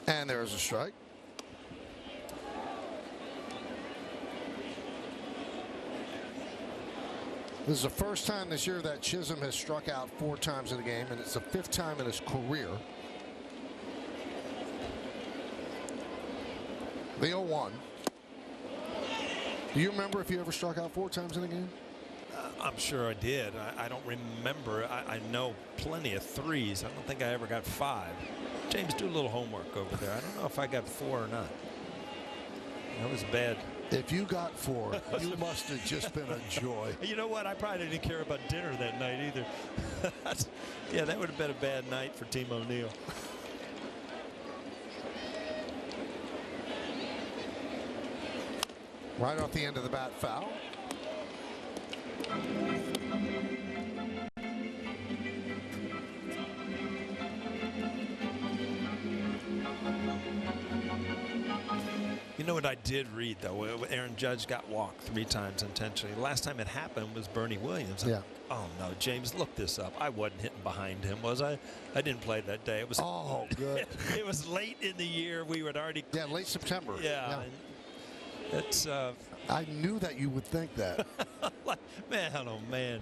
And there's a strike. This is the first time this year that Chisholm has struck out 4 times in a game, and it's the 5th time in his career. The 0-1. Do you remember if you ever struck out 4 times in a game? I'm sure I did. I don't remember. I know plenty of 3s. I don't think I ever got 5. James, do a little homework over there. I don't know if I got 4 or not. That was bad. If you got 4, you must have just been a joy. You know what? I probably didn't care about dinner that night either. Yeah, that would have been a bad night for Team O'Neill. Right off the end of the bat, foul. You know what I did read, though? Aaron Judge got walked 3 times intentionally. The last time it happened was Bernie Williams. Yeah. Oh, no, James, look this up. I wasn't hitting behind him, was I? I didn't play that day. It was. Oh, good. It was late in the year. We had already. Yeah, late September. Yeah. It's. I knew that you would think that. Man, oh, man.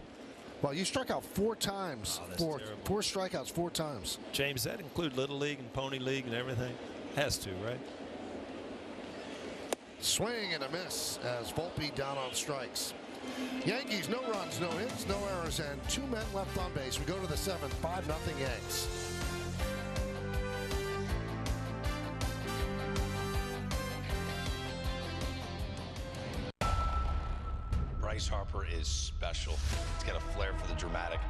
Well, you struck out 4 times. Oh, 4 strikeouts 4 times. James, that include Little League and Pony League and everything? Has to, right? Swing and a miss as Volpe down on strikes. Yankees, no runs, no hits, no errors, and 2 men left on base. We go to the 7th, 5-0 Yanks. Bryce Harper is special. He's got a flair for the dramatic.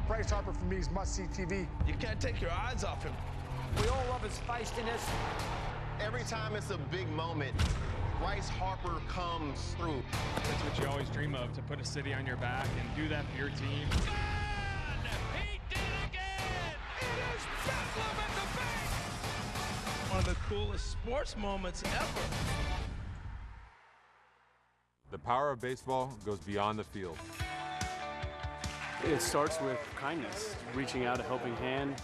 Bryce Harper for me is must-see TV. You can't take your eyes off him. We all love his feistiness. Every time it's a big moment, Bryce Harper comes through. That's what you always dream of, to put a city on your back and do that for your team. He did it again! It is Bedlam at the bank! One of the coolest sports moments ever. The power of baseball goes beyond the field. It starts with kindness, reaching out a helping hand.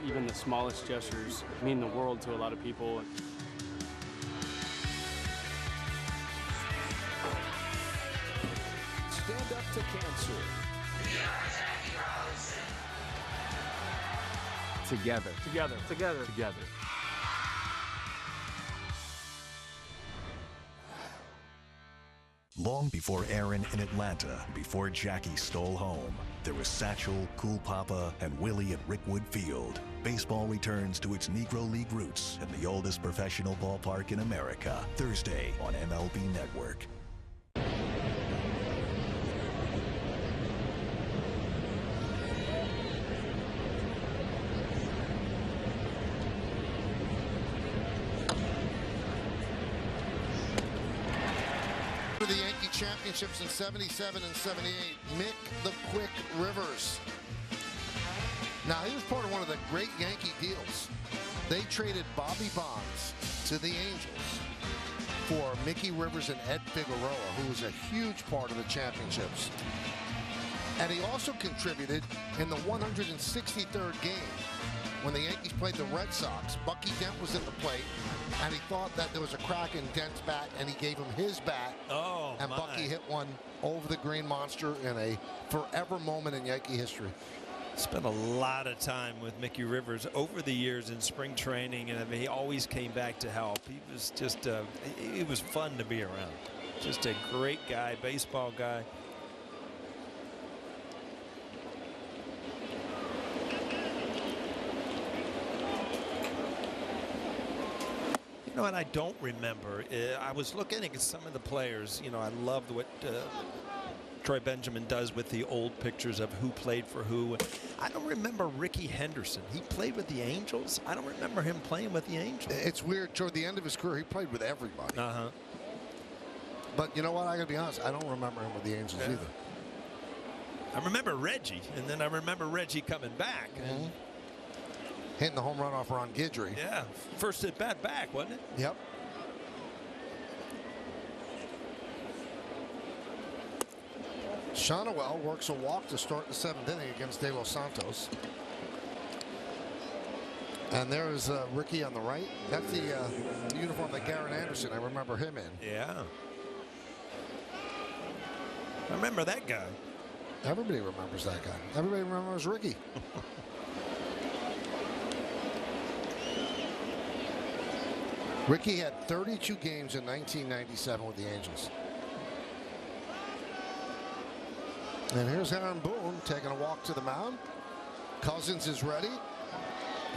Even the smallest gestures mean the world to a lot of people. Stand up to cancer. Together. Together. Together. Together. Long before Aaron in Atlanta, before Jackie stole home, there was Satchel, Cool Papa, and Willie at Rickwood Field. Baseball returns to its Negro League roots in the oldest professional ballpark in America, Thursday on MLB Network. The Yankee championships in 77 and 78, Mick the Quick Rivers. Now, he was part of one of the great Yankee deals. They traded Bobby Bonds to the Angels for Mickey Rivers and Ed Figueroa, who was a huge part of the championships. And he also contributed in the 163rd game when the Yankees played the Red Sox. Bucky Dent was at the plate, and he thought that there was a crack in Dent's bat, and he gave him his bat. Oh, and my. Bucky hit one over the green monster in a forever moment in Yankee history. Spent a lot of time with Mickey Rivers over the years in spring training, and I mean, he always came back to help. He was just, it was fun to be around. Just a great guy, baseball guy. You know what I don't remember? I was looking at some of the players. You know, I loved what Troy Benjamin does with the old pictures of who played for who. I don't remember Ricky Henderson. He played with the Angels. I don't remember him playing with the Angels. It's weird. Toward the end of his career, he played with everybody. But you know what? I got to be honest. I don't remember him with the Angels either. I remember Reggie, and then I remember Reggie coming back. And hitting the home run off Ron Guidry. Yeah, first at bat back, wasn't it? Yep. Shonowell works a walk to start the 7th inning against De Los Santos. And there's Ricky on the right. That's the uniform that Garrett Anderson, I remember him in. Yeah. I remember that guy. Everybody remembers that guy. Everybody remembers Ricky. Ricky had 32 games in 1997 with the Angels. And here's Aaron Boone taking a walk to the mound. Cousins is ready.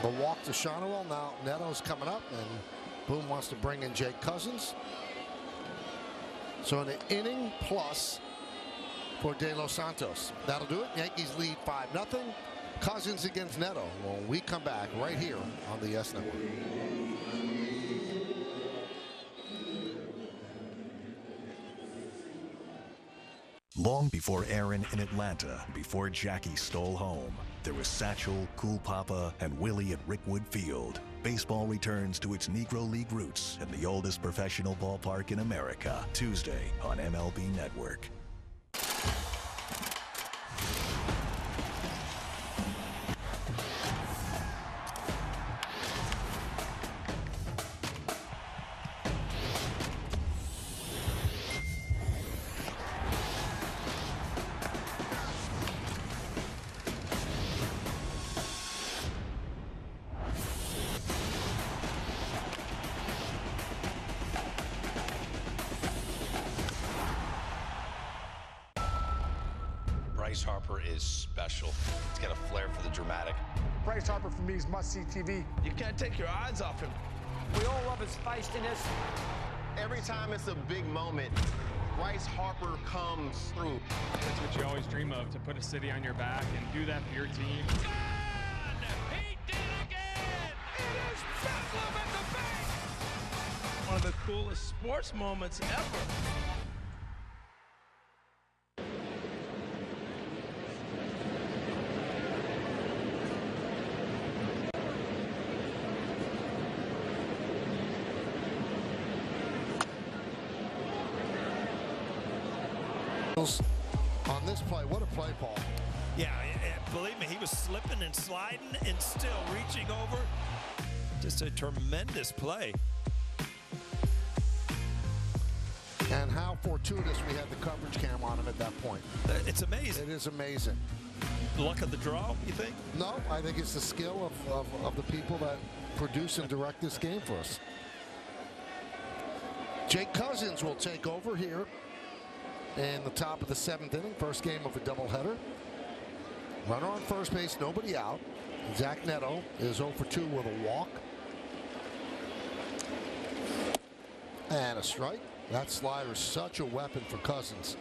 The walk to Shonowell. Now Neto's coming up, and Boone wants to bring in Jake Cousins. So an inning plus for De Los Santos. That'll do it. Yankees lead 5-0. Cousins against Neto. When we come back right here on the Yes Network. Long before Aaron in Atlanta, before Jackie stole home, there was Satchel, Cool Papa, and Willie at Rickwood Field. Baseball returns to its Negro League roots in the oldest professional ballpark in America, Tuesday on MLB Network. Bryce Harper is special. He's got a flair for the dramatic. Bryce Harper, for me, is must-see TV. You can't take your eyes off him. We all love his feistiness. Every time it's a big moment, Bryce Harper comes through. That's what you always dream of, to put a city on your back and do that for your team. He did it again! It is Bedlam at the bank! One of the coolest sports moments ever. On this play, what a play, Paul. Yeah, believe me, he was slipping and sliding and still reaching over. Just a tremendous play. And how fortuitous we had the coverage cam on him at that point. It's amazing. It is amazing. Luck of the draw, you think? No, I think it's the skill of the people that produce and direct this game for us. Jake Cousins will take over here in the top of the 7th inning, first game of a doubleheader. Runner on first base, nobody out. Zach Neto is 0 for 2 with a walk. And a strike. That slider is such a weapon for Cousins.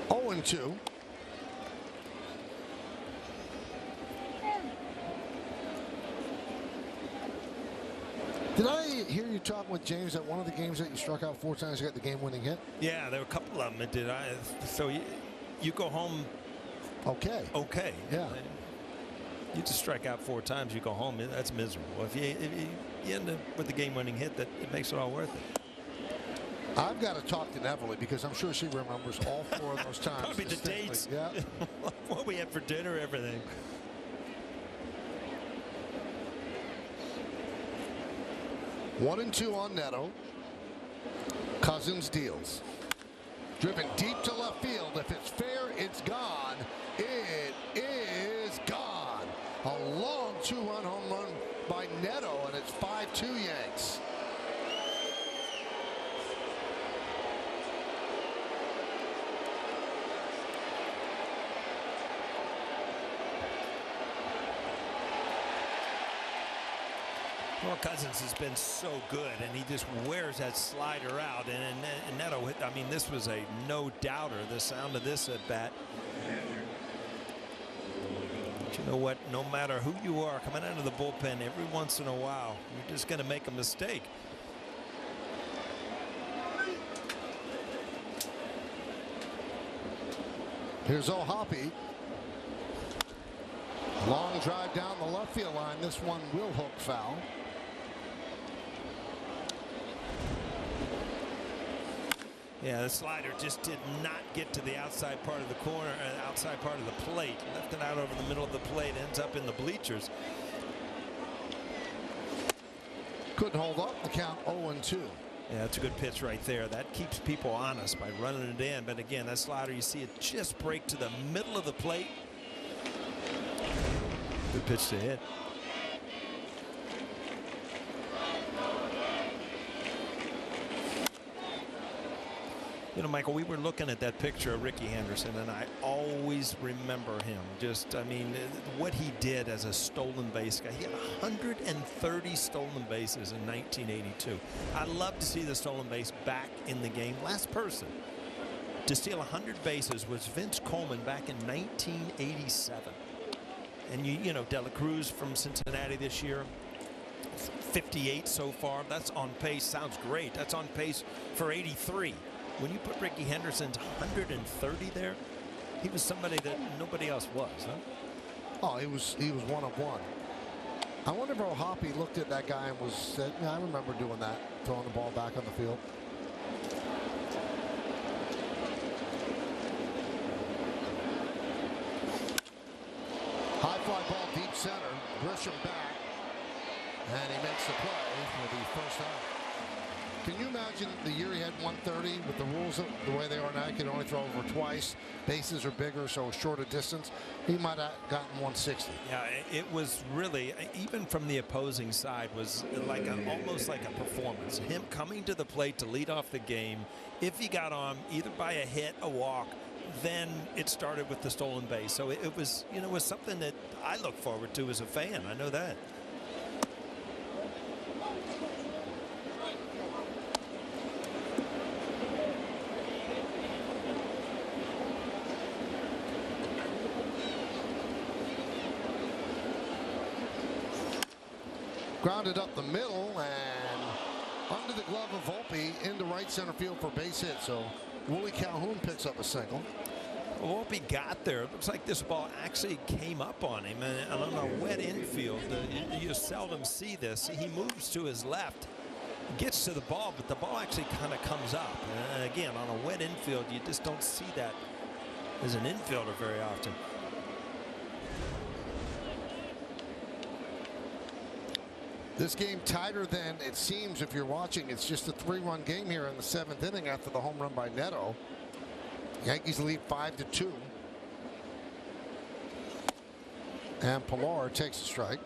Oh, 2. Did I hear you talking with James at one of the games that you struck out 4 times, you got the game-winning hit? Yeah, there were a couple of them. So you go home. Okay. Okay. Yeah. You just strike out 4 times, you go home. That's miserable. If you end up with the game-winning hit, it makes it all worth it. I've got to talk to Neverly because I'm sure she remembers all 4 of those times. Probably the dates. Yeah. What we had for dinner, everything. One and 2 on Neto. Cousins deals. Driven deep to left field. If it's fair, it's gone. It is gone. A long 2-run home run by Neto, and it's 5-2 Yanks. Well, Cousins has been so good, and he just wears that slider out. And Neto, I mean, this was a no-doubter, the sound of this at bat. But you know what? No matter who you are coming out of the bullpen, every once in a while, you're just going to make a mistake. Here's O'Hoppe. Long drive down the left field line. This one will hook foul. Yeah, the slider just did not get to the outside part of the corner, outside part of the plate. Left it out over the middle of the plate, ends up in the bleachers. Couldn't hold up. The count 0-2. Yeah, that's a good pitch right there. That keeps people honest by running it in. But again, that slider, you see it just break to the middle of the plate. Good pitch to hit. You know, Michael, we were looking at that picture of Ricky Henderson, and I always remember him. Just, I mean, what he did as a stolen base guy. He had 130 stolen bases in 1982. I'd love to see the stolen base back in the game. Last person to steal 100 bases was Vince Coleman back in 1987. And you know, De La Cruz from Cincinnati this year, 58 so far. That's on pace. Sounds great. That's on pace for 83. When you put Ricky Henderson's 130 there, he was somebody that nobody else was, huh? Oh, he was one of one. I wonder if O'Hoppe looked at that guy and said, yeah, I remember doing that, throwing the ball back on the field. High fly ball deep center. Grisham back. And he makes the play for the first out. Can you imagine the year he had 130 with the rules the way they are now? He can only throw over twice. Bases are bigger, so shorter distance. He might have gotten 160. Yeah, it was really, even from the opposing side, was like almost like a performance. Him coming to the plate to lead off the game. If he got on either by a hit, a walk, then it started with the stolen base. So it was, you know, was something that I look forward to as a fan. I know that. Grounded up the middle and under the glove of Volpe into right center field for base hit. So Willie Calhoun picks up a single. Well, Volpe got there. It looks like this ball actually came up on him, and on a wet infield, you seldom see this. He moves to his left, gets to the ball, but the ball actually kind of comes up. And again, on a wet infield, you just don't see that as an infielder very often. This game tighter than it seems if you're watching. It's just a 3-run game here in the 7th inning after the home run by Neto. Yankees lead 5-2. And Pilar takes a strike.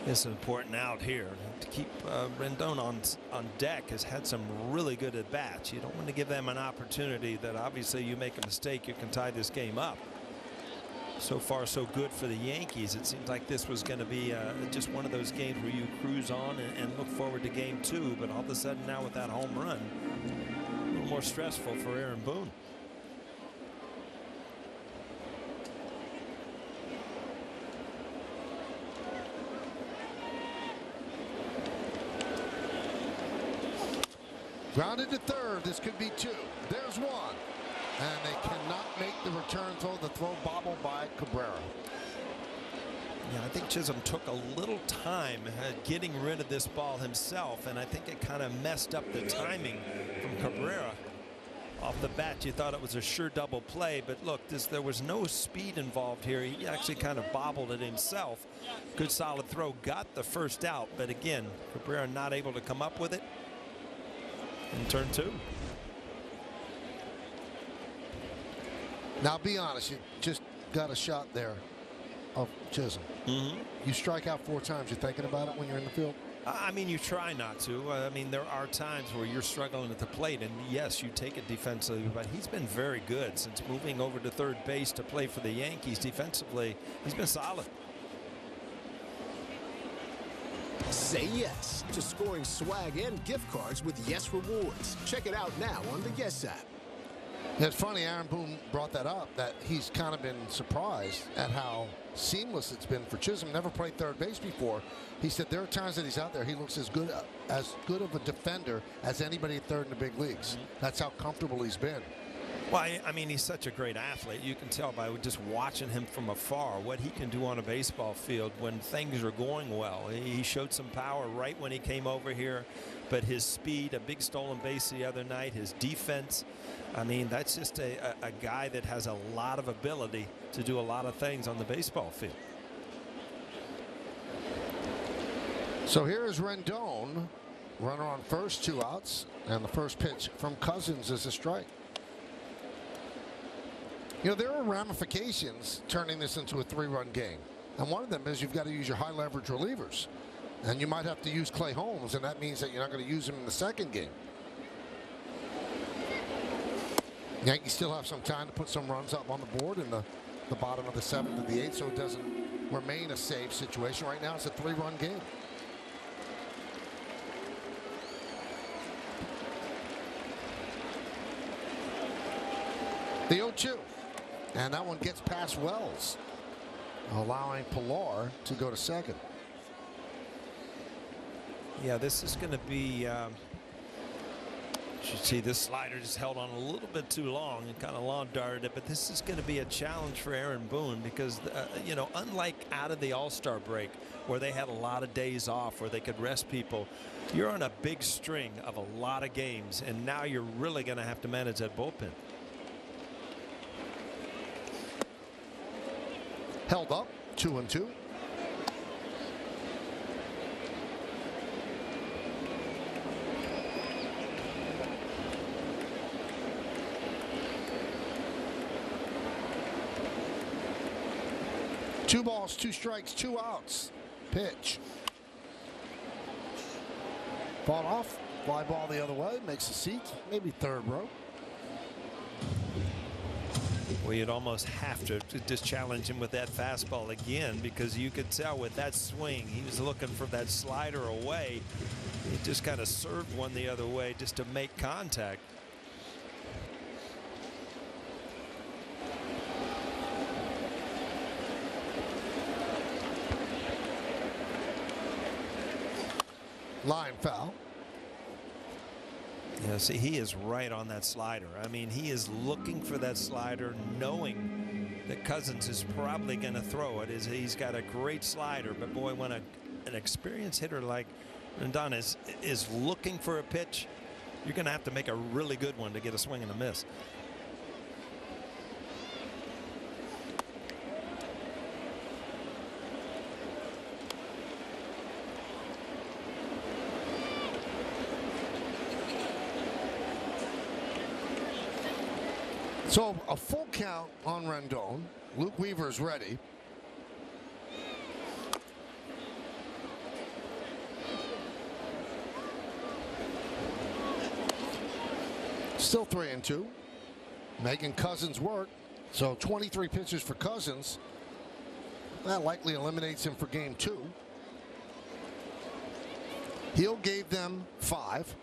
It's an important out here to keep Rendon on deck. Has had some really good at bats. You don't want to give them an opportunity that obviously you make a mistake, you can tie this game up. So far, so good for the Yankees. It seems like this was going to be just one of those games where you cruise on and look forward to game 2. But all of a sudden now with that home run, a little more stressful for Aaron Boone. Grounded to third. This could be 2. There's 1. And they cannot make the return throw. The throw bobbled by Cabrera. Yeah, I think Chisholm took a little time getting rid of this ball himself, and I think it kind of messed up the timing from Cabrera. Off the bat, you thought it was a sure double play, but look, there was no speed involved here. He actually kind of bobbled it himself. Good solid throw, got the first out, but again, Cabrera not able to come up with it in turn 2. Now, be honest, you just got a shot there of Chisholm. You strike out 4 times. You're thinking about it when you're in the field? I mean, you try not to. I mean, there are times where you're struggling at the plate, and yes, you take it defensively, but he's been very good since moving over to third base to play for the Yankees. Defensively, he's been solid. Say yes to scoring swag and gift cards with Yes Rewards. Check it out now on the Yes app. It's funny, Aaron Boone brought that up, that he's kind of been surprised at how seamless it's been for Chisholm. Never played third base before. He said there are times that he's out there, he looks as good of a defender as anybody at third in the big leagues. That's how comfortable he's been. Well, I mean, he's such a great athlete. You can tell by just watching him from afar what he can do on a baseball field when things are going well. He showed some power right when he came over here, but his speed, a big stolen base the other night, his defense, I mean, that's just a guy that has a lot of ability to do a lot of things on the baseball field. So here is Rendon, runner on first, 2 outs, and the first pitch from Cousins is a strike. You know, there are ramifications turning this into a 3-run game. And one of them is you've got to use your high leverage relievers. And you might have to use Clay Holmes, and that means that you're not going to use him in the second game. Yankees still have some time to put some runs up on the board in the bottom of the 7th and the 8th, so it doesn't remain a safe situation. Right now it's a 3-run game. The 0-2. And that one gets past Wells, allowing Pilar to go to second. Yeah, this is going to be, you should see this slider just held on a little bit too long and kind of lawn darted it, but this is going to be a challenge for Aaron Boone because, you know, unlike out of the All-Star break where they had a lot of days off where they could rest people, you're on a big string of a lot of games, and now you're really going to have to manage that bullpen. Held up, 2-2. Two balls, 2 strikes, 2 outs. Pitch. Ball off. Fly ball the other way. Makes a seat. Maybe third row. Well, you'd almost have to just challenge him with that fastball again, because you could tell with that swing he was looking for that slider away. He just kind of served one the other way just to make contact. Line foul. Yeah, see, he is right on that slider. I mean, he is looking for that slider, knowing that Cousins is probably going to throw it. He's got a great slider, but boy, when an experienced hitter like Rendon is looking for a pitch, you're going to have to make a really good one to get a swing and a miss. So a full count on Rendon. Luke Weaver's ready. Still 3-2. Making Cousins work. So 23 pitches for Cousins. That likely eliminates him for game 2. Hill gave them 5.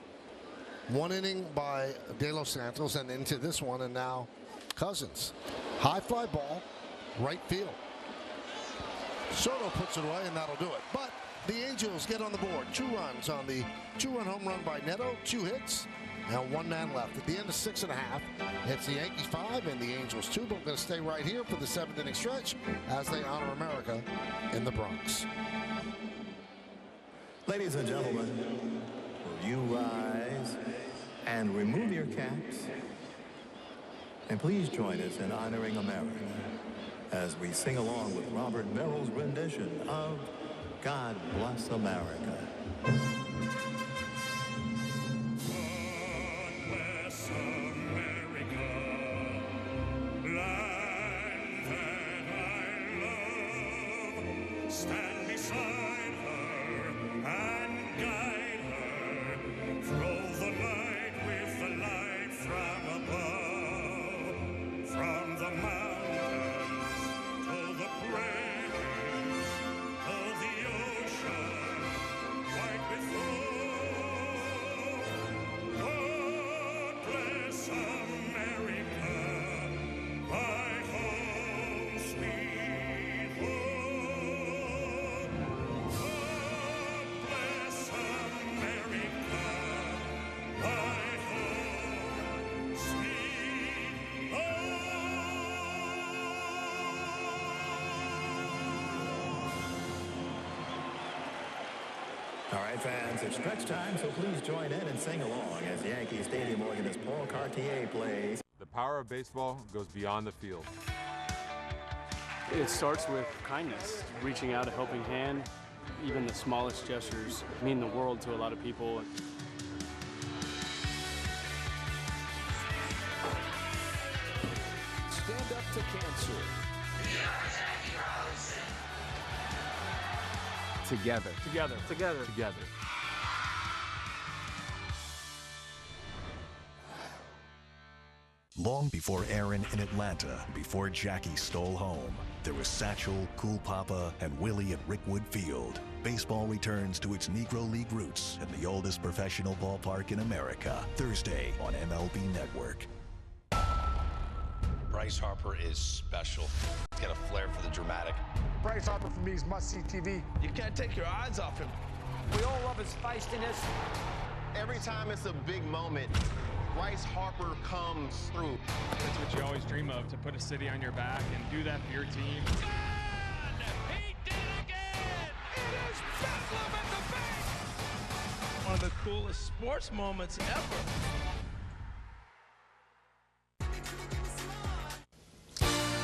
1 inning by De Los Santos and into this one, and now Cousins. High fly ball, right field. Soto puts it away, and that'll do it. But the Angels get on the board. 2 runs on the 2-run home run by Neto, 2 hits, and 1 man left. At the end of 6.5, it's the Yankees 5 and the Angels 2. But we're going to stay right here for the 7th inning stretch as they honor America in the Bronx. Ladies and gentlemen, will you rise and remove your caps? And please join us in honoring America as we sing along with Robert Merrill's rendition of God Bless America. Stand beside her and All right, fans, it's stretch time, so please join in and sing along as Yankee Stadium organist Paul Cartier plays. The power of baseball goes beyond the field. It starts with kindness, reaching out a helping hand. Even the smallest gestures mean the world to a lot of people. Stand up to cancer. Together. Together. Together. Together. Long before Aaron in Atlanta, before Jackie stole home, there was Satchel, Cool Papa, and Willie at Rickwood Field. Baseball returns to its Negro League roots in the oldest professional ballpark in America, Thursday on MLB Network. Bryce Harper is special. He's got a flair for the dramatic. Bryce Harper for me is must-see TV. You can't take your eyes off him. We all love his feistiness. Every time it's a big moment, Bryce Harper comes through. That's what you always dream of, to put a city on your back and do that for your team. He did it again! It is Bedlam at the base! One of the coolest sports moments ever.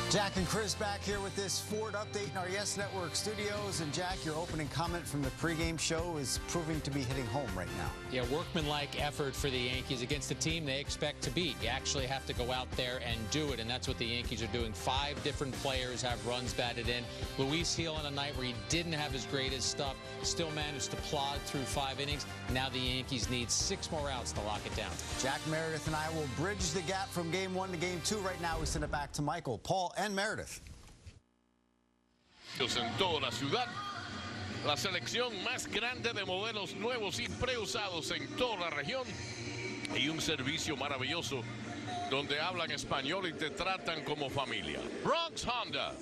Jack and Chris back here with this Ford update in our Yes Network studios. And Jack, your opening comment from the pregame show is proving to be hitting home right now. Yeah, workmanlike effort for the Yankees against the team they expect to beat. You actually have to go out there and do it, and that's what the Yankees are doing. 5 different players have runs batted in. Luis Gil on a night where he didn't have his greatest stuff, still managed to plod through 5 innings. Now the Yankees need 6 more outs to lock it down. Jack Meredith and I will bridge the gap from Game 1 to Game 2. Right now we send it back to Michael, Paul, and Meredith. En toda la ciudad, la selección más grande de modelos nuevos y preusados en toda la región y un servicio maravilloso donde hablan español y te tratan como familia. Bronx Honda,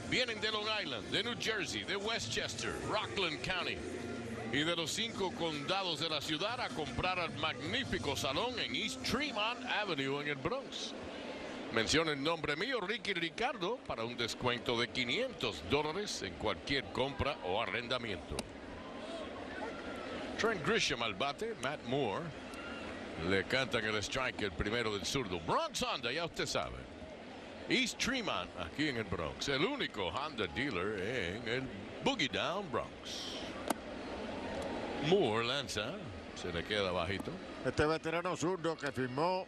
vienen de Long Island, de New Jersey, de Westchester, Rockland County y de los 5 condados de la ciudad a comprar al magnífico salón en East Tremont Avenue en el Bronx. Menciona el nombre mío, Ricky Ricardo, para un descuento de $500 en cualquier compra o arrendamiento. Trent Grisham al bate, Matt Moore. Le cantan el strike, el primero del zurdo. Bronx Honda, ya usted sabe. East Tremont, aquí en el Bronx. El único Honda dealer en el Boogie Down Bronx. Moore lanza, se le queda bajito. Este veterano zurdo que firmó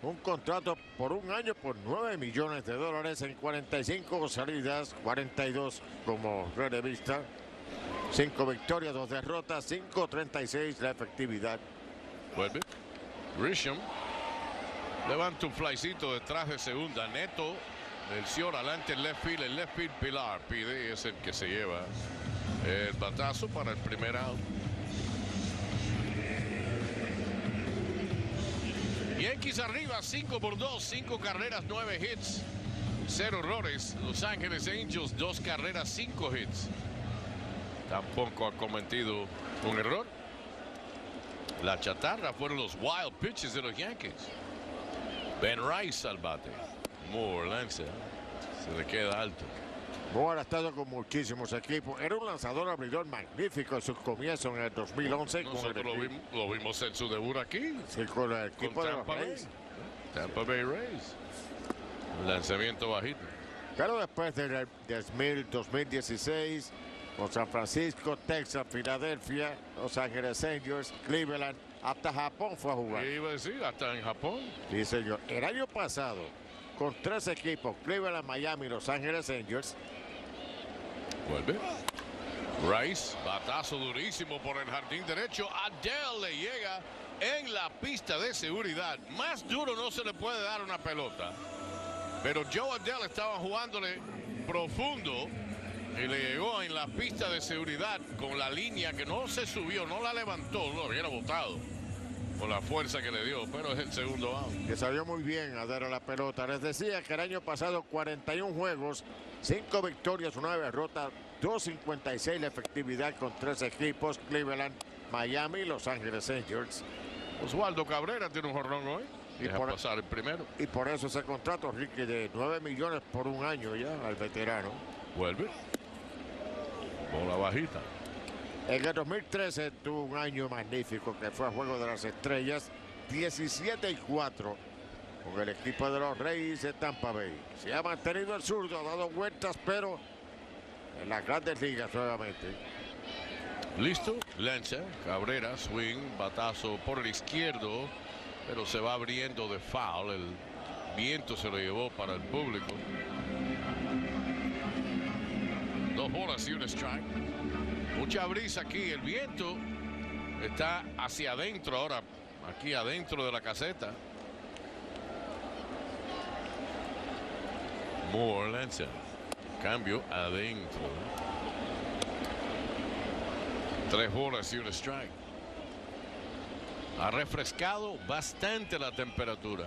un contrato por un año por $9 millones en 45 salidas, 42 como relevista, 5 victorias, 2 derrotas, 5.36 la efectividad. Vuelve. Grisham levanta un flycito detrás de segunda. Neto del Cior adelante el left field Pilar pide, es el que se lleva el batazo para el primer out. Yankees arriba 5-2, 5 carreras, 9 hits, 0 errores. Los Ángeles Angels 2 carreras, 5 hits. Tampoco ha cometido un error. La chatarra fueron los wild pitches de los Yankees. Ben Rice al bate. Moore lanza, se le queda alto. Moore ha estado con muchísimos equipos. Era un lanzador abridor magnífico en sus comienzos en el 2011. Nosotros lo vimos en su debut aquí. Sí, con el equipo de los Rays. Tampa Bay Rays. Lanzamiento bajito. Pero después del 2016, con San Francisco, Texas, Filadelfia, Los Ángeles Angels, Cleveland, hasta Japón fue a jugar. Iba a decir, hasta en Japón. Sí, señor. El año pasado, con 3 equipos, Cleveland, Miami, Los Ángeles Angels. Vuelve. Rice, batazo durísimo por el jardín derecho. Adele le llega en la pista de seguridad. Más duro no se le puede dar una pelota. Pero Joe Adele estaba jugándole profundo y le llegó en la pista de seguridad con la línea que no se subió, no la levantó, lo hubiera botado con la fuerza que le dio, pero es el segundo out. Que salió muy bien a dar a la pelota. Les decía que el año pasado 41 juegos, 5 victorias, 9 derrotas, 2.56 la efectividad con 3 equipos, Cleveland, Miami y Los Ángeles Angels. Oswaldo Cabrera tiene un jorrón hoy. Y por pasar el primero. Y por eso ese contrato, Ricky, de 9 millones por un año ya al veterano. Vuelve. Bola bajita. En el 2013 tuvo un año magnífico que fue a Juego de las Estrellas, 17-4 con el equipo de los Reyes de Tampa Bay. Se ha mantenido el zurdo, ha dado vueltas, pero en las grandes ligas nuevamente. Listo, lanza, Cabrera, swing, batazo por el izquierdo, pero se va abriendo de foul. El viento se lo llevó para el público. 2 bolas y un strike. Mucha brisa aquí, el viento está hacia adentro ahora, aquí adentro de la caseta. Moore lanza, cambio adentro. 3 bolas y un strike. Ha refrescado bastante la temperatura.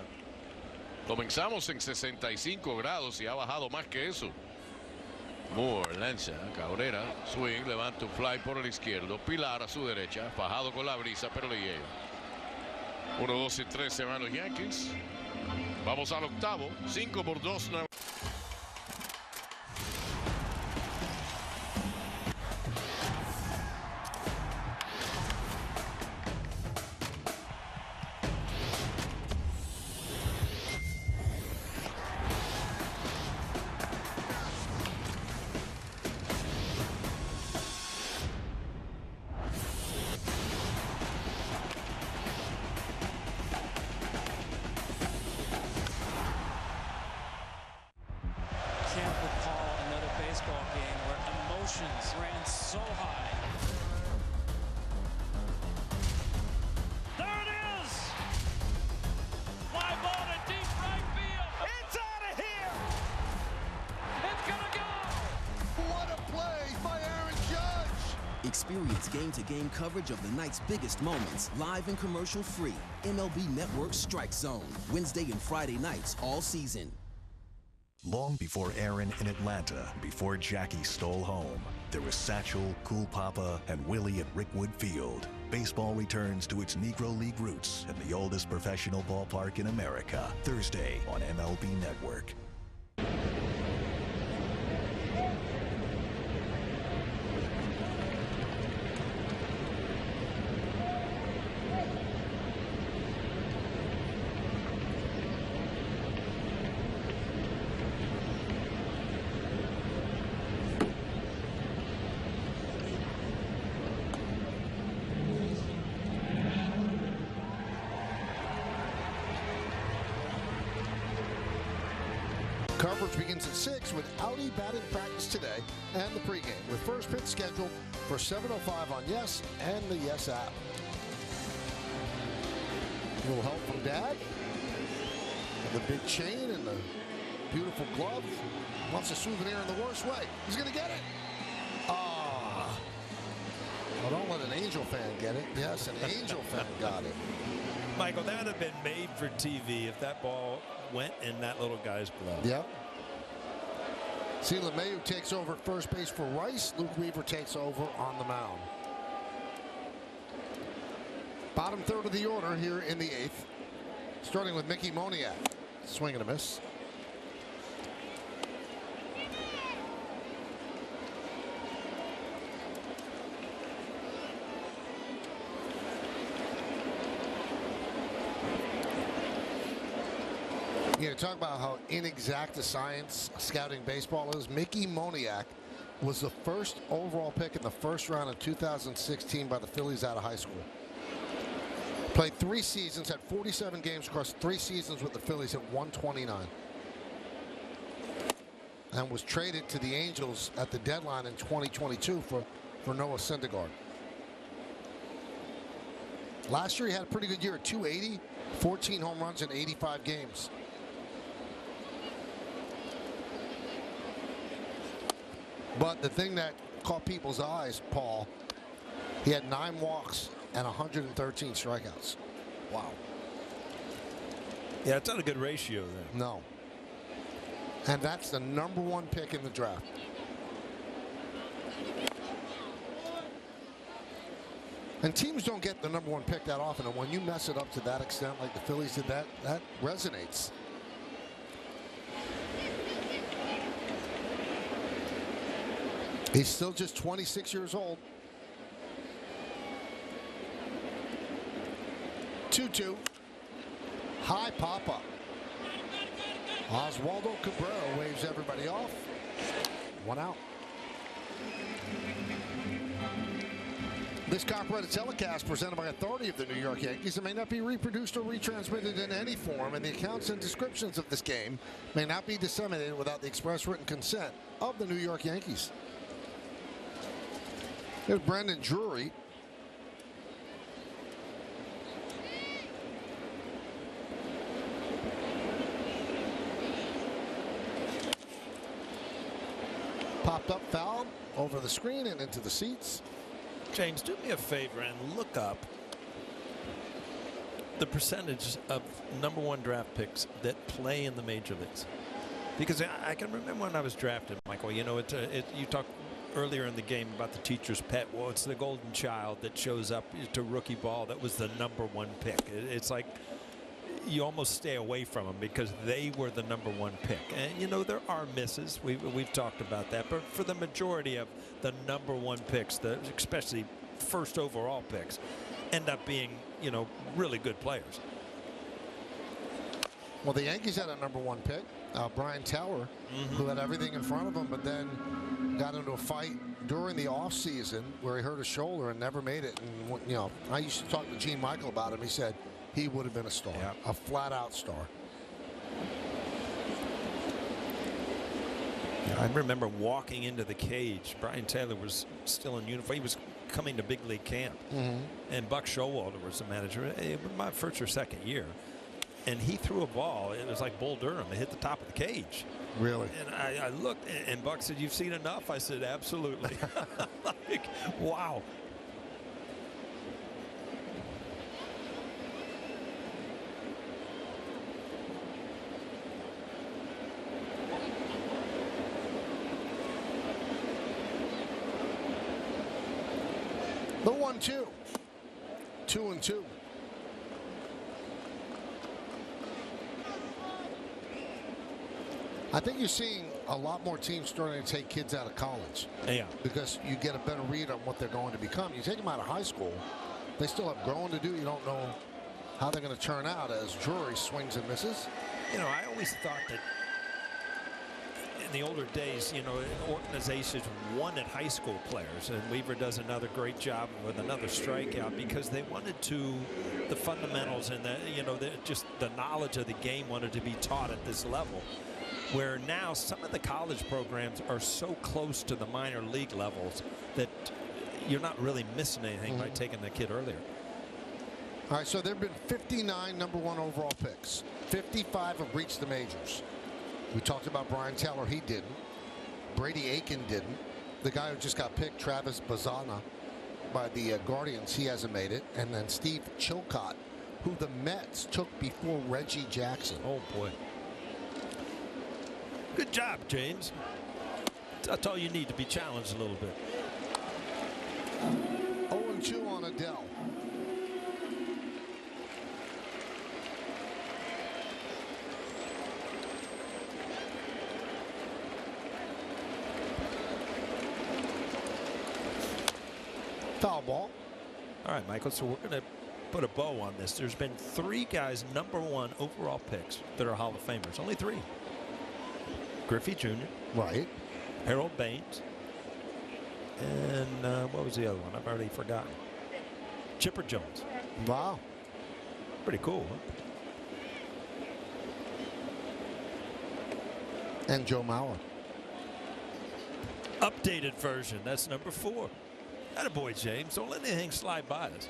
Comenzamos en 65 grados y ha bajado más que eso. Moore lanza, Cabrera, swing, levanta un fly por el izquierdo, Pilar a su derecha, fajado con la brisa, pero le llega. 1, 2 y 3 se van los Yankees. Vamos al octavo, 5-2. Ran so high. There it is! Fly ball to deep right field. It's out of here! It's gonna go! What a play by Aaron Judge! Experience game-to-game coverage of the night's biggest moments, live and commercial-free. MLB Network Strike Zone, Wednesday and Friday nights all season. Long before Aaron in Atlanta, before Jackie stole home, there was Satchel, Cool Papa, and Willie at Rickwood Field. Baseball returns to its Negro League roots in the oldest professional ballpark in America, Thursday on MLB Network. Coverage begins at 6 with Audi batting practice today and the pregame, with first pitch scheduled for 7:05 on Yes and the Yes app. A little help from Dad. And the big chain and the beautiful glove. Wants a souvenir in the worst way. He's going to get it. Ah. Well, don't let an Angel fan get it. Yes, an Angel fan got it. Michael, that would have been made for TV if that ball went in that little guy's glove. Yep. See, LeMahieu takes over at first base for Rice. Luke Weaver takes over on the mound. Bottom third of the order here in the 8th. Starting with Mickey Moniak. Swing and a miss. You know, talk about how inexact a science scouting baseball is. Mickey Moniak was the first overall pick in the first round of 2016 by the Phillies out of high school. Played 3 seasons, had 47 games across 3 seasons with the Phillies at 129. And was traded to the Angels at the deadline in 2022 for Noah Syndergaard. Last year he had a pretty good year at 280, 14 home runs in 85 games. But the thing that caught people's eyes, Paul, he had 9 walks and 113 strikeouts. Wow. Yeah, it's not a good ratio there. No. And that's the #1 pick in the draft. And teams don't get the #1 pick that often. And when you mess it up to that extent, like the Phillies did, that resonates. He's still just 26 years old. 2-2. High pop-up. Oswaldo Cabrera waves everybody off. 1 out. This copyrighted telecast presented by authority of the New York Yankees. It may not be reproduced or retransmitted in any form, and the accounts and descriptions of this game may not be disseminated without the express written consent of the New York Yankees. Here's Brandon Drury. Popped up foul over the screen and into the seats. James, do me a favor and look up the percentage of #1 draft picks that play in the major leagues. Because I can remember when I was drafted, Michael, you know, you talked earlier in the game about the teacher's pet. Well, it's the golden child that shows up to rookie ball that was the #1 pick. It's like you almost stay away from them because they were the #1 pick. And, you know, there are misses. We've talked about that. But for the majority of the #1 picks, especially first overall picks, end up being, you know, really good players. Well, the Yankees had a #1 pick, Brian Tower, who had everything in front of him, but then got into a fight during the offseason where he hurt his shoulder and never made it. And, you know, I used to talk to Gene Michael about him. He said he would have been a star, a flat-out star. Yeah, I remember walking into the cage. Brian Taylor was still in uniform. He was coming to big league camp. And Buck Showalter was the manager. It was my first or second year. And he threw a ball. It was like Bull Durham. It hit the top of the cage. Really? And I looked, and Buck said, "You've seen enough?" I said, "Absolutely." Like, wow. The 1-2. 2-2. I think you're seeing a lot more teams starting to take kids out of college. Yeah. Because you get a better read on what they're going to become. You take them out of high school, they still have growing to do. You don't know how they're going to turn out as Drury swings and misses. You know, I always thought that in the older days, you know, organizations wanted high school players, and Weaver does another great job with another strikeout because they wanted the fundamentals and just the knowledge of the game wanted to be taught at this level. Where now some of the college programs are so close to the minor league levels that you're not really missing anything by taking the kid earlier. All right, so there have been 59 #1 overall picks. 55 have reached the majors. We talked about Brian Taylor. He didn't. Brady Aiken didn't. The guy who just got picked, Travis Bazzana, by the Guardians, he hasn't made it. And then Steve Chilcott, who the Mets took before Reggie Jackson. Oh, boy. Good job, James. That's all you need to be challenged a little bit. 0-2 on Adele. Foul ball. All right, Michael, so we're going to put a bow on this. There's been 3 guys #1 overall picks that are Hall of Famers. Only 3. Griffey Jr. Right. Harold Baines. And what was the other one? I've already forgotten. Chipper Jones. Wow. Pretty cool, huh? And Joe Mauer. Updated version. That's #4. Attaboy, James. Don't let anything slide by us.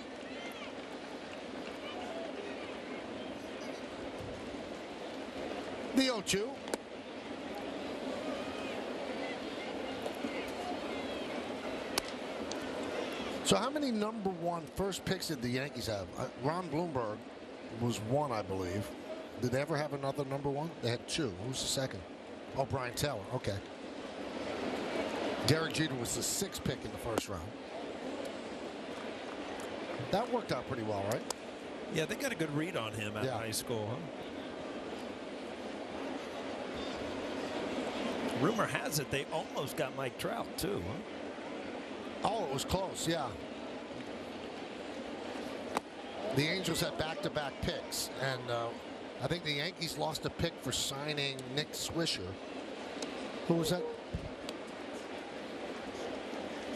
The 0-2. So how many #1 first picks did the Yankees have? Ron Bloomberg was 1, I believe. Did they ever have another #1? They had 2. Who's the second? Oh, Brian Taylor. Okay. Derek Jeter was the 6th pick in the first round. That worked out pretty well, right? Yeah, they got a good read on him at high school, huh? Rumor has it they almost got Mike Trout, too, huh? Oh, it was close, yeah. The Angels had back-to-back picks, and I think the Yankees lost a pick for signing Nick Swisher. Who was that?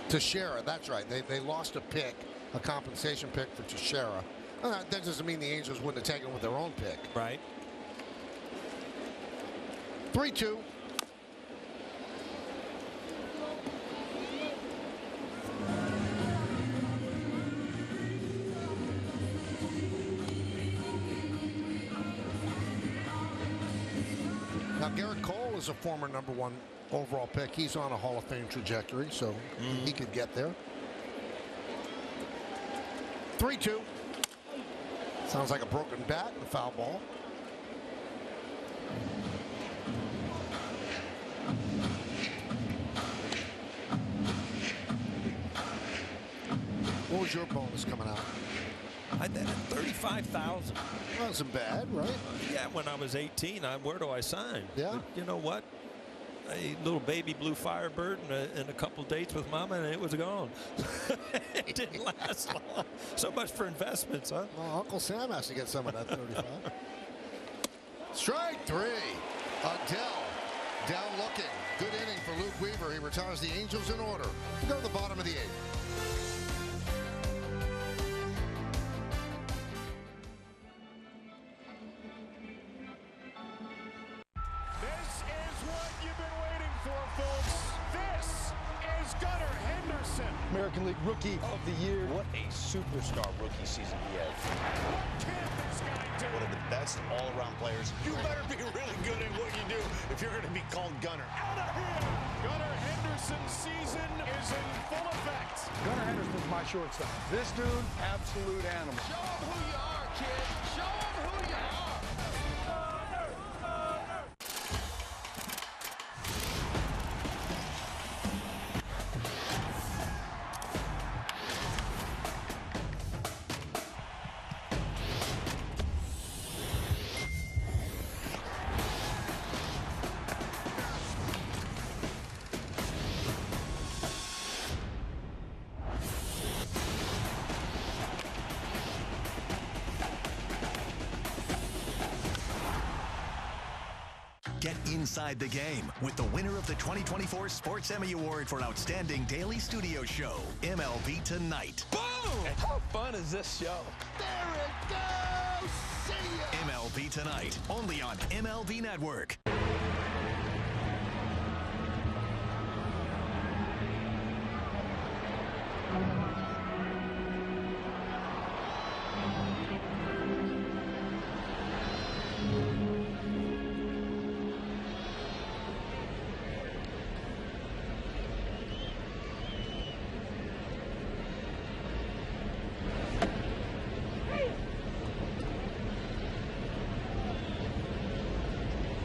Teixeira, that's right. They lost a pick, a compensation pick for Teixeira. That doesn't mean the Angels wouldn't have taken with their own pick. Right. 3-2. Now, Garrett Cole is a former #1 overall pick. He's on a Hall of Fame trajectory, so he could get there. 3-2. Sounds like a broken bat and a foul ball. What was your bonus coming out? I did at $35,000. Wasn't bad, right? Yeah, when I was 18, where do I sign? Yeah. But you know what? A little baby blue Firebird and a couple dates with Mama, and it was gone. It didn't last long. So much for investments, huh? Well, Uncle Sam has to get some of that 35. Strike 3. Adele down looking. Good inning for Luke Weaver. He retires the Angels in order. We go to the bottom of the 8th. American League Rookie of the Year. What a superstar rookie season he had. One of the best all-around players. You better be really good at what you do if you're going to be called Gunner. Out of here! Gunnar Henderson's season is in full effect. Gunnar Henderson's my shortstop. This dude, absolute animal. Show him who you are, kid. Show him who you are. Get inside the game with the winner of the 2024 Sports Emmy Award for Outstanding Daily Studio Show, MLB Tonight. Boom! How fun is this show? There it goes! See ya! MLB Tonight, only on MLB Network.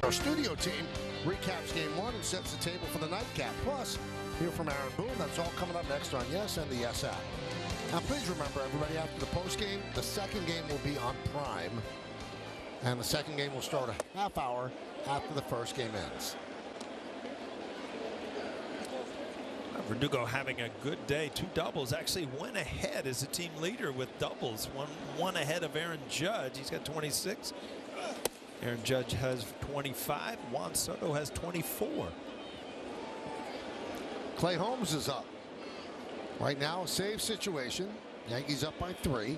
Our studio team recaps Game 1 and sets the table for the nightcap. Plus, hear from Aaron Boone. That's all coming up next on Yes and the Yes app. Now, please remember, everybody, after the postgame, the second game will be on Prime. And the second game will start a half hour after the first game ends. Verdugo having a good day. 2 doubles. Actually went ahead as a team leader with doubles. One ahead of Aaron Judge. He's got 26. Aaron Judge has 25. Juan Soto has 24. Clay Holmes is up. Right now, a save situation. Yankees up by 3.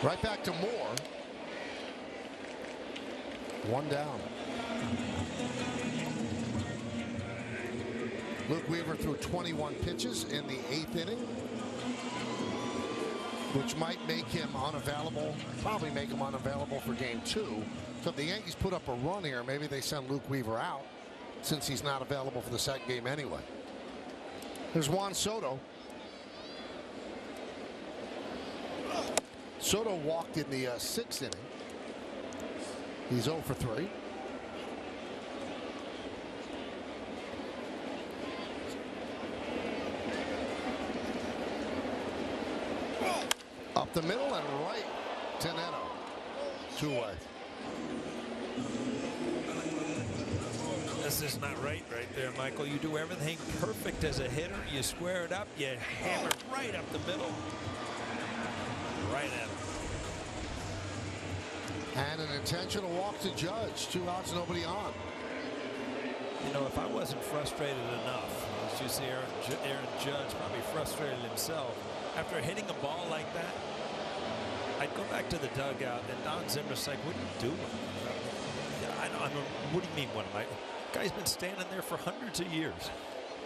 Right back to Moore. 1 down. Luke Weaver threw 21 pitches in the 8th inning, which might make him unavailable, probably make him unavailable for Game 2. So if the Yankees put up a run here, maybe they send Luke Weaver out since he's not available for the second game anyway. There's Juan Soto. Soto walked in the 6th inning. He's 0 for 3. Up the middle and right to Neto. 2 away. This is not right there, Michael. You do everything perfect as a hitter. You square it up. You hammer right up the middle. Right at him. And an intentional walk to Judge. 2 outs, nobody on. You know, if I wasn't frustrated enough, as you see Aaron Judge probably frustrated himself. After hitting a ball like that, I'd go back to the dugout, and Don Zimmer's like, what are you doing? I don't, what do you mean, what am I? The guy's been standing there for hundreds of years.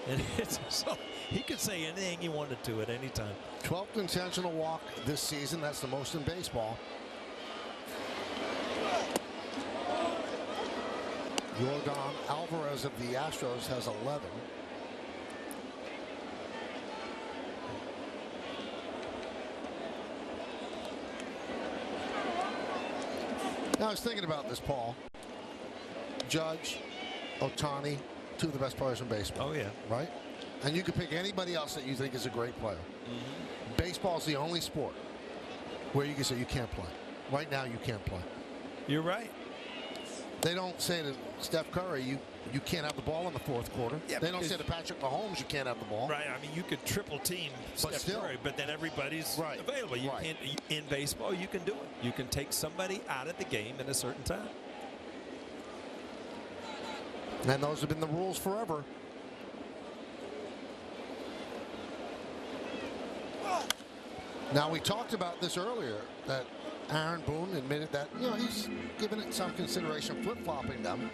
And so he could say anything he wanted to at any time. 12th intentional walk this season. That's the most in baseball. Yordan Alvarez of the Astros has 11. Now, I was thinking about this, Paul. Judge, Ohtani, 2 of the best players in baseball. Oh, yeah. Right? And you could pick anybody else that you think is a great player. Mm-hmm. Baseball's the only sport where you can say you can't play. Right now, you can't play. You're right. They don't say to Steph Curry, you can't have the ball in the 4th quarter. Yeah, they don't say to Patrick Mahomes, you can't have the ball. Right. I mean, you could triple team Steph Curry, but then everybody's available. You can't, in baseball, you can do it. You can take somebody out of the game at a certain time. And those have been the rules forever. Now, we talked about this earlier, that Aaron Boone admitted that, you know, he's given it some consideration, flip-flopping them.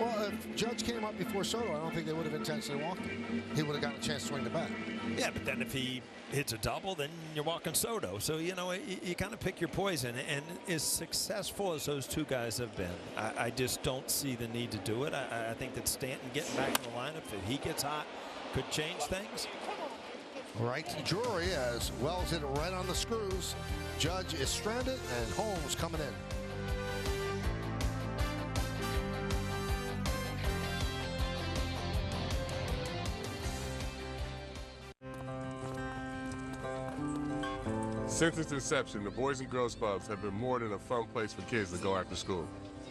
Well, if Judge came up before Soto, I don't think they would have intentionally walked him. He would have gotten a chance to swing the bat. Yeah, but then if he hits a double, then you're walking Soto. So, you know, you kind of pick your poison. And as successful as those 2 guys have been, I just don't see the need to do it. I think that Stanton getting back in the lineup, if he gets hot, could change things. Right to Drury as Wells hit it right on the screws. Judge is stranded and Holmes coming in. Since its inception, the Boys and Girls Clubs have been more than a fun place for kids to go after school.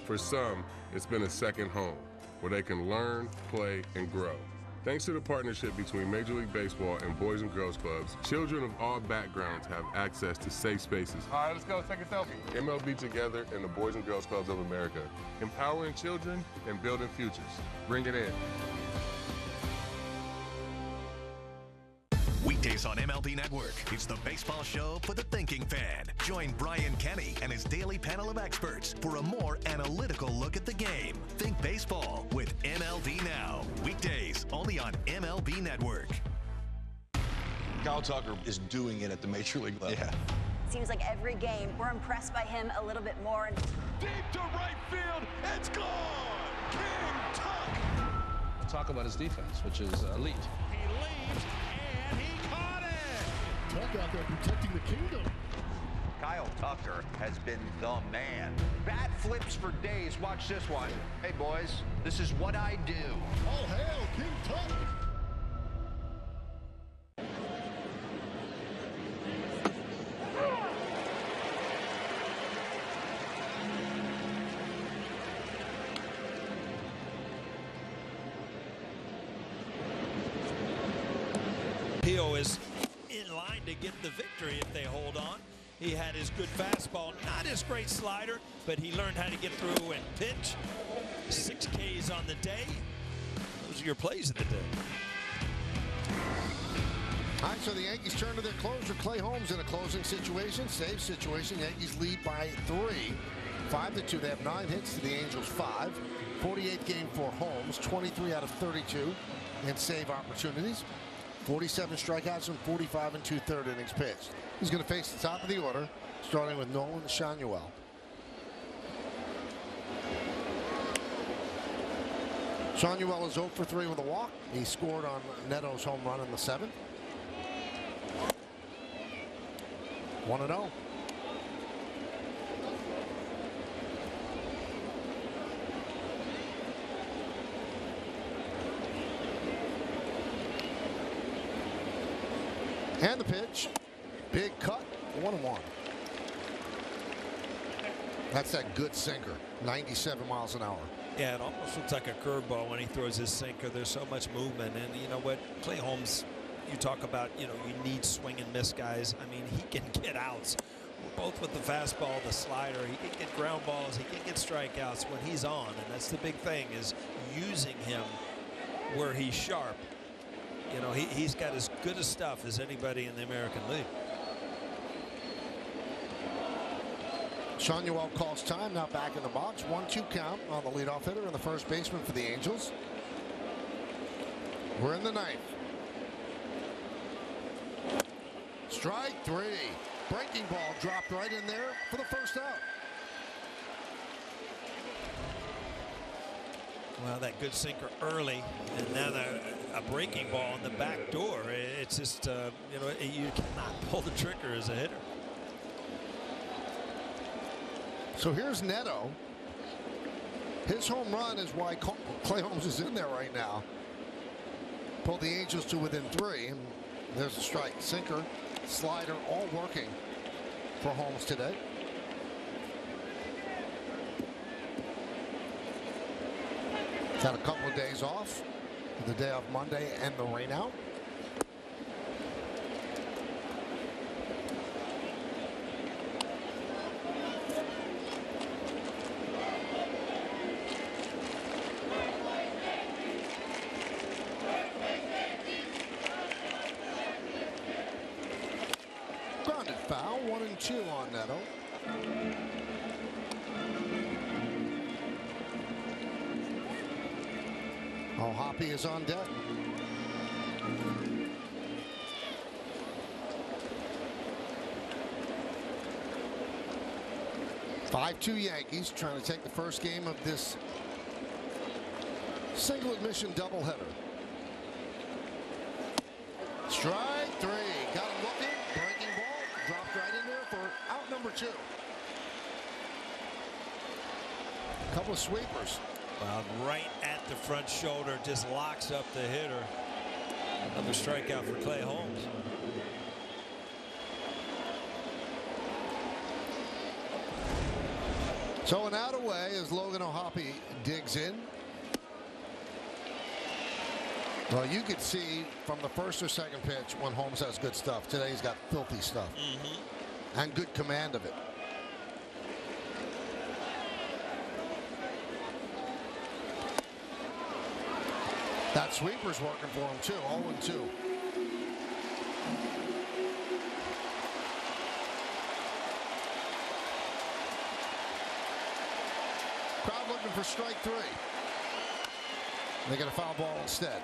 For some, it's been a second home where they can learn, play, and grow. Thanks to the partnership between Major League Baseball and Boys and Girls Clubs, children of all backgrounds have access to safe spaces. All right, let's go take a selfie. MLB Together and the Boys and Girls Clubs of America, empowering children and building futures. Bring it in. Weekdays on MLB Network, it's the baseball show for the thinking fan. Join Brian Kenny and his daily panel of experts for a more analytical look at the game. Think baseball with MLB Now. Weekdays only on MLB Network. Kyle Tucker is doing it at the Major League level. Yeah. Seems like every game we're impressed by him a little bit more. Deep to right field, it's gone! King Tuck! We'll talk about his defense, which is elite. He leaves, and he caught it! Tuck out there protecting the kingdom. Kyle Tucker has been the man. Bat flips for days. Watch this one. Hey, boys, this is what I do. All hail King Tuck! Pio is in line to get the victory if they hold on. He had his good fastball, not his great slider, but he learned how to get through and pitch. 6 Ks on the day. Those are your plays of the day. All right, so the Yankees turn to their closer, Clay Holmes, in a closing situation, save situation. Yankees lead by 3, 5-2. They have 9 hits to the Angels 5. 48th game for Holmes, 23 out of 32 in save opportunities. 47 strikeouts and 45 and 2/3 innings pitched. He's going to face the top of the order, starting with Nolan Schanuel. Schanuel is 0 for 3 with a walk. He scored on Neto's home run in the 7th. 1-0. And the pitch. Big cut. 1-1. That's that good sinker. 97 miles an hour. Yeah, it almost looks like a curveball when he throws his sinker. There's so much movement, and you know what, Clay Holmes, you talk about, you need swing and miss guys. I mean, he can get outs, both with the fastball, the slider. He can get ground balls, he can get strikeouts when he's on, and that's the big thing, is using him where he's sharp. He's got as good a stuff as anybody in the American League. Sean Newell calls time, now back in the box. 1-2 count on the leadoff hitter and the first baseman for the Angels. We're in the ninth. Strike three. Breaking ball dropped right in there for the first out. Well, that good sinker early, and now a breaking ball in the back door. It's just, you cannot pull the trigger as a hitter. So here's Neto. His home run is why Clay Holmes is in there right now. Pulled the Angels to within 3, and there's a strike. Sinker, slider, all working for Holmes today. He's had a couple of days off, the day off Monday and the rain out. Grounded foul, 1-2 on Neto. Oh, Hoppy is on deck. (5-2) Yankees trying to take the first game of this single admission doubleheader. Strike three. Got him looking. Breaking ball. Dropped right in there for out number 2. Couple of sweepers. Right at the front shoulder, just locks up the hitter. Another strikeout for Clay Holmes. So an out away as Logan O'Hoppe digs in. Well, you could see from the first or second pitch when Holmes has good stuff. Today he's got filthy stuff. And good command of it. That sweeper's working for him too. 0-2. Crowd looking for strike 3. They get a foul ball instead.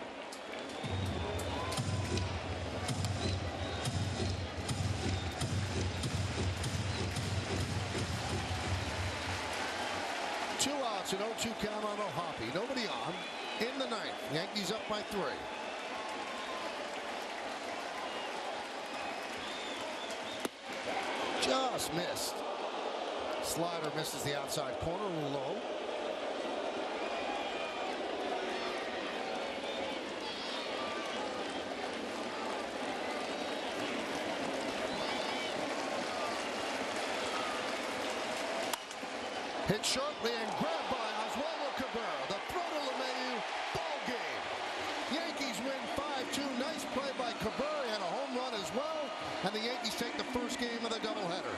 Two outs, an 0-2 count on O'Hoppe. Nobody on. In the ninth, Yankees up by 3. Just missed. Slider misses the outside corner, a little low. Hit sharply and grabbed by Oswaldo Cabrera. The throw to LeMahieu. Ball game. Yankees win 5-2. Nice play by Cabrera. He had a home run as well. And the Yankees take the first game of the doubleheader.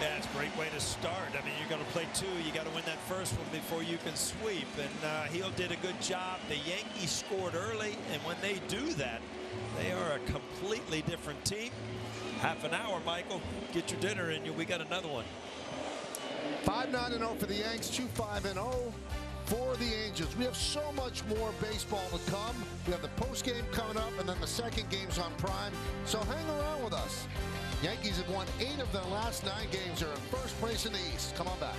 Yeah, it's a great way to start. I mean, you're going to play 2. You got to win that first one before you can sweep. And Gil did a good job. The Yankees scored early. And when they do that, they are a completely different team. Half an hour, Michael. Get your dinner in you. We got another one. 5-9-0 for the Yanks, 2-5-0 for the Angels. We have so much more baseball to come. We have the postgame coming up, and then the second game's on Prime. So hang around with us. Yankees have won 8 of their last 9 games. They're in first place in the East. Come on back.